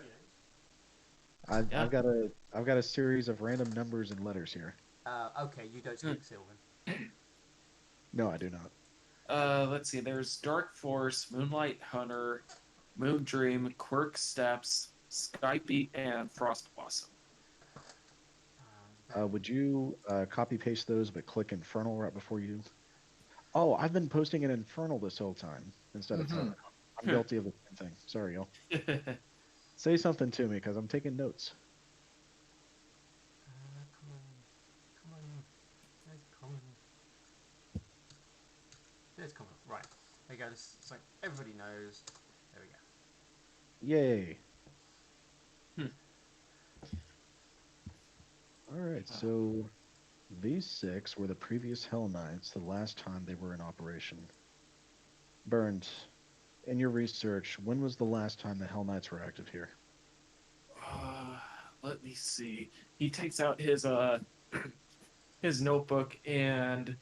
yeah.
Yeah.
I've got a series of random numbers and letters here.
Okay, you don't speak Sylvan.
No, I do not.
Let's see. There's Dark Force, Moonlight Hunter, Moon Dream, Quirk Steps, Skype, and Frost Blossom.
Would you copy paste those but click Infernal right before you? Oh, I've been posting an Infernal this whole time instead of telling. I'm guilty of the same thing. Sorry, y'all. Say something to me because I'm taking notes.
Come on. Come on. There's common. There's common. Right. There you go. It's like everybody knows. There we go.
Yay.
Hmm.
All right, so these 6 were the previous Hell Knights the last time they were in operation. Burned, in your research, when was the last time the Hell Knights were active here?
Let me see. He takes out his his notebook and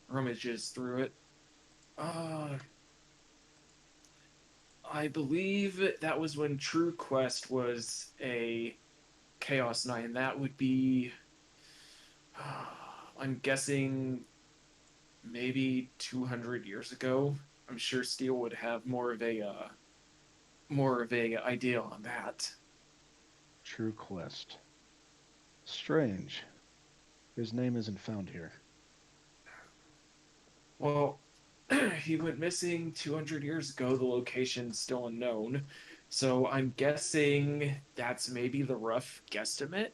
rummages through it. I believe that was when True Quest was a Chaos Knight, and that would be, I'm guessing, maybe 200 years ago. I'm sure Steele would have more of a idea on that.
True Quest. Strange. His name isn't found here.
Well, he went missing 200 years ago. The location's still unknown. So I'm guessing that's maybe the rough guesstimate.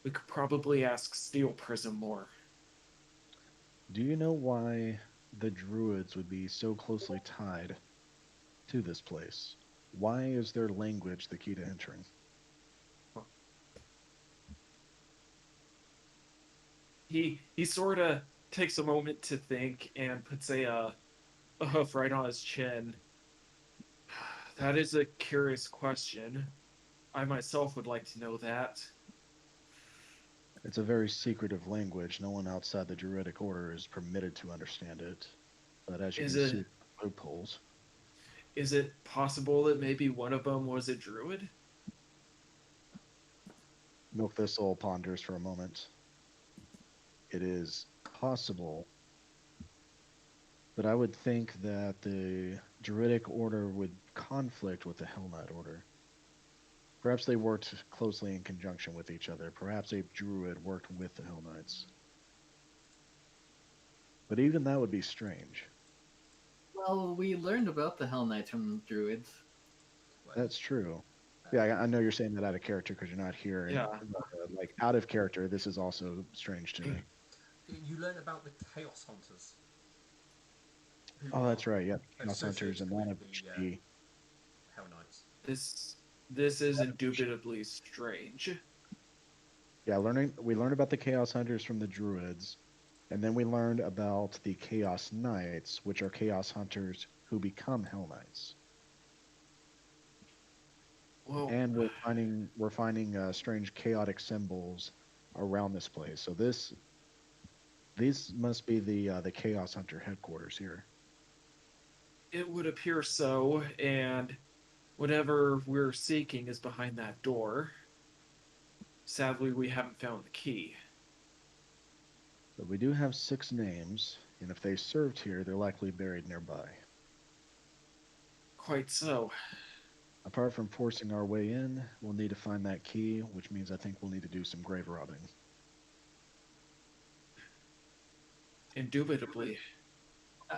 We could probably ask Steel Prism more.
Do you know why the Druids would be so closely tied to this place? Why is their language the key to entering?
He sort of takes a moment to think and puts a hoof right on his chin. That is a curious question. I myself would like to know that.
It's a very secretive language. No one outside the Druidic Order is permitted to understand it. But as you
Is
can
it
see, loopholes.
is it possible that maybe one of them was a druid?
Milk Thistle ponders for a moment. It is possible, but I would think that the Druidic Order would conflict with the Hell Knight Order. Perhaps they worked closely in conjunction with each other. Perhaps a Druid worked with the Hell Knights. But even that would be strange.
Well, we learned about the Hell Knights from druids.
Well,
That's true. Yeah, I know you're saying that out of character because you're not here. And
Yeah.
like out of character, this is also strange to me.
you learn about the Chaos Hunters. Who
Oh,
are
that's right. Yeah, Chaos Hunters,
associated
and one
with
of which
the
the
Hell Knights.
This is indubitably strange.
yeah, we learned about the Chaos Hunters from the Druids, and then we learned about the Chaos Knights, which are Chaos Hunters who become Hell Knights.
Well,
And we're finding strange chaotic symbols around this place. So these must be the Chaos Hunter headquarters here.
it would appear so, and whatever we're seeking is behind that door. Sadly, we haven't found the key.
But we do have 6 names, and if they served here, they're likely buried nearby.
Quite so.
Apart from forcing our way in, we'll need to find that key, which means I think we'll need to do some grave robbing.
Indubitably.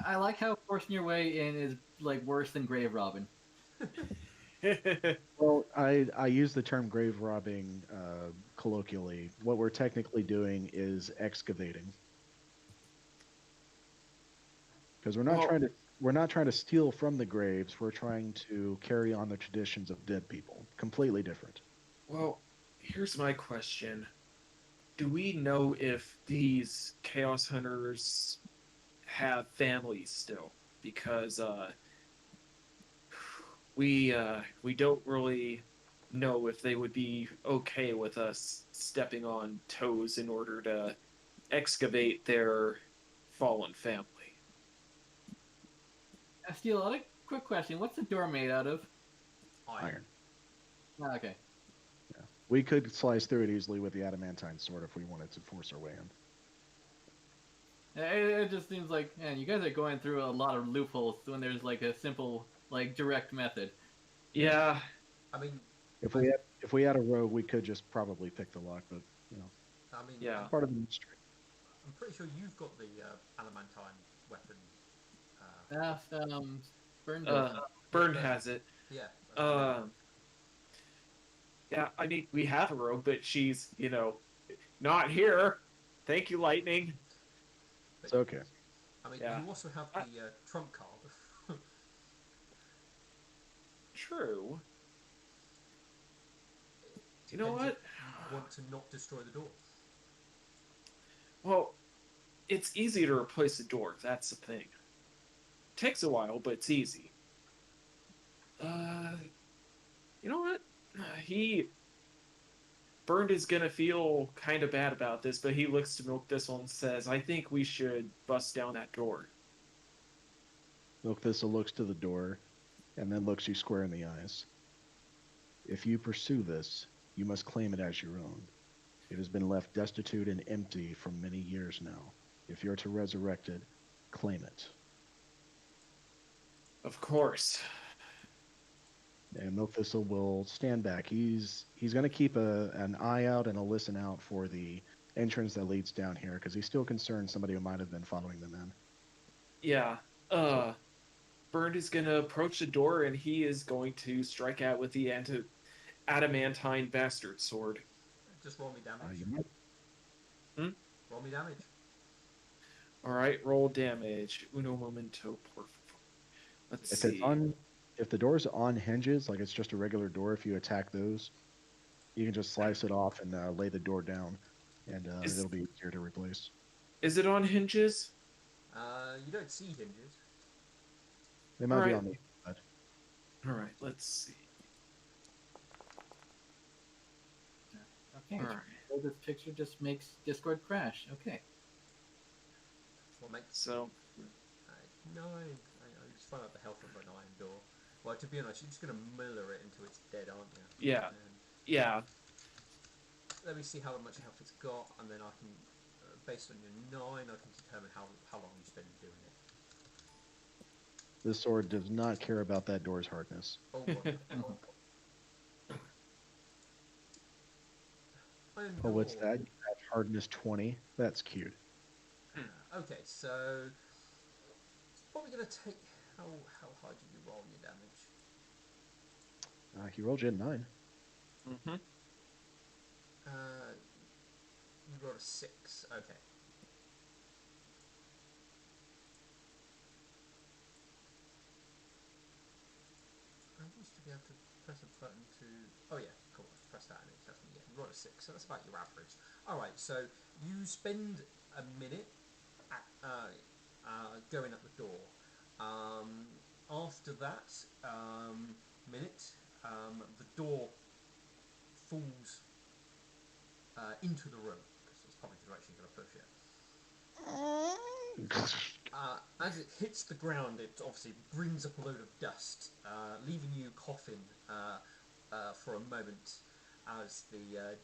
I like how forcing your way in is like worse than grave robbing.
Well, I use the term grave robbing colloquially. What we're technically doing is excavating, because
Well,
we're not trying to steal from the graves. We're trying to carry on the traditions of dead people. Completely different.
well, here's my question. Do we know if these Chaos Hunters have families still? Because we don't really know if they would be okay with us stepping on toes in order to excavate their fallen family.
Steele, a quick question. What's the door made out of?
Iron.
Ah, okay.
Yeah. We could slice through it easily with the adamantine sword if we wanted to force our way in.
It just seems like, man, you guys are going through a lot of loopholes when there's like a simple, like direct method.
Yeah,
I mean,
If we had a rogue, we could just probably pick the lock, but you know,
I mean,
yeah.
part of the mystery.
I'm pretty sure you've got the adamantine weapon.
Burn does.
Burn has it.
Yeah.
Um, yeah, I mean, we have a rogue, but she's, not here. Thank you, Lightning.
It's okay.
I mean,
yeah.
you also have the trump card.
True. You know
Depends
what?
if you want to not destroy the door.
Well, it's easy to replace the door. That's the thing. Takes a while, but it's easy. You know what? He Burned is gonna feel kind of bad about this, but he looks to Milk Thistle and says, "I think we should bust down that door."
Milk Thistle looks to the door and then looks you square in the eyes. If you pursue this, You must claim it as your own. It has been left destitute and empty for many years now. If you're to resurrect it, claim it.
Of course.
And Milkthistle will stand back. He's going to keep an eye out and a listen out for the entrance that leads down here because he's still concerned somebody who might have been following them in.
Yeah.
So
Bernd is gonna approach the door and he is going to strike out with the adamantine bastard sword.
Just roll me damage.
you might,
Hmm?
Roll me damage.
All right, roll damage. Uno momento, por favor. Let's
if it's
see.
on, if the door's on hinges, like it's just a regular door, if you attack those, you can just slice it off and lay the door down, and
Is
it'll be easier to replace.
is it on hinges?
You don't see hinges.
They might
All
be
right.
on the inside.
All right, let's see.
Okay.
All right.
So this picture just makes Discord crash. Okay.
What makes
So,
no? I just find out the health of an iron door. Well, to be honest, you're just gonna miller it until it's dead, aren't you?
yeah,
And
yeah.
let me see how much health it's got, and then I can, based on your 9, I can determine how long you spend doing it.
This sword does not care about that door's hardness.
Oh, wonderful. Iron
Oh, what's
door.
that? You have hardness 20. That's cute.
Okay, so it's probably gonna take. How high did you roll your damage?
He rolled you a 9.
Mm-hmm.
You rolled a 6. Okay. I used to be able to press a button to. Oh yeah, cool. Press that and it tells me. Yeah, you rolled a 6, so that's about your average. All right, so you spend a minute going at the door. After that minute, the door falls into the room because that's probably the direction you're going to push it. As it hits the ground, it obviously brings up a load of dust, leaving you coughing for a moment as the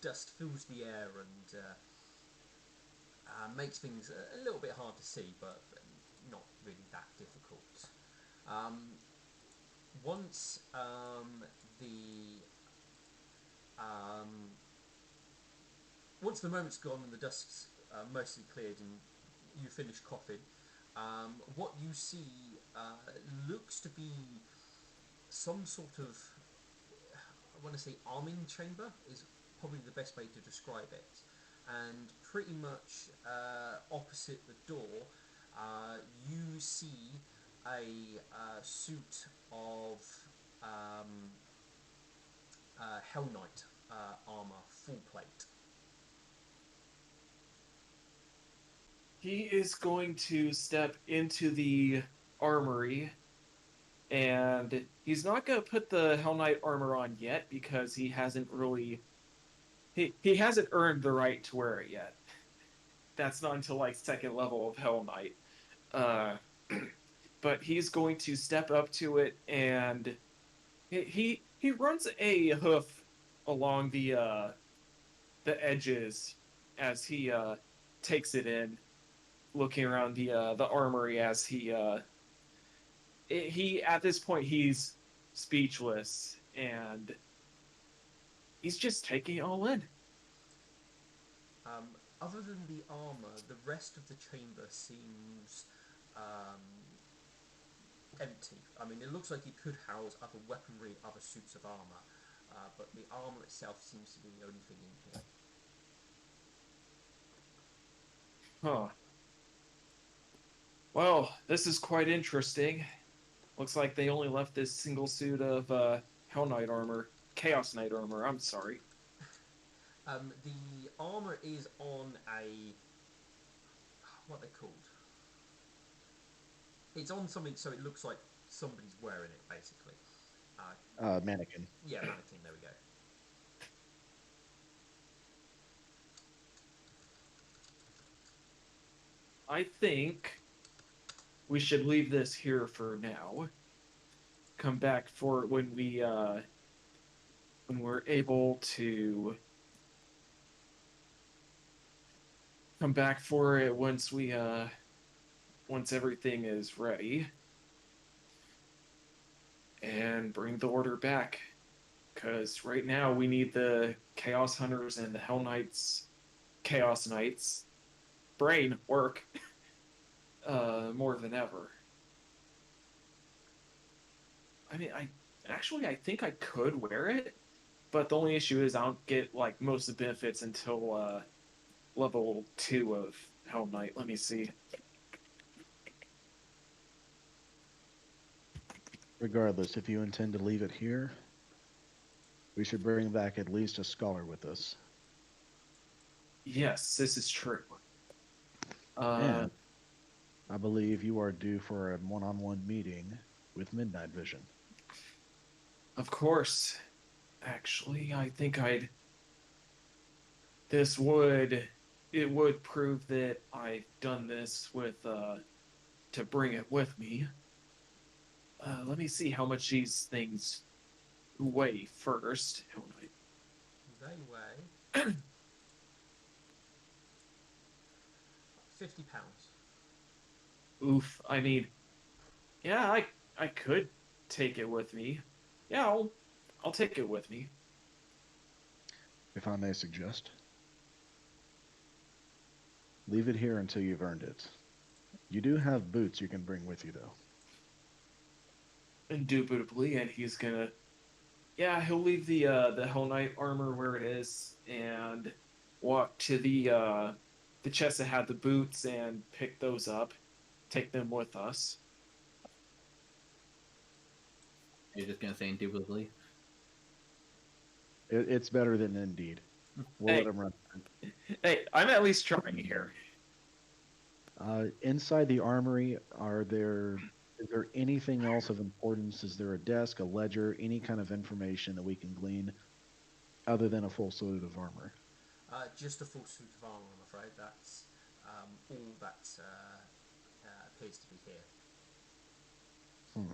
dust fills the air and makes things a little bit hard to see, but not really that difficult. Once um, once the moment's gone and the dust's mostly cleared and you finish coughing, what you see looks to be some sort of, I want to say, arming chamber is probably the best way to describe it. And pretty much opposite the door, you see a suit of Hell Knight armor, full plate.
He is going to step into the armory, and he's not going to put the Hell Knight armor on yet because he hasn't really he hasn't earned the right to wear it yet. That's not until like second level of Hell Knight. Uh, but he's going to step up to it, and he runs a hoof along the edges as he takes it in, looking around the armory as he at this point he's speechless and he's just taking it all in.
Other than the armor, the rest of the chamber seems empty. I mean, it looks like it could house other weaponry, other suits of armor, but the armor itself seems to be the only thing in here.
Huh. Well, this is quite interesting. Looks like they only left this single suit of Hell Knight armor, Chaos Knight armor. I'm sorry.
The armor is on a, what are they called? It's on something so it looks like somebody's wearing it, basically.
Mannequin.
Yeah, mannequin. There we go.
I think we should leave this here for now. Come back for when we when we're able to come back for it once everything is ready and bring the order back. Because right now we need the Chaos Hunters and the Hell Knights, Chaos Knights brain work more than ever. I mean, I think I could wear it, but the only issue is I don't get like most of the benefits until level 2 of Hell Knight. Let me see.
Regardless, if you intend to leave it here, we should bring back at least a scholar with us.
Yes, this is true. Uh,
And I believe you are due for a one-on-one meeting with Midnight Vision.
of course. Actually, I think I'd. This would. It would prove that I've done this with to bring it with me. Let me see how much these things weigh first.
They weigh 50 pounds.
Oof. I mean, yeah, I could take it with me. Yeah, I'll take it with me.
If I may suggest, leave it here until you've earned it. You do have boots you can bring with you, though.
Indubitably, and he's gonna. Yeah, he'll leave the Hell Knight armor where it is and walk to the chest that had the boots and pick those up, take them with us.
You're just gonna say indubitably.
It's better than Indeed. We'll let
Hey,
him run.
hey, I'm at least trying here.
Inside the armory, is there anything else of importance? Is there a desk, a ledger, any kind of information that we can glean other than a full suit of armor?
Just a full suit of armour, I'm afraid. That's all that appears to be here.
Hmm.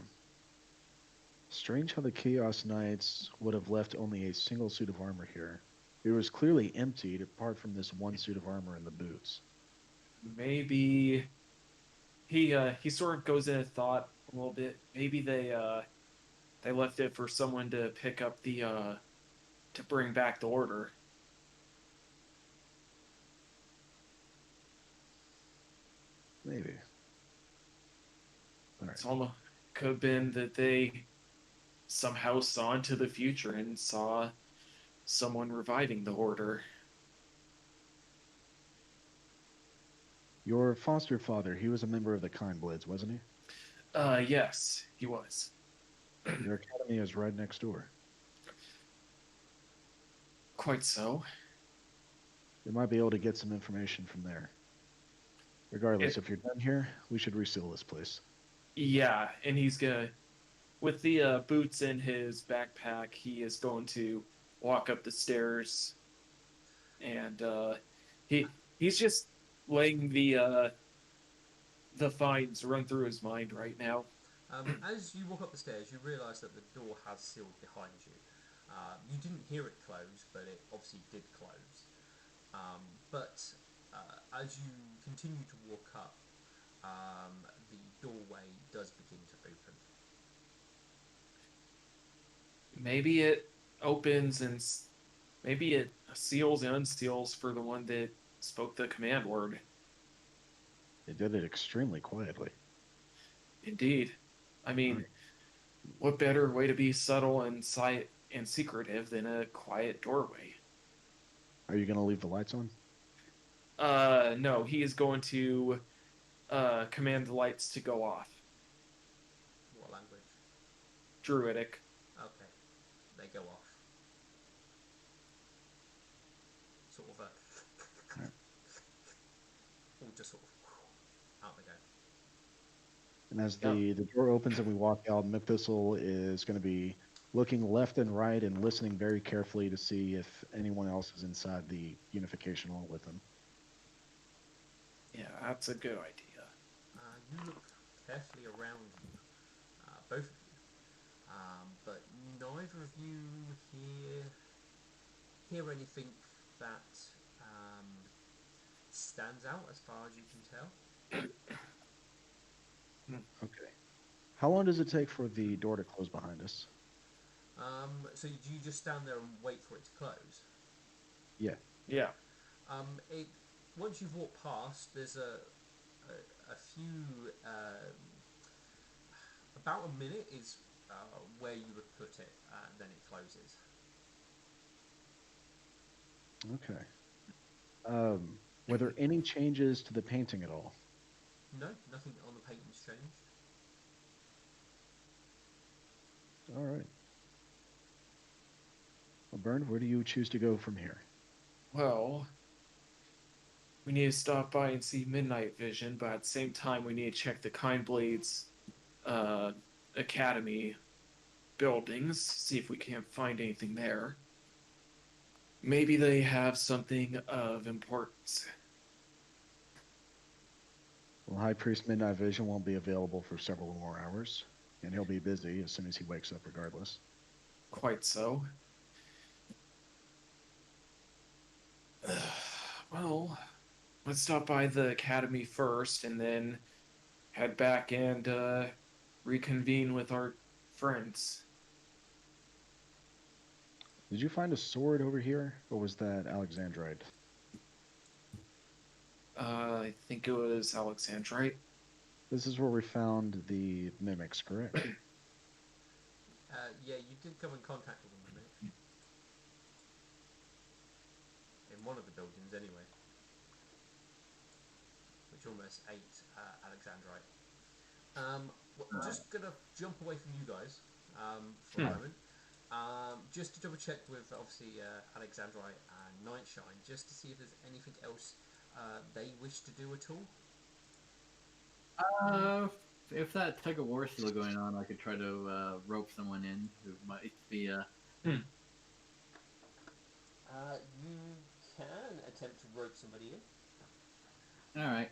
Strange how the Chaos Knights would have left only a single suit of armor here. It was clearly emptied apart from this one suit of armor and the boots.
Maybe he sort of goes into thought a little bit. Maybe they left it for someone to pick up the to bring back the order.
Maybe. All right.
It's almost could have been that they somehow saw into the future and saw someone reviving the order.
Your foster father, he was a member of the Kind Blades, wasn't he?
Yes, he was.
Their academy is right next door.
Quite so.
We might be able to get some information from there. Regardless,
It,
if you're done here, we should reseal this place.
yeah, and he's gonna with the boots in his backpack. He is going to walk up the stairs, and he's just letting the finds run through his mind right now.
As you walk up the stairs, you realise that the door has sealed behind you. You didn't hear it close, but it obviously did close. But as you continue to walk up, the doorway does begin to open.
Maybe it opens and maybe it seals and unseals for the one that spoke the command word.
They did it extremely quietly.
Indeed. I mean, what better way to be subtle and secretive than a quiet doorway?
Are you going to leave the lights on?
No, he is going to command the lights to go off.
What language?
Druidic.
Okay, they go off. Sort of
Alright.
all just sort of out they go.
And as
Yep.
the door opens and we walk out, McThistle is going to be looking left and right and listening very carefully to see if anyone else is inside the unification hall with him.
Yeah, that's a good idea.
You look carefully around you, both of you, but neither either of you hear anything that stands out as far as you can tell?
Okay. How long does it take for the door to close behind us?
So do you just stand there and wait for it to close?
Yeah.
Yeah.
It once you've walked past, there's a few about a minute is where you would put it, then it closes.
Okay. Were there any changes to the painting at all?
No, nothing on the painting's changed.
All right. Well, Bern, where do you choose to go from here?
Well, we need to stop by and see Midnight Vision, but at the same time, we need to check the Kindblade's uh, Academy buildings, see if we can't find anything there. Maybe they have something of importance.
Well, High Priest Midnight Vision won't be available for several more hours, and he'll be busy as soon as he wakes up, regardless.
Quite so. Well, let's stop by the Academy first and then head back and reconvene with our friends.
Did you find a sword over here, or was that Alexandrite?
I think it was Alexandrite.
This is where we found the mimics, correct?
Yeah, you did come in contact with them a minute. In one of the buildings, anyway. Which almost ate Alexandrite. Just gonna jump away from you guys for a moment. Just to double check with obviously Alexandrite and Nightshine, just to see if there's anything else they wish to do at all.
If that tug of war is still going on, I could try to rope someone in who might be.
You can attempt to rope somebody in.
All right.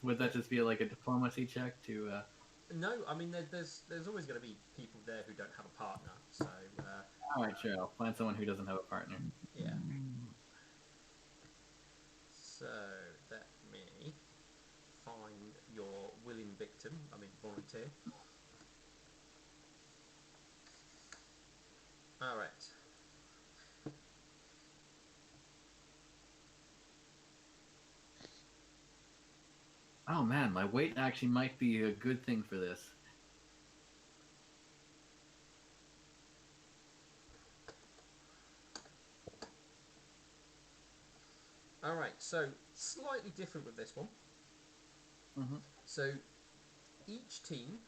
Would that just be like a diplomacy check to?
No, I mean there's always going to be people there who don't have a partner. So
All right, sure. I'll find someone who doesn't have a partner.
yeah. So let me find your willing victim. I mean volunteer. All right.
Oh man, my weight actually might be a good thing for this.
All right. So slightly different with this one.
Mm-hmm.
So each team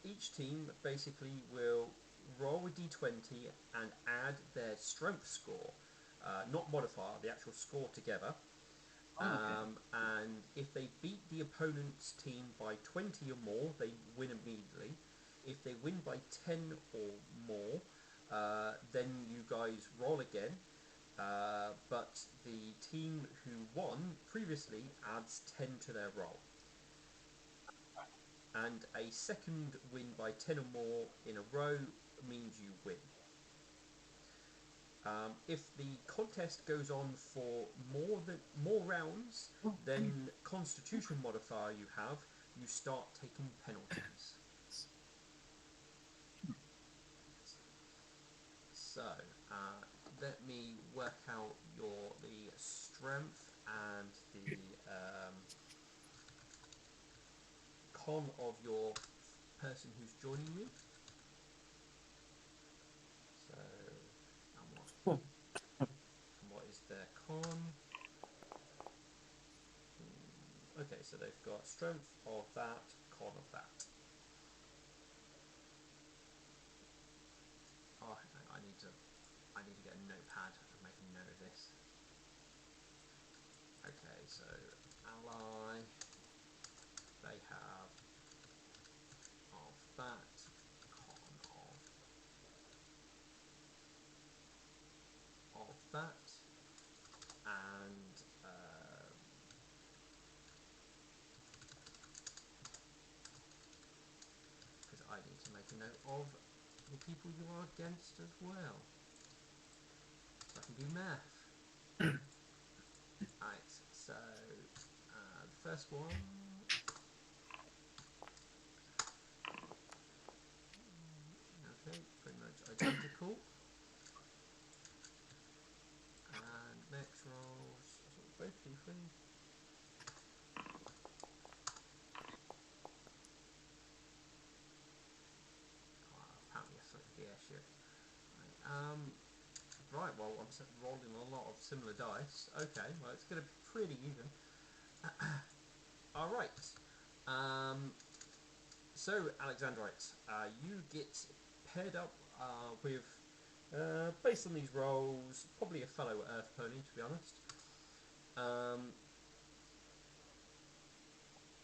each team basically will roll a d20 and add their strength score, not modifier, the actual score together.
Okay.
And if they beat the opponent's team by 20 or more, they win immediately. If they win by 10 or more, then you guys roll again. But the team who won previously adds 10 to their roll. And a second win by 10 or more in a row means you win. If the contest goes on for more rounds than Constitution modifier you have, you start taking penalties. So let me work out the strength and the con of your person who's joining you. So, what is their con? Okay, so they've got strength of that, con of that. Oh, I need to get a notepad and make a note of this. Okay, so ally, they have of that, con of that, and make a note of the people you are against as well. So I can do math. Alright, so the first one. Okay, pretty much identical. And next rolls, so both D3. Apparently I selected the airshift. Right, well I'm rolling a lot of similar dice. Okay, well it's going to be pretty even. Alright. So, Alexandrite, you get paired up with, based on these rolls, probably a fellow Earth Pony, to be honest.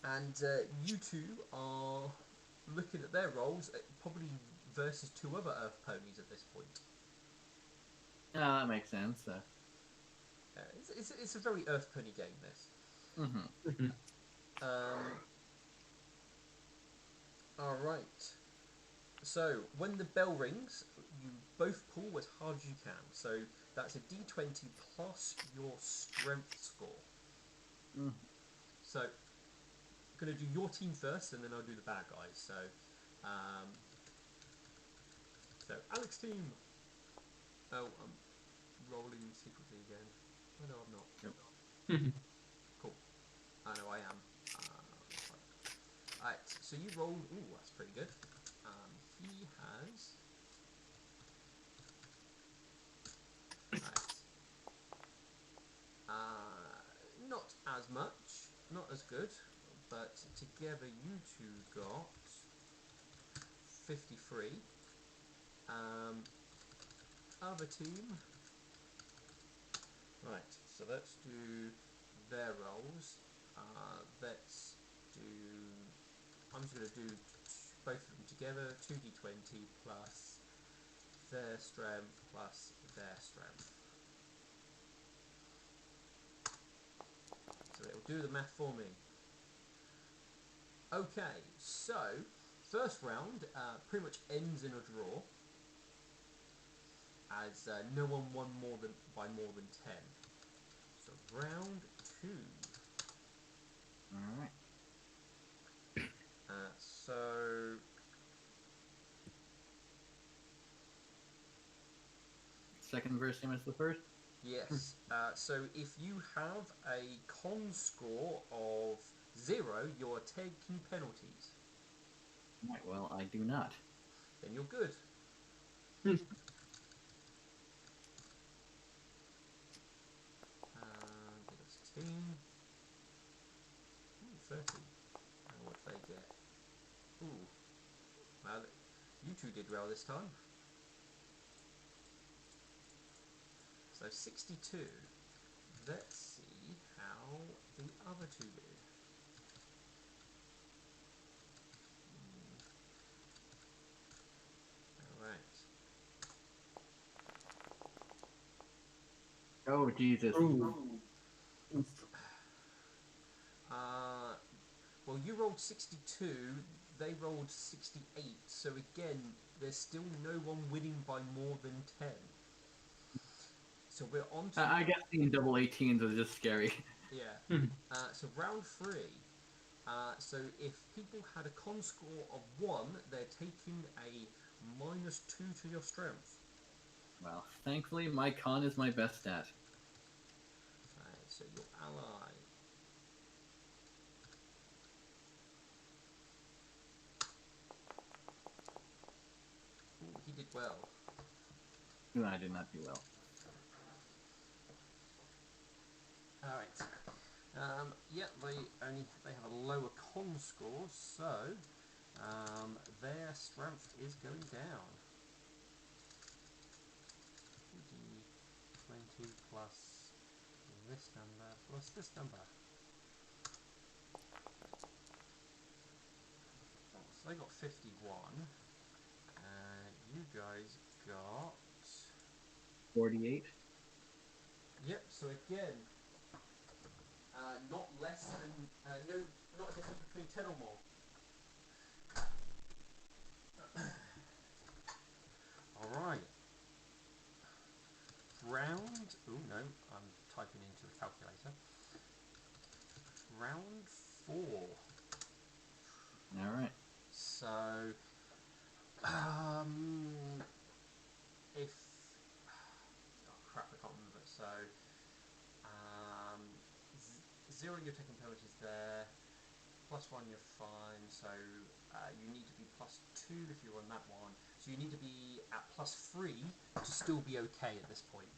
And you two are looking at their rolls, probably versus two other Earth Ponies at this point.
That makes sense.
It's a very Earth Pony game, this.
Mm-hmm.
Alright. So, when the bell rings, you both pull as hard as you can. So, that's a d20 plus your strength score.
Mm.
So, I'm going to do your team first, and then I'll do the bad guys. So, Alex team. Oh, I'm rolling secretly again. Oh, no, I'm not.
Yep.
Cool. I know I am. Alright, so you rolled. Ooh, that's pretty good. He has. Not as much, not as good, but together you two got 53. Other team. Right, so let's do their rolls. Let's do. I'm just going to do both of them together. 2d20 plus their strength plus their strength. So it'll do the math for me. Okay, so first round pretty much ends in a draw, as no one won by more than 10. So round 2.
All right.
So
Second verse same as the first.
yes. So if you have a con score of 0, you're taking penalties.
Right, well, I do not.
Then you're good. Give us 10. Ooh, 30. And what they get? Ooh. Well, you two did well this time. So 62. Let's see how the other two did. Alright.
Oh Jesus!
Ooh.
Well, you rolled 62, they rolled 68, so again, there's still no one winning by more than 10. So we're on to...
I guess seeing double 18s was just scary.
Yeah. So round 3. So if people had a con score of 1, they're taking a -2 to your strength.
Well, thankfully, my con is my best stat.
So your ally. Ooh, he did well.
No, I did not do well.
Alright. Yeah, they have a lower con score, so their strength is going down. 20 plus this number plus this number. So they got 51. You guys got
48.
Yep. So again, not less than not a difference between 10 or more. round 4.
All right.
So, if oh crap, I can't remember. So, zero, you're taking penalties there. +1, you're fine. So you need to be +2 if you're on that one. So you need to be at +3 to still be okay at this point.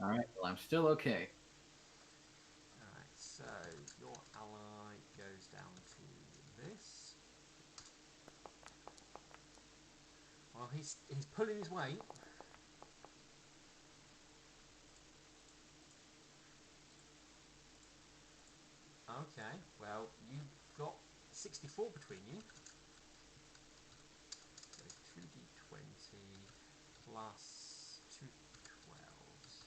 All right. Well, I'm still okay.
Alright, so your ally goes down to this. Well, he's pulling his weight. Okay, well, you've got 64 between you. So 2d20 plus 2 12s.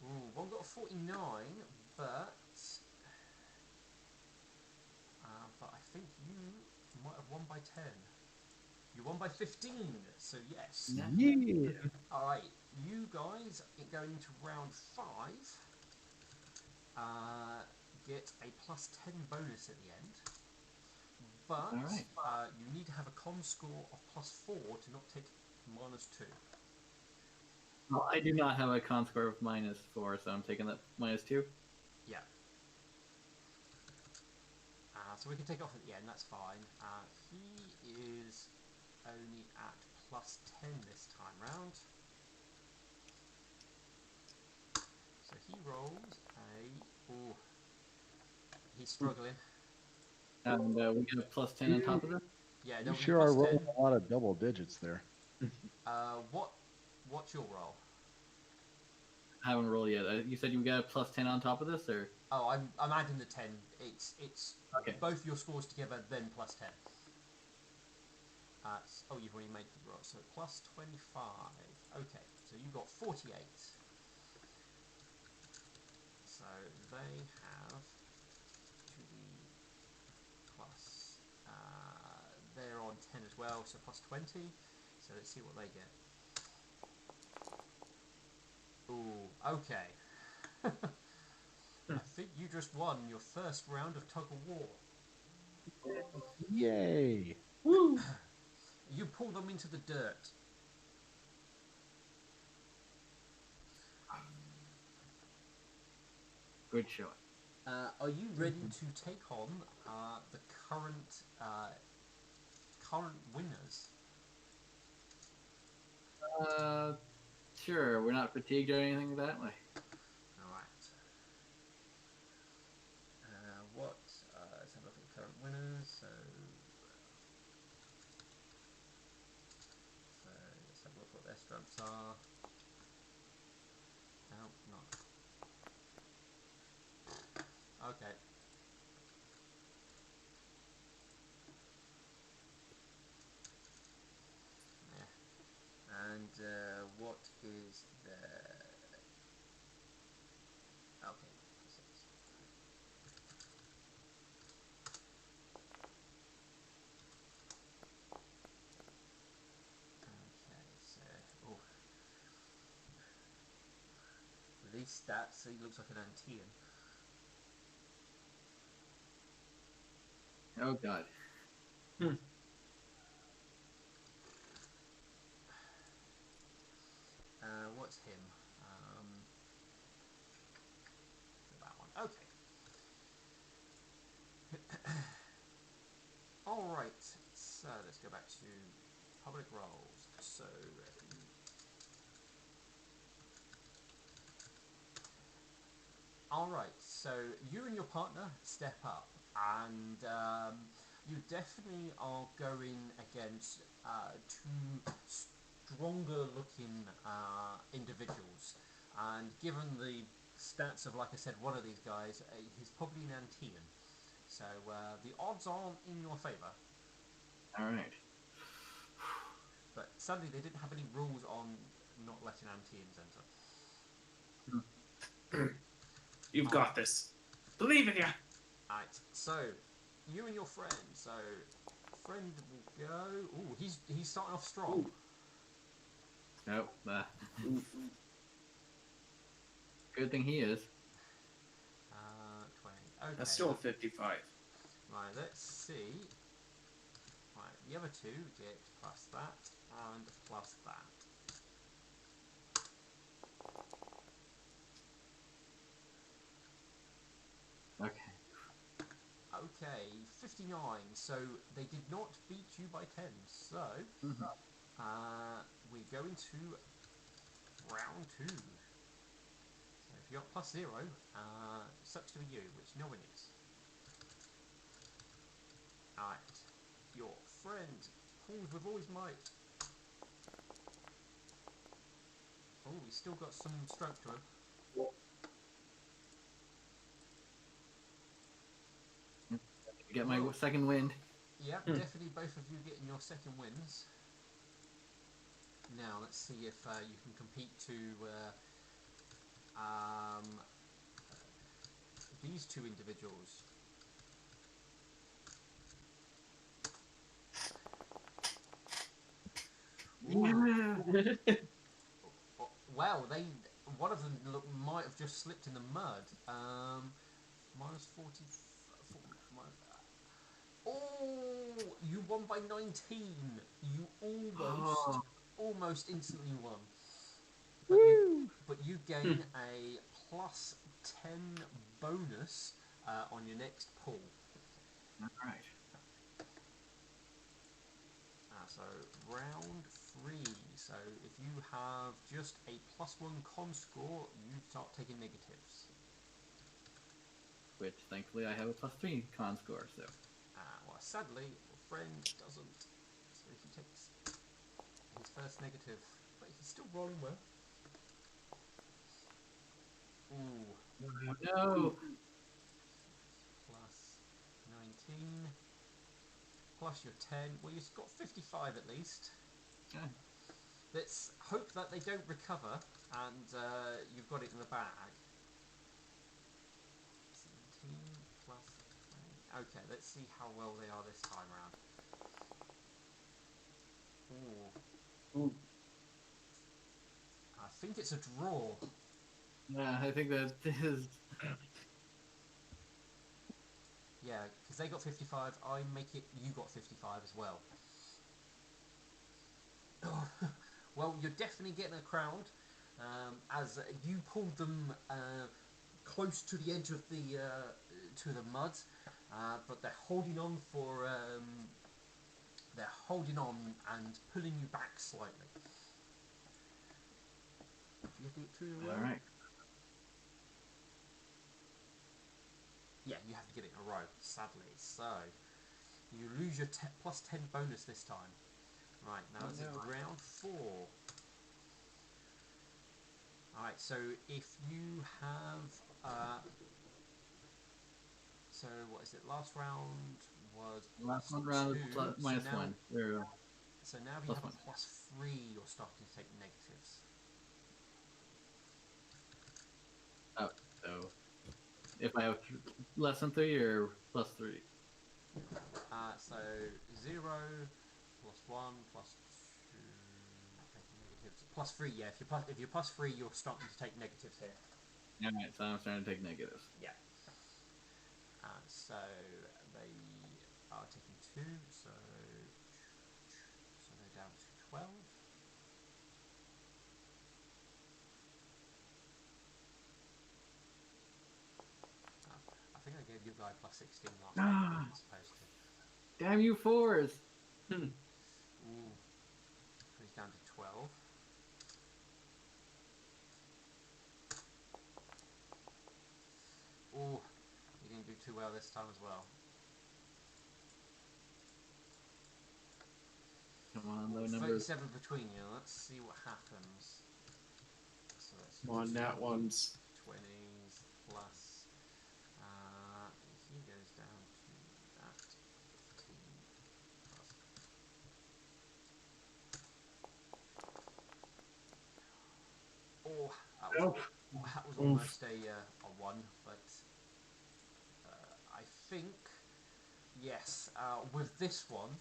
Ooh, one got a 49, but I think you might have won by 10. You won by 15, so yes.
Yeah.
Alright, you guys going into round 5 get a +10 bonus at the end. But
All right.
you need to have a con score of +4 to not take -2.
Well, I do not have a con score of -4, so I'm taking that -2.
Yeah. So we can take off at the end, that's fine. He is only at +10 this time round. So he rolls a... Ooh. He's struggling.
And we get a +10 on top of it.
Yeah,
You
there'll be
sure are
+10.
rolling a lot of double digits there.
What's your roll?
I haven't rolled yet. You said you got a +10 on top of this, or?
Oh, I'm adding the 10. It's
Okay.
both your scores together, then +10. Oh, you've already made the roll, so +25. Okay, so you got 48. So they have to be plus. They're on 10 as well, so +20. So let's see what they get. Ooh, okay. I think you just won your first round of tug of war.
Yay!
Woo!
You pull them into the dirt.
Good showing.
Are you ready to take on the current winners?
Sure. We're not fatigued or anything that way.
Alright. Let's have a look at the current winners. So let's have a look what their strengths are. No, not. Okay. Yeah. And what is their... Okay. Okay, so... Oh. These stats, he looks like an Antean.
Oh God.
What's him? That one. Okay. Alright, so let's go back to public roles. So, alright, so you and your partner step up, and you definitely are going against two stronger looking individuals. And given the stats of, like I said, one of these guys, he's probably an Antean. So the odds aren't in your favour.
All right.
But sadly, they didn't have any rules on not letting Anteans enter.
You've got this. Believe in you.
Alright, so you and your friend. So friend will go. Ooh, he's starting off strong.
Ooh.
Nope.
Oof.
Good thing he is.
20. Okay.
That's still a 55.
Right, let's see. Right, the other two get plus that and plus that.
Okay.
Okay, 59. So they did not beat you by 10. So
Mhm.
we go into round 2. So if you're plus 0, sucks to be you, which no one is. Alright, your friend pulls with all his might. Oh, he's still got some stroke to him.
Get my
Whoa.
second wind.
Yep, definitely both of you getting your second wins. Now, let's see if you can compete to these two individuals.
Yeah.
Oh, wow, one of them might have just slipped in the mud. Minus 40. Oh, you won by 19. You
Oh.
almost instantly won.
Woo!
But you gain a plus 10 bonus on your next pull.
All right.
So round 3. So if you have just a +1 con score, you start taking negatives.
Which thankfully I have a +3 con score, so.
Well, sadly, your friend doesn't. So he takes his first negative, but he's still rolling well. Ooh,
No.
plus 19. Plus your 10. Well, you've got 55 at least.
Okay.
Let's hope that they don't recover and you've got it in the bag. 17 plus 20. Okay, let's see how well they are this time round. Ooh.
Ooh.
I think it's a draw.
Yeah, I think that is.
Yeah, because they got 55, I make it you got 55 as well. Well, you're definitely getting a crowd as you pulled them close to the edge of the mud, but they're holding on and pulling you back slightly. Do you do it too well?
All right.
Yeah, you have to get it in a row, sadly. So you lose your plus 10 bonus this time. Right, now it's round 4. Alright, so if you have so what is it? Last round was
Last
plus
one round
2.
is plus,
So
minus
now,
1. Or,
so now if you
plus
have
1.
a plus 3, you're starting to take negatives.
Oh, so if I have less than 3 or +3.
So 0, plus 1, plus 2, taking negatives. Plus 3, yeah. If you're plus 3, you're starting to take negatives here.
Alright, so I'm starting to take negatives.
Yeah. So they are taking 2, so they're down to 12. I think I gave you guy plus 16 last time. I
Ah,
wasn't supposed to.
damn you 4s!
Ooh. He's down to 12. Ooh, you didn't do too well this time as well.
Come on, low
Ooh,
numbers.
37 between you. Let's see what happens. So that's
Come on, nat ones.
20s plus. He goes down to that. 15 plus. Oh, that was
Oof.
almost a 1, but I think, yes, with this one,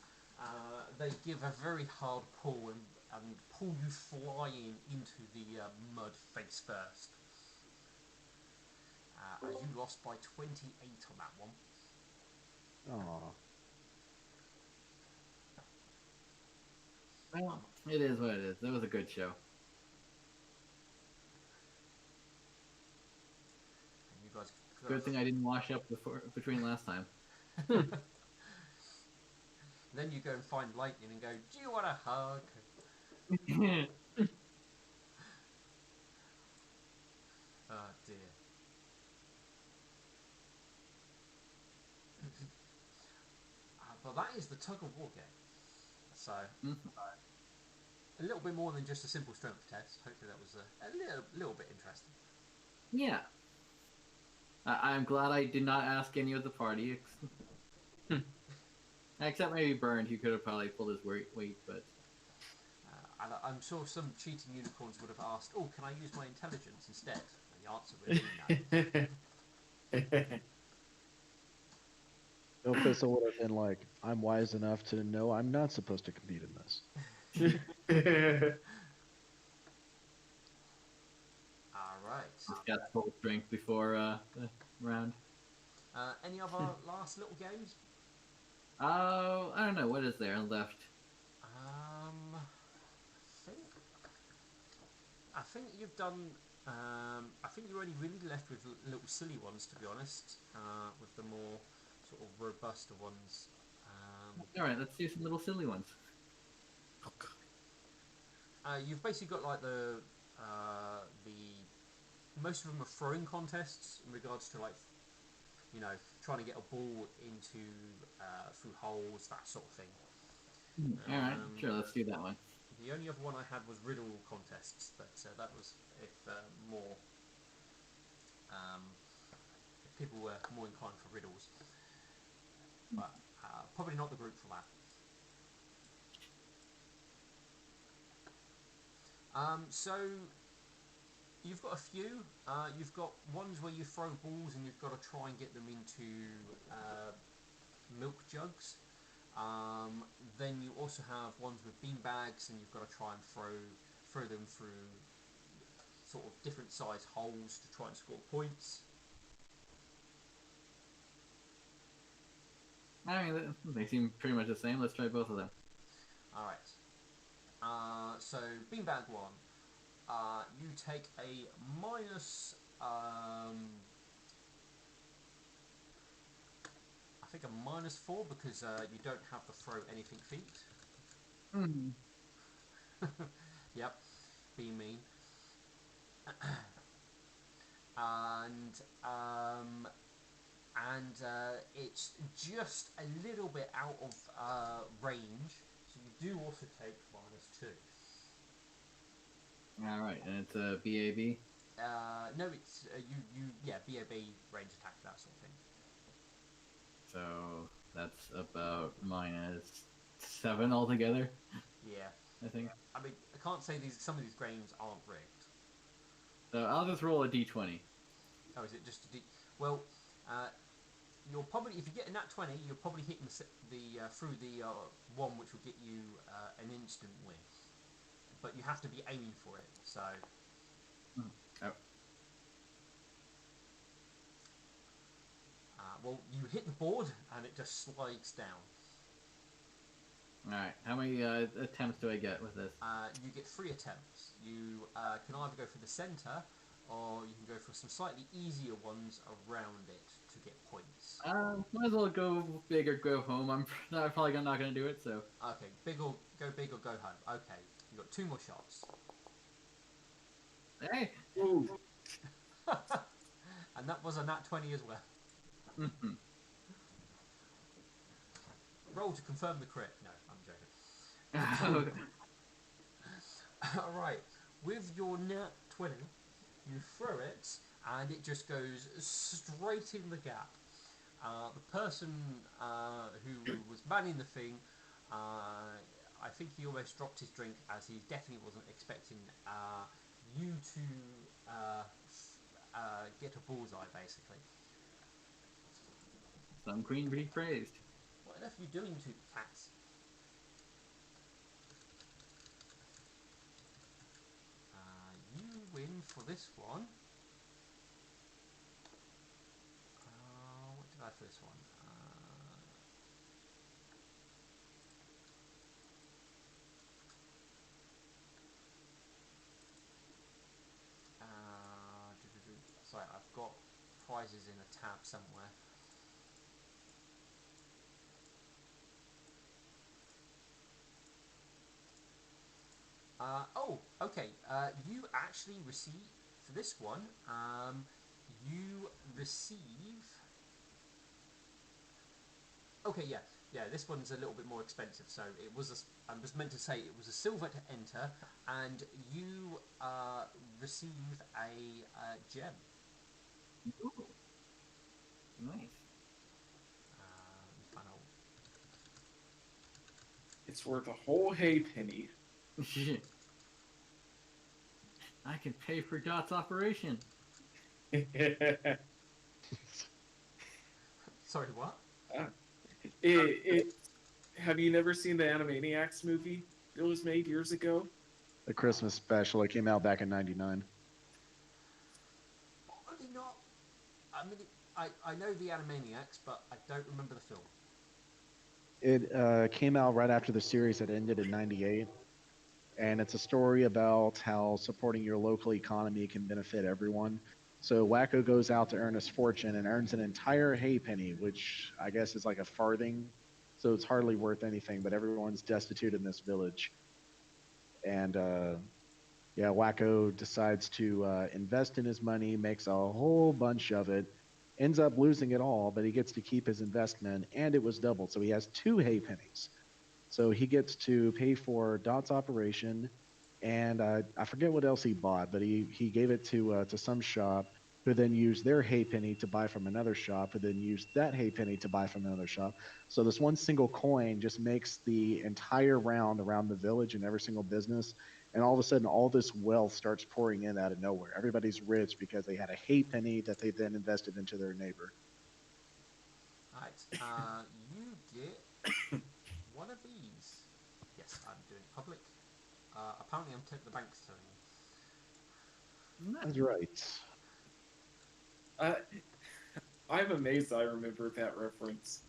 they give a very hard pull, and and pull you flying into the mud face first. As you lost by 28 on that one.
Aw.
Well, it is what it is. That was a good show.
And you guys
Good thing I didn't wash up between last time.
Then you go and find Lightning and go, do you want a hug? Oh dear. But that is the tug of war game. So, a little bit more than just a simple strength test. Hopefully that was a little bit interesting.
Yeah. I'm glad I did not ask any of the party. Except maybe Bernd, who could have probably pulled his weight, but...
And I'm sure some cheating unicorns would have asked, oh, can I use my intelligence instead? And the answer would be no.
Milthistle would have been like, I'm wise enough to know I'm not supposed to compete in this.
Alright.
Just got full strength before the round.
Any other last little games?
Oh, I don't know. What is there left?
I think you've done. I think you're only really left with little silly ones, to be honest. With the more sort of robuster ones.
All right, let's do some little silly ones.
You've basically got like the most of them are throwing contests in regards to like, you know, trying to get a ball into through holes, that sort of thing.
All right, sure, let's do that one.
The only other one I had was riddle contests, but that was if more if people were more inclined for riddles. But probably not the group for that. So you've got a few. You've got ones where you throw balls and you've got to try and get them into milk jugs. Then you also have ones with bean bags, and you've got to try and throw them through sort of different size holes to try and score points.
I mean, they seem pretty much the same. Let's try both of them.
All right. So beanbag one, you take a minus. I think a -4 because you don't have to throw anything feet.
Mm.
Yep, be mean. and it's just a little bit out of range, so you do also take -2.
All right, and it's a BAB.
No, it's BAB range attack, that sort of thing.
So that's about -7 altogether.
Yeah,
I think.
I mean, I can't say some of these games aren't rigged.
So I'll just roll a d20.
Oh, is it just a D? Well, you'll probably, if you get a nat 20, you're probably hitting through the one which will get you an instant win. But you have to be aiming for it. So.
Oh.
Well, you hit the board and it just slides down.
All right. How many attempts do I get with this?
You get 3 attempts. You can either go for the center, or you can go for some slightly easier ones around it to get points.
Might as well go big or go home. I'm probably not going to do it, so.
Okay, big or go home. Okay, you got 2 more shots.
Hey.
Ooh.
And that was a nat 20 as well.
Mm-hmm.
Roll to confirm the crit. No, I'm joking. Alright, with your nat 20, you throw it, and it just goes straight in the gap. The person who was manning the thing, I think he almost dropped his drink, as he definitely wasn't expecting you to get a bullseye, basically.
Some queen be praised.
What on earth are you doing to cats? for this one, what did I add for this one? Sorry, I've got prizes in a tab somewhere. Oh, okay. You actually receive, for this one, you receive... Okay, yeah. Yeah, this one's a little bit more expensive. So it was I was meant to say it was a silver to enter, and you receive a gem.
Ooh, nice.
Final.
It's worth a whole hay penny.
I can pay for Dot's operation.
Sorry, what?
it have you never seen the Animaniacs movie that was made years ago?
The Christmas special. It came out back in '99.
Probably not. I mean, I know the Animaniacs, but I don't remember the film.
It came out right after the series had ended in '98, and it's a story about how supporting your local economy can benefit everyone. So Wacko goes out to earn his fortune and earns an entire hay penny, which I guess is like a farthing. So it's hardly worth anything, but everyone's destitute in this village. And yeah, Wacko decides to invest in his money, makes a whole bunch of it, ends up losing it all, but he gets to keep his investment, and it was doubled. So he has two hay pennies. So he gets to pay for Dot's operation, and I forget what else he bought, but he gave it to some shop, who then used their hay penny to buy from another shop, who then used that hay penny to buy from another shop. So this one single coin just makes the entire round around the village and every single business, and all of a sudden, all this wealth starts pouring in out of nowhere. Everybody's rich because they had a hay penny that they then invested into their neighbor.
Alright, you get one of these. Yes, I'm doing it public. Apparently, the bank's telling me.
Nice.
That's right.
Uh, I'm amazed I remembered that reference.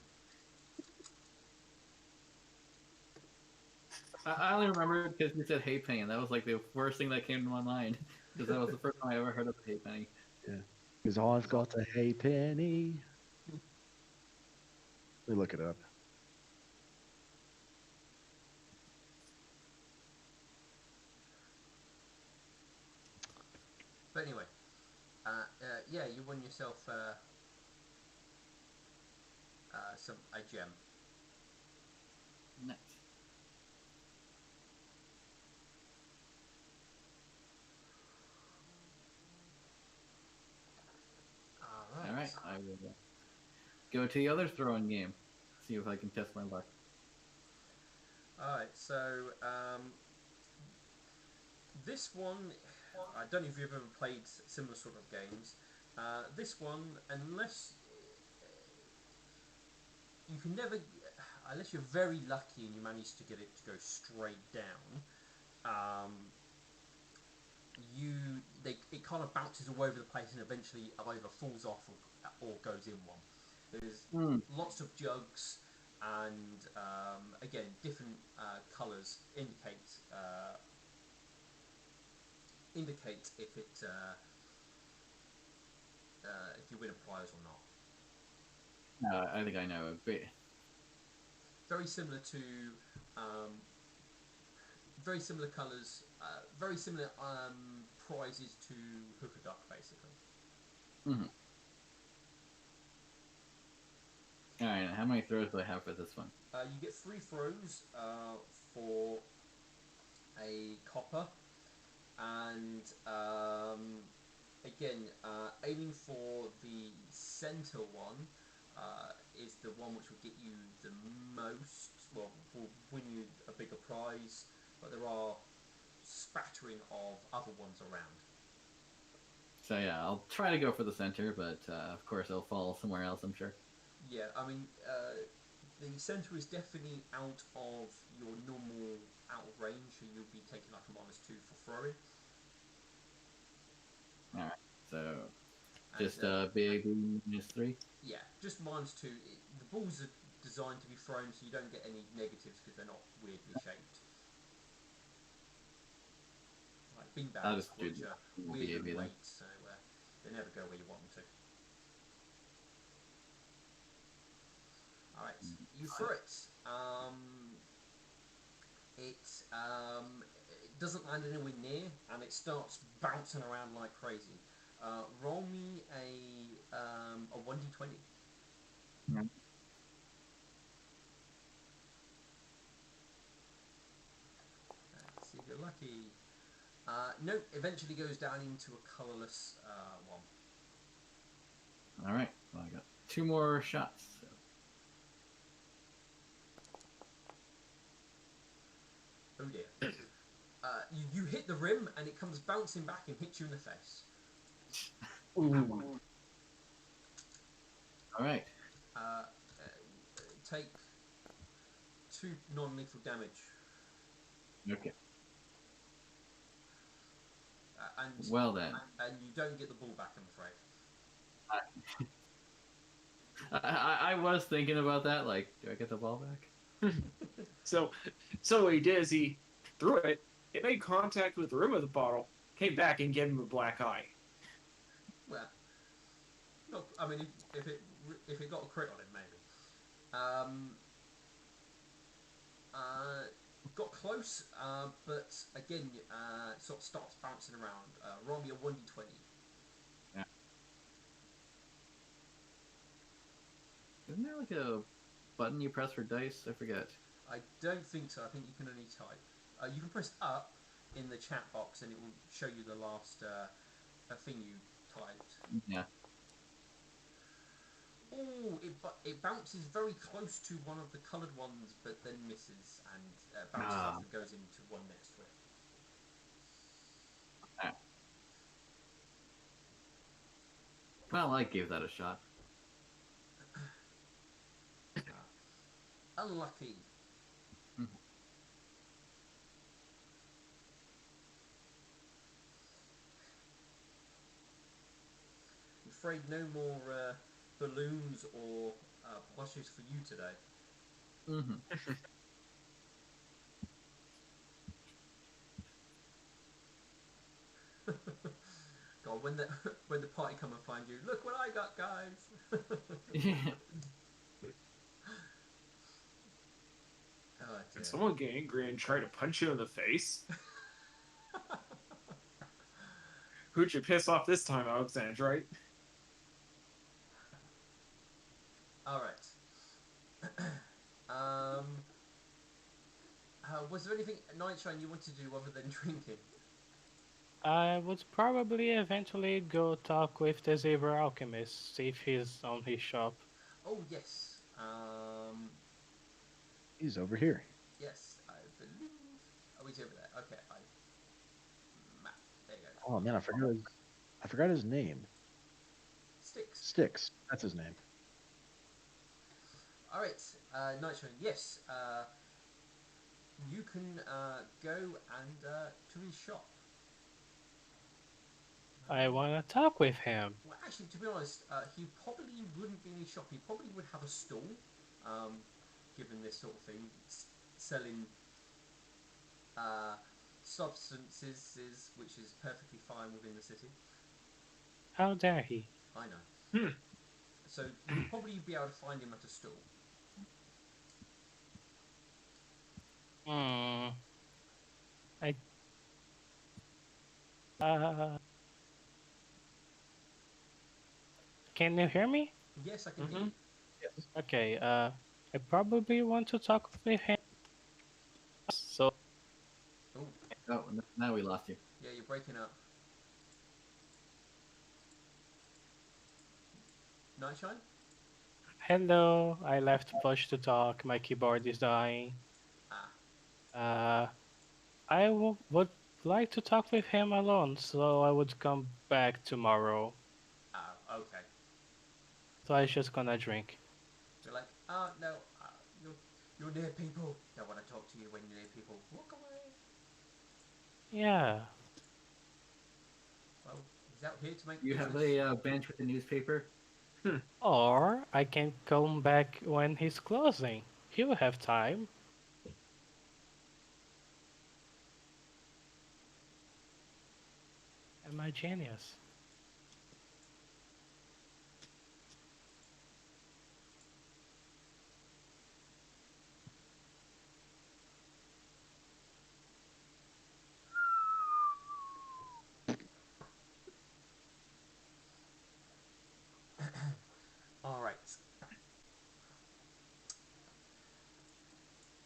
I only remember it because you said hay penny, and that was like the first thing that came to my mind because that was the first time I ever heard of the hay penny.
Yeah. Because I've got a hay penny. Let me look it up.
But anyway, yeah, you won yourself a gem.
Nice. All right, I will go to the other throwing game. See if I can test my luck.
Alright, so this one, I don't know if you've ever played similar sort of games. This one, unless you can never, unless you're very lucky and you manage to get it to go straight down, it kind of bounces all over the place and eventually either falls off or goes in one. There's lots of jugs, and again, different colours indicate if if you win a prize or not.
I think I know.
Very similar to very similar colours, very similar prizes to Hook a Duck, basically.
Mm-hmm. All right, how many throws do I have for this one?
You get 3 throws for a copper, and again, aiming for the centre one is the one which will get you the most, well, will win you a bigger prize, but there are spattering of other ones around.
So yeah, I'll try to go for the center, but of course I'll fall somewhere else, I'm sure.
Yeah, I mean, the centre is definitely out of your normal out of range, so you'll be taking like a -2 for throwing.
So
And,
just a big -3.
yeah, just -2. The balls are designed to be thrown so you don't get any negatives because they're not weirdly shaped. Like
I'll
beanbags,
just do
which are
the
weird in
BAB then.
weight, so they never go where you want them to. Alright, you throw it. It doesn't land anywhere near, and it starts bouncing around like crazy. Roll me a 1d20.
Yeah.
See if you're lucky. No, eventually goes down into a colourless one.
All right. Well, I got 2 more shots. So.
Oh dear. You hit the rim, and it comes bouncing back and hits you in the face.
Ooh.
All right.
Take 2 non-lethal damage.
Okay.
And
Well then,
you don't get the ball back, I'm afraid.
I was thinking about that. Like, do I get the ball back?
So what he did is he threw it. It made contact with the rim of the bottle, came back and gave him a black eye.
Well, not, I mean, if it got a crit on it, maybe. Got close, but again, sort of starts bouncing around. Roll me a 1d20.
Yeah. Isn't there like a button you press for dice? I forget.
I don't think so. I think you can only type. You can press up in the chat box, and it will show you the last thing you typed.
Yeah.
Oh, it bounces very close to one of the coloured ones, but then misses and bounces off and goes into one next to it.
Ah. Well, I gave that a shot.
Unlucky.
Mhm.
I'm afraid no more balloons or plushes for you today.
Mm-hmm.
God, when the when the party come and find you, look what I got, guys.
Yeah.
Oh
Can
dear.
someone get angry and try to punch you in the face? Who'd you piss off this time, Alexandra? Right?
All right. um, was there anything, Nightshine, you want to do other than drinking?
I would probably eventually go talk with the Zebra Alchemist, see if he's on his shop.
Oh yes.
He's over here.
Yes, I believe. Oh, he's over there. Okay, map. There you go.
Oh man, I forgot his name.
Sticks.
Styx. That's his name.
All right, Nightshine. Yes, you can go and to his shop.
I wanna talk with him.
Well, actually, to be honest, he probably wouldn't be in his shop. He probably would have a stall, given this sort of thing, selling substances, which is perfectly fine within the city.
How dare he?
I know.
Hmm.
So you'd probably be able to find him at a stall.
Hmm. I. Uh. Can you hear me?
Yes, I can hear you.
Okay. I probably want to talk with him. So
Oh,
Oh, now we lost you.
yeah, you're breaking up. Nightshine?
hello. I left push to talk. My keyboard is dying.
Ah,
I would like to talk with him alone, so I would come back tomorrow.
okay.
So I just gonna drink.
You're like, no, you're near people. Don't want to talk to you when you're near people. Walk away.
Yeah.
Well, He's out here to make
You have
business.
a bench with a newspaper.
Or I can come back when he's closing. He'll have time. Am I genius?
All right.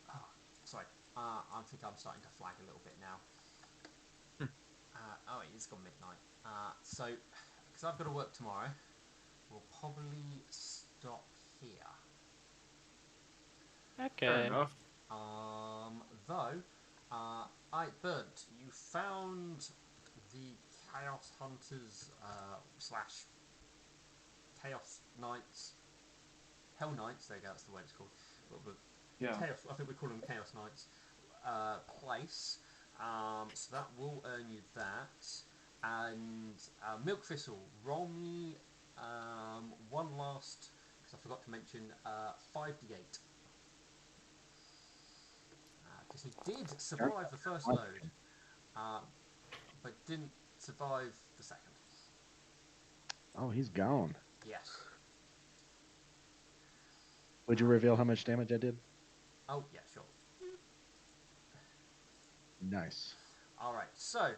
Oh, sorry. I think I'm starting to flag a little bit now. Oh, it's gone midnight. So, because I've got to work tomorrow, we'll probably stop here.
Fair
Okay.
enough.
Though, Burnt, you found the Chaos Hunters slash Chaos Knights, Hell Knights. There you go. That's the way it's called. But
Yeah.
Chaos. I think we call them Chaos Knights. Place. So that will earn you that. And Milk Thistle, roll me one last, because I forgot to mention, 5d8. Because he did survive the first load, but didn't survive the second.
Oh, he's gone.
Yes.
Would you reveal how much damage I did?
Oh, yeah, sure.
Nice.
Alright, so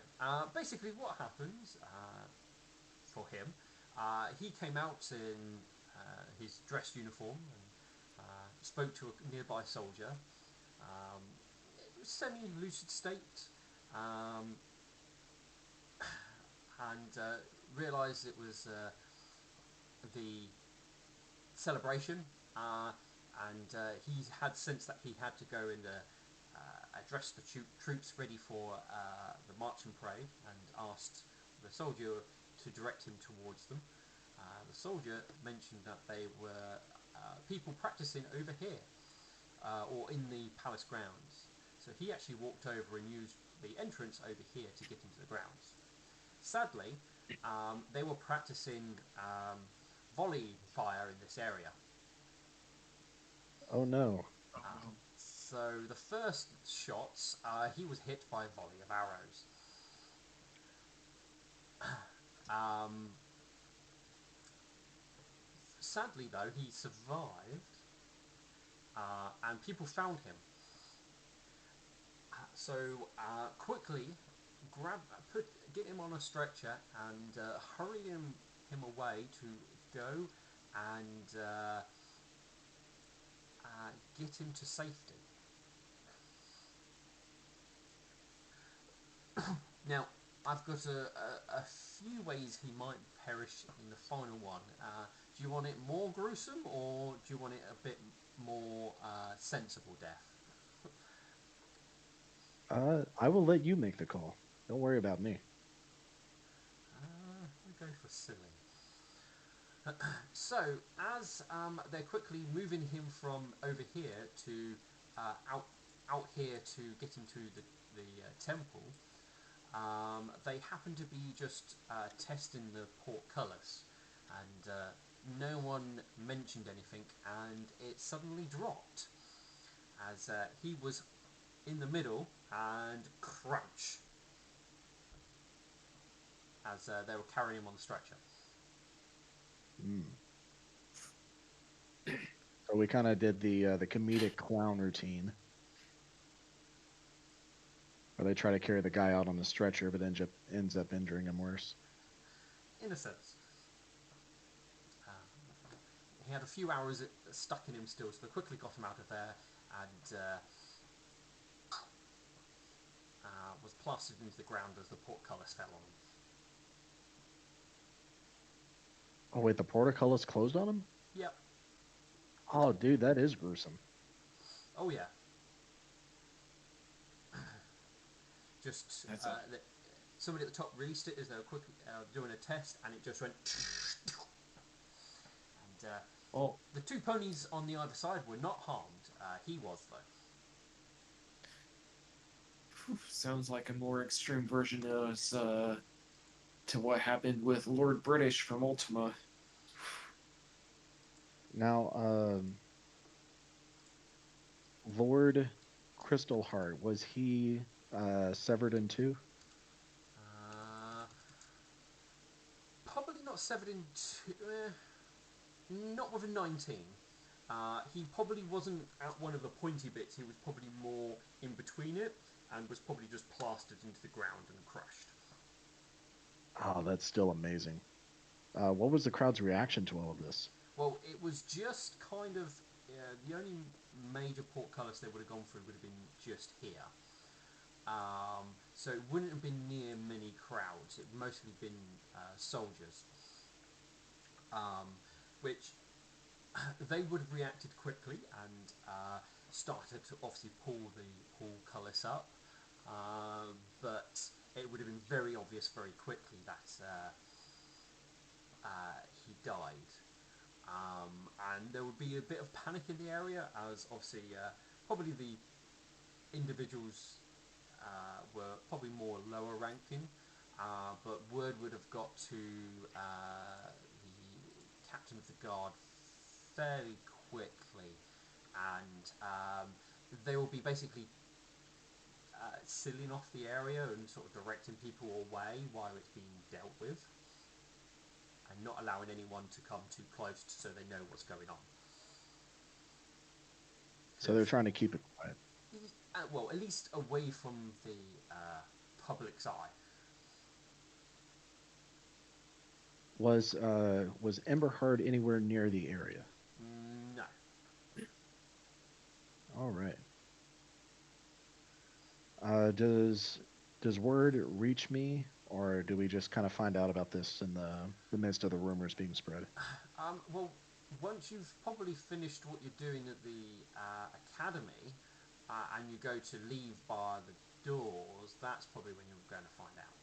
basically what happens for him, he came out in his dress uniform and spoke to a nearby soldier. Semi-lucid state, and realised it was the celebration, and he had sensed that he had to go and address the troops ready for the march and parade, and asked the soldier to direct him towards them. The soldier mentioned that they were people practicing over here, or in the palace grounds. So he actually walked over and used the entrance over here to get into the grounds. Sadly, they were practicing volley fire in this area.
Oh no.
Oh, no.
So the first shots, he was hit by a volley of arrows. Um, Sadly, though, he survived, and people found him. So quickly, get him on a stretcher and hurry him away to go and get him to safety. Now, I've got a few ways he might perish in the final one. Do you want it more gruesome, or do you want it a bit more sensible death?
I will let you make the call. Don't worry about me.
We go for silly. So, as they're quickly moving him from over here to out here to get into the temple, they happen to be just testing the portcullis, and no one mentioned anything, and it suddenly dropped as he was in the middle and crunch as they were carrying him on the stretcher.
Mm. So we kind of did the comedic clown routine, where they try to carry the guy out on the stretcher, but ends up injuring him worse.
In a sense. He had a few arrows stuck in him still, so they quickly got him out of there and was plastered into the ground as the portcullis fell on him.
Oh wait, the portcullis closed on him?
Yep.
Oh, dude, that is gruesome.
Oh yeah. Just somebody at the top released it as they were quickly doing a test, and it just went. And
Well,
the two ponies on the other side were not harmed. He was though.
sounds like a more extreme version of to what happened with Lord British from Ultima.
Now, Lord Crystal Heart, was he severed in two?
Uh, Probably not severed in two. Not with a 19. He probably wasn't at one of the pointy bits. He was probably more in between it, and was probably just plastered into the ground and crushed.
Oh, that's still amazing. What was the crowd's reaction to all of this?
Well, it was just kind of the only major portcullis they would have gone through would have been just here. So it wouldn't have been near many crowds. It would mostly been soldiers, which they would have reacted quickly and started to obviously pull the portcullis up, but it would have been very obvious very quickly that he died. And there would be a bit of panic in the area, as obviously probably the individuals were probably more lower ranking, but word would have got to the captain of the guard fairly quickly, and they will be basically sealing off the area and sort of directing people away while it's being dealt with, and not allowing anyone to come too close so they know what's going on.
So they're trying to keep it quiet.
Well, at least away from the public's eye.
Was Emberhard anywhere near the area?
No.
All right. Does word reach me, or do we just kind of find out about this in the midst of the rumors being spread?
Well, once you've probably finished what you're doing at the academy, and you go to leave by the doors, that's probably when you're going to find out.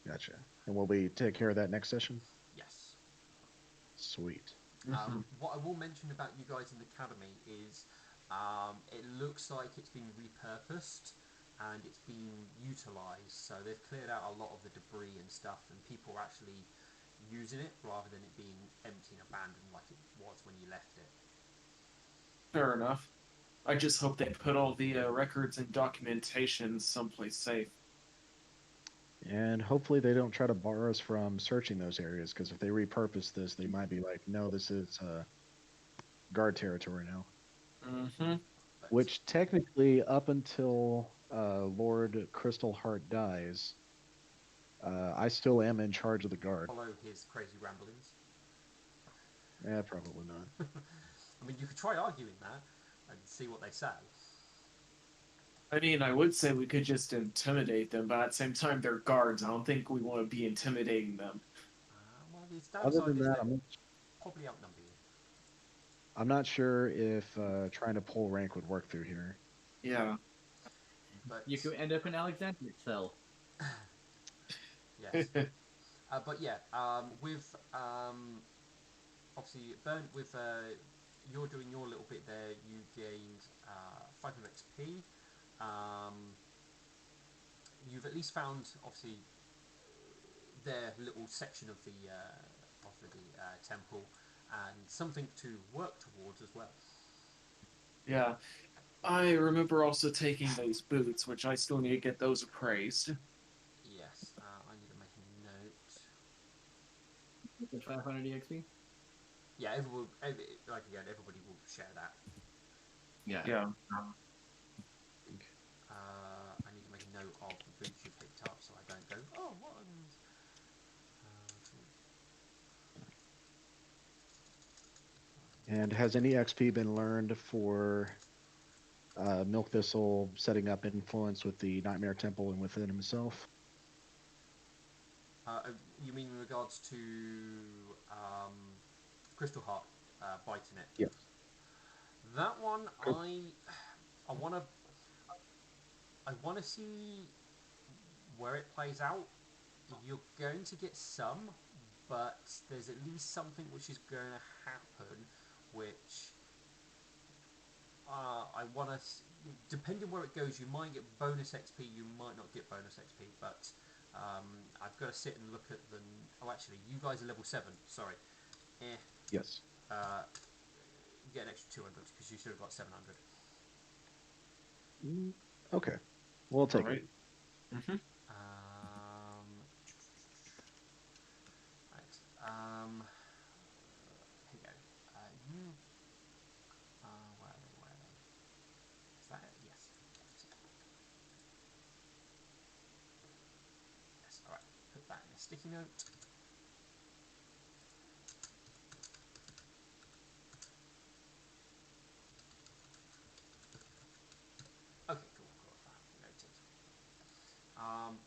Gotcha. And will we take care of that next session?
Yes.
Sweet.
What I will mention about you guys in the academy is it looks like it's been repurposed and it's been utilised. So they've cleared out a lot of the debris and stuff, and people are actually using it rather than it being empty and abandoned like it was when you left it.
Fair enough. I just hope they put all the records and documentation someplace safe.
And hopefully they don't try to bar us from searching those areas, because if they repurpose this, they might be like, no, this is guard territory now.
Mm-hmm.
But
Which technically, up until Lord Crystal Heart dies, I still am in charge of the guard.
follow his crazy ramblings.
Probably not.
I mean, you could try arguing that and see what they say.
I mean, I would say we could just intimidate them, but at the same time, they're guards. I don't think we want to be intimidating them.
Well, the
Other
downside
than
is
that,
they probably outnumber you.
I'm not sure if trying to pull rank would work through here.
Yeah.
But
You could end up in Alexandria's cell.
yes. But yeah, with obviously burnt with you're doing your little bit there. You gained 500 XP. You've at least found obviously their little section of the temple and something to work towards as well.
Yeah. I remember also taking those boots, which I still need to get those appraised.
Yes, I need to make a note.
The 500 EXP?
Yeah, like again, everybody will share that.
Yeah.
Yeah.
I need to make a note of the boots you picked up so I don't go, oh, what?
And has any XP been learned for Milk Thistle setting up influence with the Nightmare Temple and within himself?
You mean in regards to Crystal Heart biting it?
Yes.
That one,
Good.
I wanna see where it plays out. You're going to get some, but there's at least something which is going to happen, which I want to. Depending where it goes, you might get bonus XP. You might not get bonus XP, but I've got to sit and look at the. Oh, actually, you guys are level 7. Sorry. Eh.
Yes.
You get an extra 200 because you should have got 700.
Mm, okay. We'll
All
take it.
right. Mm-hmm.
Right. Here you go. You. Where are they? Where are they? Is that it? Yes. Yes. All right. Put that in a sticky note. Okay. Cool. Cool. Noted.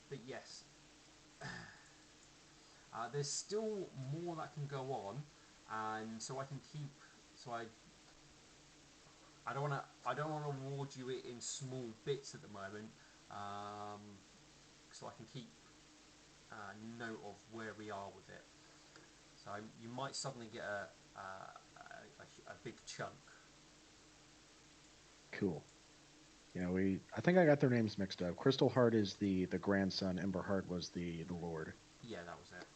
But yes, there's still more that can go on, and so I can keep. So I don't want to. I don't want to award you it in small bits at the moment, um, so I can keep note of where we are with it. So you might suddenly get a big chunk.
Cool. Yeah, I think I got their names mixed up. Crystal Heart is the grandson. Ember Heart was the lord,
Yeah, that was it.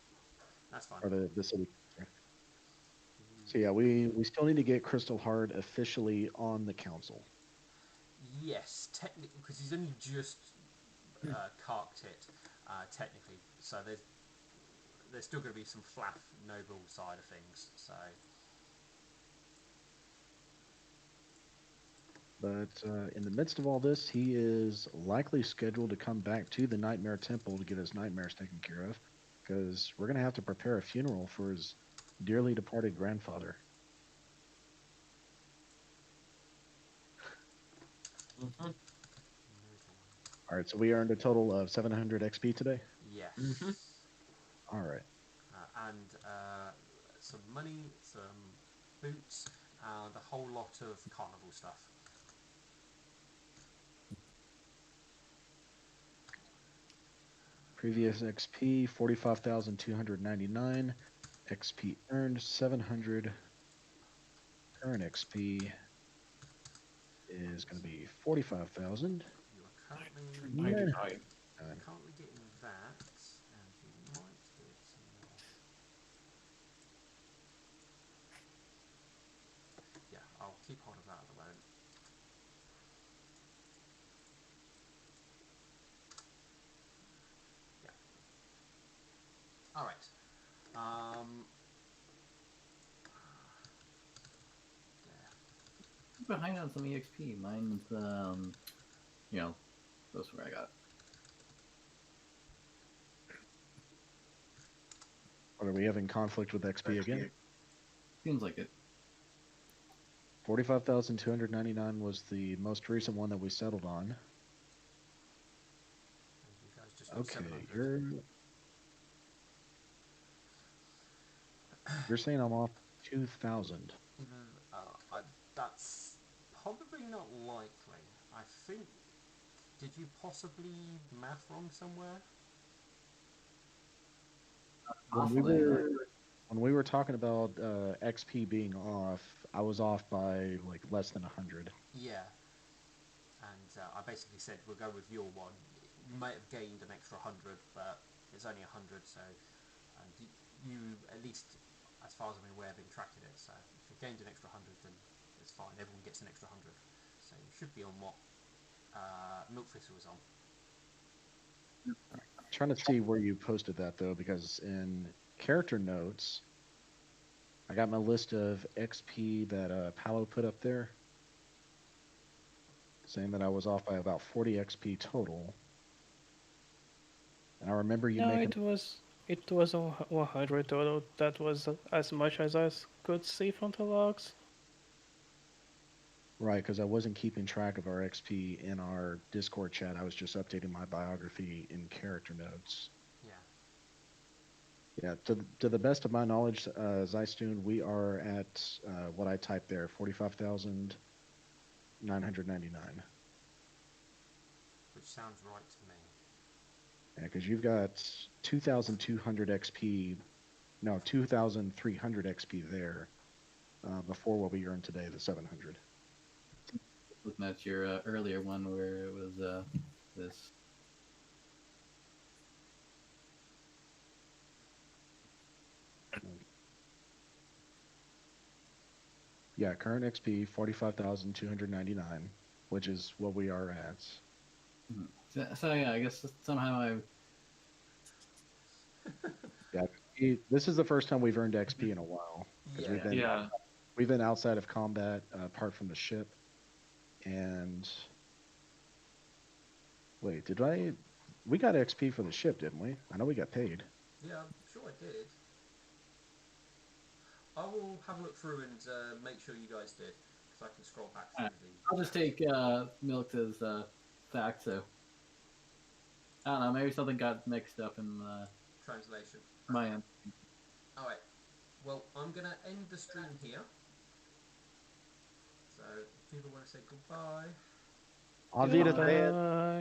That's fine.
or the city. So yeah, we still need to get Crystal Heart officially on the council.
Yes, technically, because he's only just carked it, technically. So there's still going to be some flaff noble side of things. So
But in the midst of all this, he is likely scheduled to come back to the Nightmare Temple to get his nightmares taken care of, because we're going to have to prepare a funeral for his dearly departed grandfather.
Mm-hmm.
All right, so we earned a total of 700 XP today.
Mm-hmm.
yes,
All right.
and some money, some boots, and a whole lot of carnival stuff.
Previous XP 45,299. XP earned 700. Current XP is going to be 45,000.
You are currently
999.
getting that, and you might get some more. Yeah, I'll keep hold of that at the moment. Yeah. All right. Um,
Behind on some EXP. Mine's you know, those where I got.
Are we having conflict with XP again?
Seems like it.
45,299 was the most recent one that we settled on.
and you guys just got
Okay,
700.
you're saying I'm off 2,000.
That's probably not likely. I think. Did you possibly math wrong somewhere?
When we
Possibly.
were when we were talking about XP being off, I was off by like less than 100.
Yeah. And I basically said we'll go with your one. You might have gained an extra 100, but it's only 100, so and you at least, as far as I'm aware, have been tracking it. So if you gained an extra 100, then it's fine. Everyone gets an extra 100, so you should be on what Milk Thistle was on.
Trying to see where you posted that though, because in character notes, I got my list of XP that Paolo put up there, saying that I was off by about 40 XP total. And I remember you
No,
making
it was 100 total. That was as much as I could see from the logs.
right, because I wasn't keeping track of our XP in our Discord chat. I was just updating my biography in character notes.
Yeah.
Yeah, to the best of my knowledge, Zeistun, we are at what I typed there, 45,999.
Which sounds right to me.
Yeah, because you've got 2,200 XP, no, 2,300 XP there before what we earned today, the 700.
Looking at your earlier one where it was this.
Yeah, current XP 45,299, which is what we are at.
So yeah, I guess somehow I.
Yeah, this is the first time we've earned XP in a while because
Yeah.
Yeah.
we've been outside of combat apart from the ship. And wait, did I? We got XP for the ship, didn't we? I know we got paid.
Yeah, I'm sure I did. I will have a look through and make sure you guys did, because I can scroll back through the
I'll just
chats.
take Milk's fact. So I don't know. Maybe something got mixed up in
Translation.
my
Okay.
end.
Alright. Well, I'm going to end the stream here. So, if people want to say goodbye.
Auf
Goodbye.
Wiedersehen.
Goodbye.